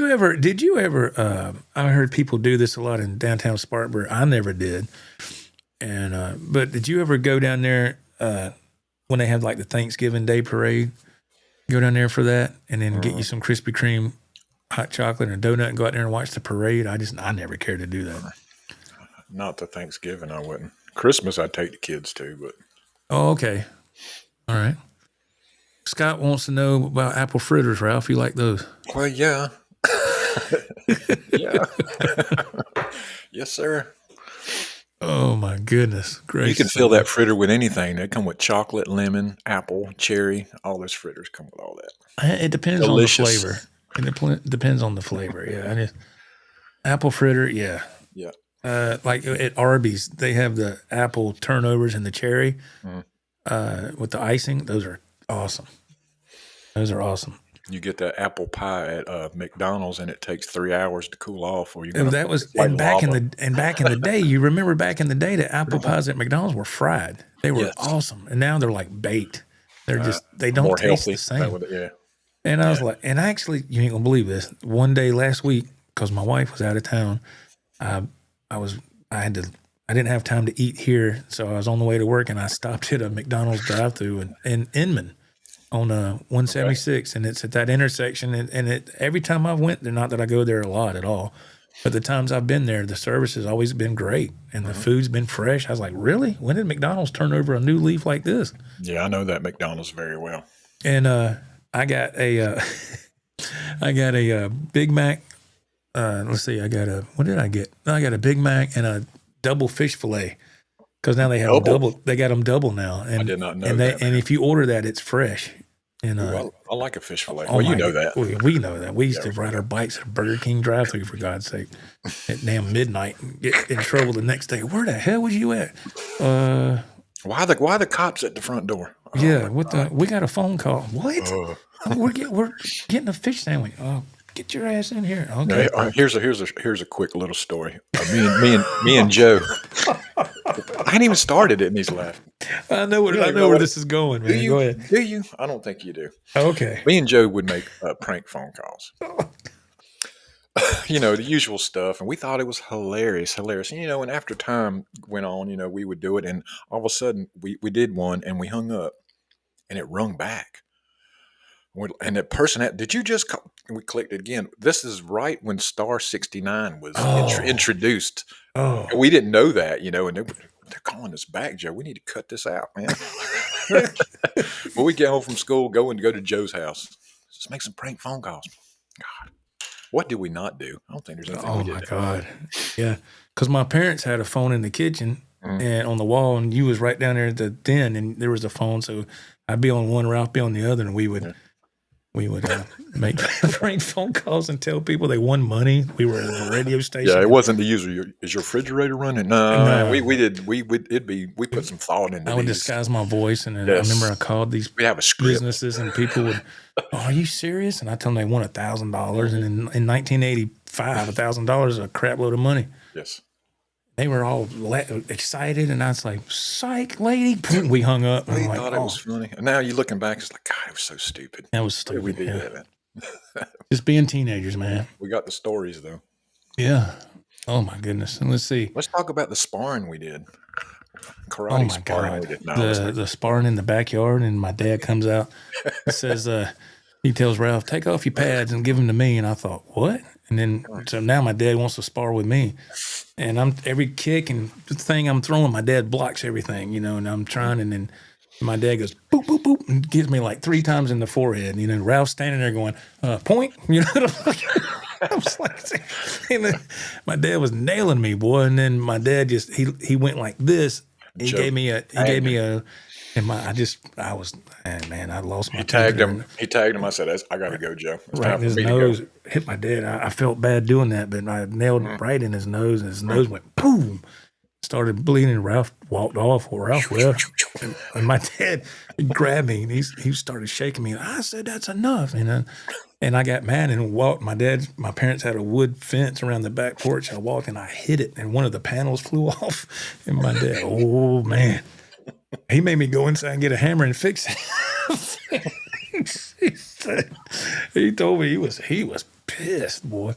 you ever, I heard people do this a lot in downtown Spartanburg. I never did. And, but did you ever go down there when they have like the Thanksgiving Day parade? Go down there for that and then get you some Krispy Kreme hot chocolate and a donut and go out there and watch the parade? I never cared to do that. Not to Thanksgiving, I wouldn't. Christmas, I'd take the kids to, but. Oh, okay. All right. Scott wants to know about apple fritters, Ralph. You like those? Well, yeah. Yeah. Yes, sir. Oh, my goodness. Gracious. You can fill that fritter with anything. They come with chocolate, lemon, apple, cherry. All those fritters come with all that. It depends on the flavor. It depends on the flavor. Yeah. Apple fritter. Yeah. Yeah. Like at Arby's, they have the apple turnovers and the cherry with the icing. Those are awesome. You get that apple pie at McDonald's, and it takes 3 hours to cool off. Or that was back in the day. You remember back in the day, the apple pies at McDonald's were fried. They were awesome, and now they're like baked. They're they don't taste the same. And I was like, and actually, you ain't gonna believe this. One day last week, because my wife was out of town, I didn't have time to eat here, so I was on the way to work, and I stopped at a McDonald's drive-thru in Inman on 176, and it's at that intersection. And every time I went there, not that I go there a lot at all, but the times I've been there, the service has always been great, and the food's been fresh. I was like, really? When did McDonald's turn over a new leaf like this? Yeah, I know that McDonald's very well. And I got a Big Mac. Let's see. What did I get? I got a Big Mac and a double fish fillet because now they have them double. They got them double now. And, I did not know that. And if you order that, it's fresh. And I like a fish fillet. Well, you know that. We know that. We used to ride our bikes at Burger King drive-thru, for God's sake, at damn midnight and get in trouble the next day. Where the hell was you at? Why the cops at the front door? Yeah, we got a phone call. What? We're getting a fish sandwich. Oh, get your ass in here. Okay. Here's a quick little story. Me and Joe. I hadn't even started it, and he's laughing. I know where this is going, man. Go ahead. Do you? I don't think you do. Okay. Me and Joe would make prank phone calls. The usual stuff, and we thought it was hilarious. And after time went on, we would do it, and all of a sudden we did one, and we hung up, and it rung back. And the person did you just call? And we clicked it again. This is right when Star 69 was introduced. Oh, and we didn't know that, and they're calling us back, Joe. We need to cut this out, man. When we get home from school, go to Joe's house. Just make some prank phone calls. God. What did we not do? I don't think there's anything we Oh did. my God. Yeah. Because my parents had a phone in the kitchen and on the wall, and you was right down there at the den, and there was a phone. So I'd be on one, Ralph be on the other, and we would make prank phone calls and tell people they won money. We were at a radio station. Yeah, it wasn't the user. Is your refrigerator running? No, man, we put some thought into. I would disguise my voice, and then I remember I called these businesses, and people would, "Oh, are you serious?" And I tell them they won $1,000, and in 1985, $1,000 is a crap load of money. Yes. They were all excited, and I was like, "Psych, lady!" We hung up. We thought it was funny. And now you're looking back, it's like, God, it was so stupid. That was stupid. We did that. Just being teenagers, man. We got the stories though. Yeah. Oh my goodness. And let's see. Let's talk about the sparring we did. Karate sparring we did. No, the sparring in the backyard, and my dad comes out. He says, he tells Ralph, "Take off your pads and give them to me." And I thought, what? And then so now my dad wants to spar with me, and I'm every kick and thing I'm throwing, my dad blocks everything, and I'm trying, and then my dad goes boop boop boop and gives me like 3 times in the forehead. Ralph's standing there going, point. I was like, and then my dad was nailing me, boy, and then my dad just he went like this. He gave me a. And I lost my. He tagged him. I said, "I got to go, Joe." Right in his nose, hit my dad. I felt bad doing that, but I nailed it right in his nose, and his nose went boom, started bleeding. Ralph walked off. Ralph left, and my dad grabbed me, and he started shaking me. And I said, "That's enough," and I got mad and walked. My parents had a wood fence around the back porch. I walked and I hit it, and one of the panels flew off. And my dad, oh man. He made me go inside and get a hammer and fix it. He told me he was pissed, boy.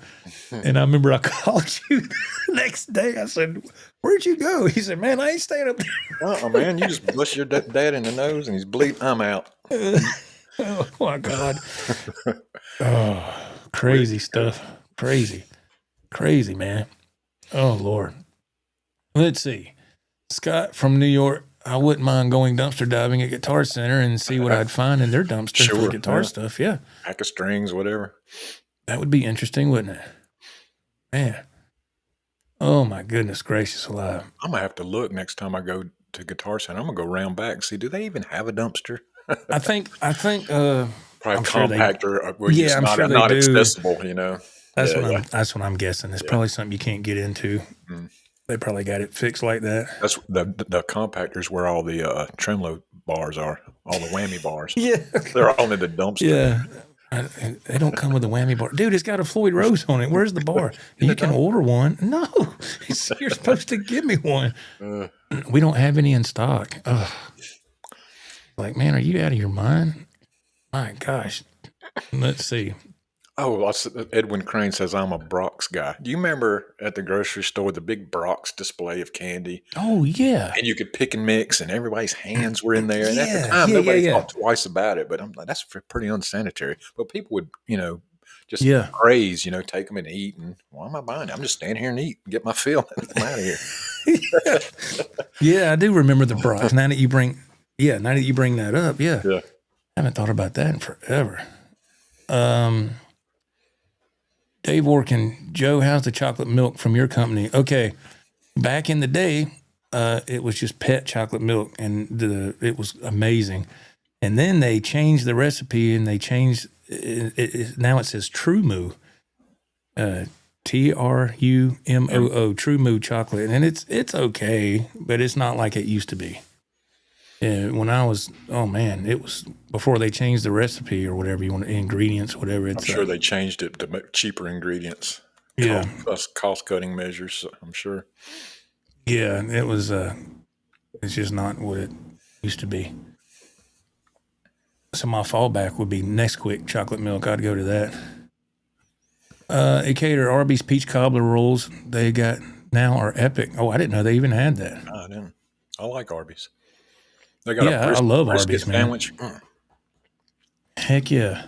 And I remember I called you the next day. I said, "Where'd you go?" He said, "Man, I ain't staying up there." Man, you just bust your dad in the nose and he's bleeding. I'm out. Oh my God. Oh, crazy stuff. Crazy, man. Oh Lord. Let's see. Scott from New York. I wouldn't mind going dumpster diving at Guitar Center and see what I'd find in their dumpster for guitar stuff. Yeah. Pack of strings, whatever. That would be interesting, wouldn't it? Man. Oh, my goodness gracious alive. I'm going to have to look next time I go to Guitar Center. I'm going to go round back and see, do they even have a dumpster? I think probably a compactor where it's not accessible, That's what I'm guessing. It's probably something you can't get into. They probably got it fixed like that. That's the compactors where all the tremolo bars are, all the whammy bars. Yeah. They're all in the dumpster. Yeah. They don't come with a whammy bar. Dude, it's got a Floyd Rose on it. Where's the bar? You can order one. No. You're supposed to give me one. We don't have any in stock. Ugh. Like, man, are you out of your mind? My gosh. Let's see. Oh, Edwin Crane says, "I'm a Brock's guy." Do you remember at the grocery store the big Brock's display of candy? Oh, yeah. And you could pick and mix, and everybody's hands were in there. And at the time, nobody thought twice about it. But I'm like, that's pretty unsanitary. But people would, just praise, take them and eat. And why am I buying it? I'm just standing here and eat and get my fill. I'm out of here. Yeah, I do remember the Brock's. Now that you bring that up, I haven't thought about that in forever. Dave Orkin, Joe, how's the chocolate milk from your company? Okay, back in the day, it was just pet chocolate milk, and it was amazing. And then they changed the recipe, and they changed it. Now it says True Moo, TRUMOO, True Moo chocolate, and it's okay, but it's not like it used to be. When I was, it was before they changed the recipe or whatever you want, ingredients, whatever. I'm sure they changed it to make cheaper ingredients. Yeah. Cost cutting measures, I'm sure. Yeah, it was, it's just not what it used to be. So my fallback would be Nesquik chocolate milk. I'd go to that. Acator, Arby's peach cobbler rolls they got now are epic. Oh, I didn't know they even had that. No, I didn't. I like Arby's. They got I love Arby's, man. Sandwich. Heck yeah.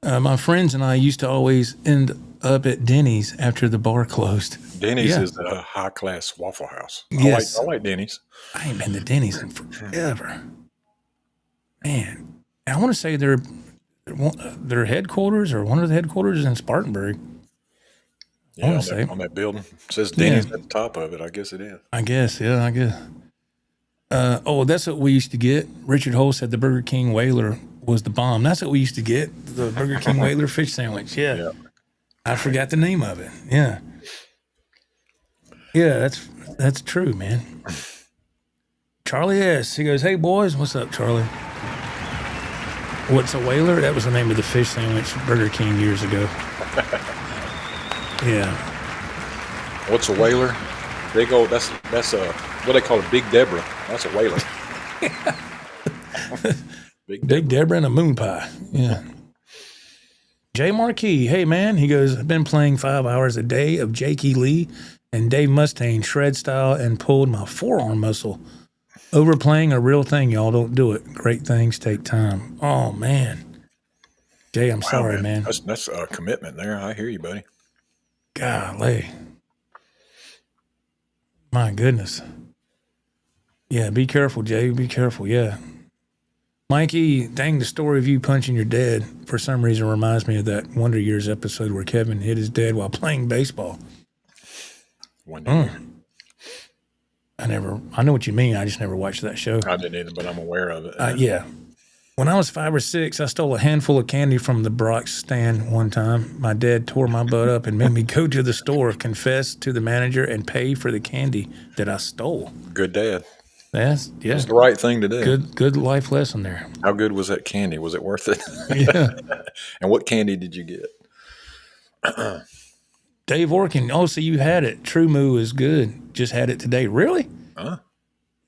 My friends and I used to always end up at Denny's after the bar closed. Denny's is a high-class Waffle House. Yes. I like Denny's. I ain't been to Denny's in forever. Man, I want to say they're their headquarters, or one of the headquarters is in Spartanburg. Yeah, on that building. It says Denny's at the top of it. I guess it is. I guess, yeah, I guess. That's what we used to get. Richard Hull said the Burger King Whaler was the bomb. That's what we used to get, the Burger King Whaler fish sandwich. Yeah. I forgot the name of it. Yeah. Yeah, that's true, man. Charlie S. He goes, "Hey, boys." What's up, Charlie? What's a whaler? That was the name of the fish sandwich Burger King years ago. Yeah. What's a whaler? Big old, that's a, what they call a Big Deborah. That's a whaler. Big Deborah and a moon pie. Yeah. Jay Marquis, hey man, he goes, "I've been playing 5 hours a day of Jakey Lee and Dave Mustaine shred style and pulled my forearm muscle. Overplaying a real thing, y'all. Don't do it. Great things take time." Oh man. Jay, I'm sorry, man. That's a commitment there. I hear you, buddy. Golly. My goodness. Yeah, be careful, Jay. Be careful, yeah. Mikey, dang, the story of you punching your dad for some reason reminds me of that Wonder Years episode where Kevin hit his dad while playing baseball. Wonder Years. I know what you mean. I just never watched that show. I didn't either, but I'm aware of it. Yeah. When I was 5 or 6, I stole a handful of candy from the Brock's stand one time. My dad tore my butt up and made me go to the store, confess to the manager, and pay for the candy that I stole. Good dad. That's the right thing to do. Good life lesson there. How good was that candy? Was it worth it? Yeah. And what candy did you get? Dave Orkin. Oh, so you had it. True Moo is good. Just had it today. Really? Huh?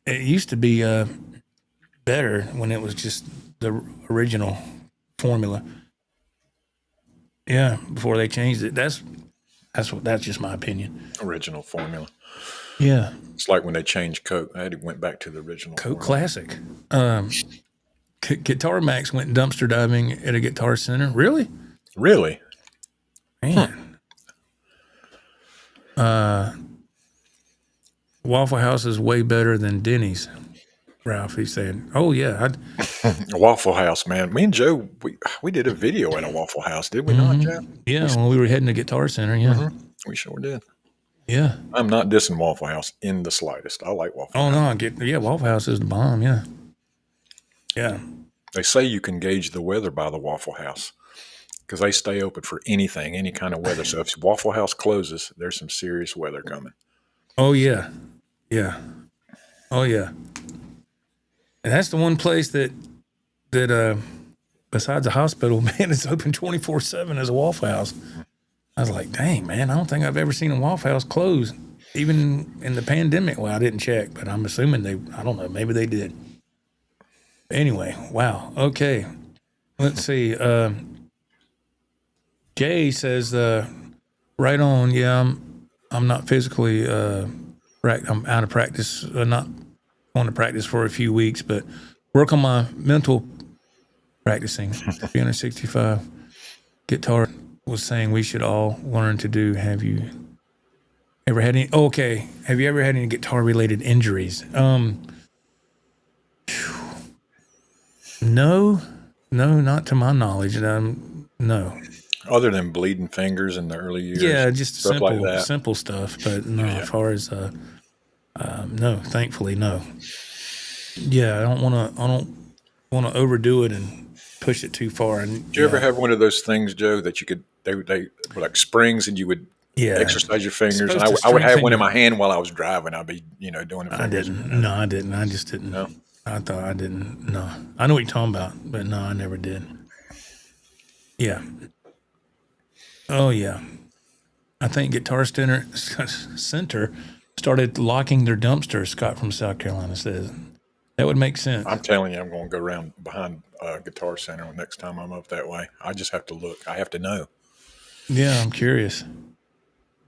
It used to be better when it was just the original formula. Yeah, before they changed it. That's just my opinion. Original formula. Yeah. It's like when they changed Coke. I went back to the original Coke formula. Classic. Guitar Max went dumpster diving at a Guitar Center. Really? Really? Man. Waffle House is way better than Denny's. Ralph, he's saying, "Oh yeah, Waffle House, man. Me and Joe, we did a video at a Waffle House, did we not, Joe? Yeah, when we were heading to Guitar Center, yeah, we sure did. Yeah, I'm not dissing Waffle House in the slightest. I like Waffle House. Oh no, Waffle House is the bomb. Yeah, yeah. They say you can gauge the weather by the Waffle House because they stay open for anything, any kind of weather. So if Waffle House closes, there's some serious weather coming. Oh yeah, yeah, oh yeah. And that's the one place that besides the hospital, man, it's open 24/7 as a Waffle House. I was like, dang, man, I don't think I've ever seen a Waffle House close, even in the pandemic. Well, I didn't check, but I'm assuming I don't know, maybe they did. Anyway, wow. Okay. Let's see. Jay says, right on. Yeah, I'm not physically, I'm out of practice, not going to practice for a few weeks, but work on my mental practicing. 365 guitar was saying we should all learn to do. Have you ever had any? Oh, okay. Have you ever had any guitar related injuries? No, not to my knowledge. No. Other than bleeding fingers in the early years. Yeah, just stuff like that. Simple stuff. But no, as far as no, thankfully no. Yeah, I don't want to overdo it and push it too far. And did you ever have one of those things, Joe, that you could they were like springs and you would exercise your fingers? And I would have one in my hand while I was driving. I'd be doing it. I didn't. No, I didn't. I just didn't. No. I thought I didn't. No, I know what you're talking about, but no, I never did. Yeah. Oh yeah. I think Guitar Center started locking their dumpsters. Scott from South Carolina says that would make sense. I'm telling you, I'm going to go around behind Guitar Center next time I'm up that way. I just have to look. I have to know. Yeah, I'm curious.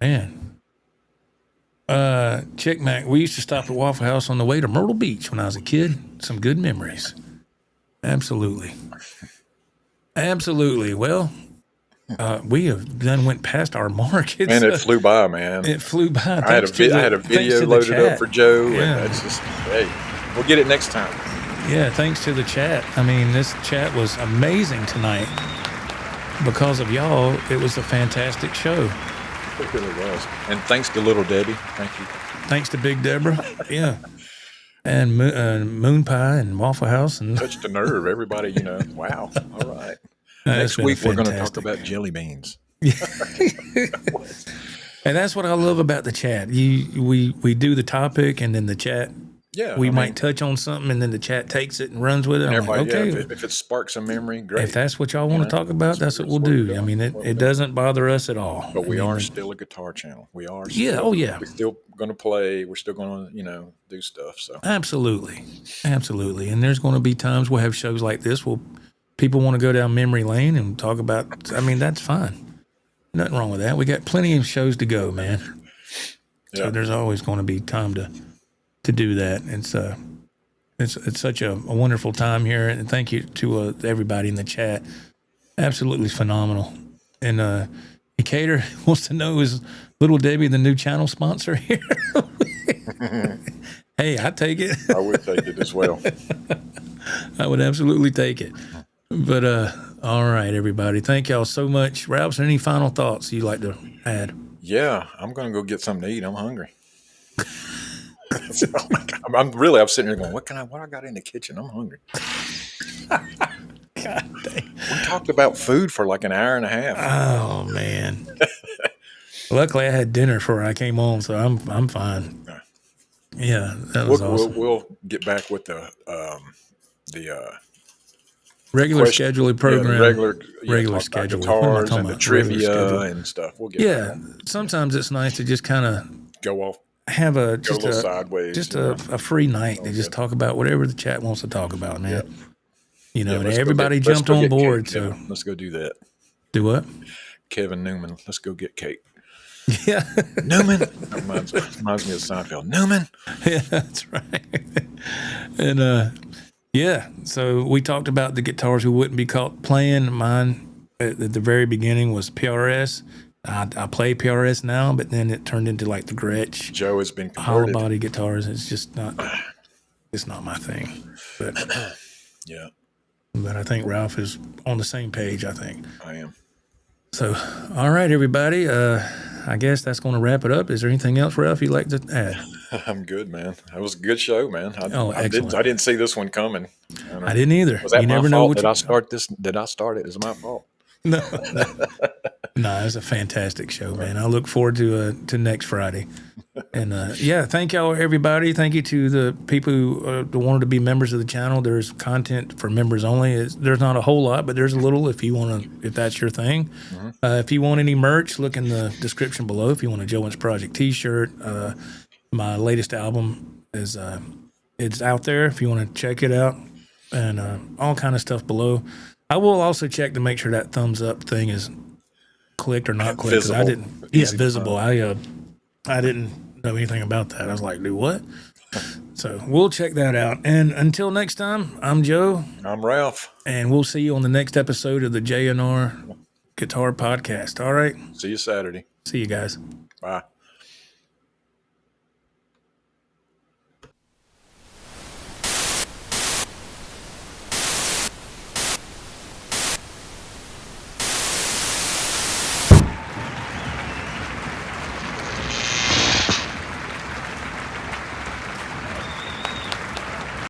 Man. Chick Mac, we used to stop at Waffle House on the way to Myrtle Beach when I was a kid. Some good memories. Absolutely. Well, we have went past our mark. And it flew by, man. It flew by. I had a video loaded up for Joe, and that's just, hey, we'll get it next time. Yeah, thanks to the chat. I mean, this chat was amazing tonight. Because of y'all, it was a fantastic show. It really was. And thanks to Little Debbie. Thank you. Thanks to Big Deborah. Yeah. And Moon Pie and Waffle House. And touched a nerve. Everybody, wow. All right. Next week, we're going to talk about jelly beans. And that's what I love about the chat. We do the topic and then the chat. Yeah, we might touch on something and then the chat takes it and runs with it. I'm like, okay. Yeah, if it sparks a memory, great. If that's what y'all want to talk about, that's what we'll do. I mean, it doesn't bother us at all. But we are still a guitar channel. We are. Still, we're still going to play. We're still going to, do stuff. So absolutely. And there's going to be times we'll have shows like this where people want to go down memory lane and talk about. I mean, that's fine. Nothing wrong with that. We got plenty of shows to go, man. Yeah. So there's always going to be time to do that. It's such a wonderful time here, and thank you to everybody in the chat. Absolutely phenomenal. And Decatur wants to know, is Little Debbie the new channel sponsor here? Hey, I take it. I would take it as well. I would absolutely take it. But all right, everybody, thank y'all so much. Ralph, any final thoughts you'd like to add? Yeah, I'm gonna go get something to eat. I'm hungry. I'm sitting here going, what I got in the kitchen? I'm hungry. God dang. We talked about food for like an hour and a half. Oh man. Luckily I had dinner before I came on, so I'm fine. Yeah, that was awesome. We'll get back with the regular scheduled program. Yeah, regular schedule. Guitars and the trivia and stuff. We'll get there. Sometimes it's nice to just kind of go off. Have a sideways, a free night to just talk about whatever the chat wants to talk about, man. Yeah. And everybody jumped on board. So let's go do that. Do what? Kevin Newman. Let's go get cake. Yeah, Newman. That reminds me of Seinfeld. Newman. Yeah, that's right. And so we talked about the guitars we wouldn't be caught playing. Mine at the very beginning was PRS. I play PRS now, but then it turned into like the Gretsch. Joe has been hollow body guitars. It's just not. It's not my thing. But yeah. But I think Ralph is on the same page. I think I am. So, all right, everybody. I guess that's going to wrap it up. Is there anything else, Ralph, you'd like to add? I'm good, man. That was a good show, man. Excellent. I didn't see this one coming. I didn't either. Was that you my never fault? know what Did I start this? Did I start it? Is it my fault? No. No, it's a fantastic show, man. I look forward to next Friday. And thank y'all, everybody. Thank you to the people who wanted to be members of the channel. There's content for members only. There's not a whole lot, but there's a little if that's your thing. Mm-hmm. If you want any merch, look in the description below. If you want a Joe Wentz Project T-shirt, my latest album is it's out there. If you want to check it out, and all kind of stuff below. I will also check to make sure that thumbs up thing is clicked or not clicked. Visible. I didn't. Yeah, visible. I didn't know anything about that. I was like, do what? So we'll check that out. And until next time, I'm Joe. I'm Ralph. And we'll see you on the next episode of the JNR Guitar Podcast. All right. See you Saturday. See you guys. Bye.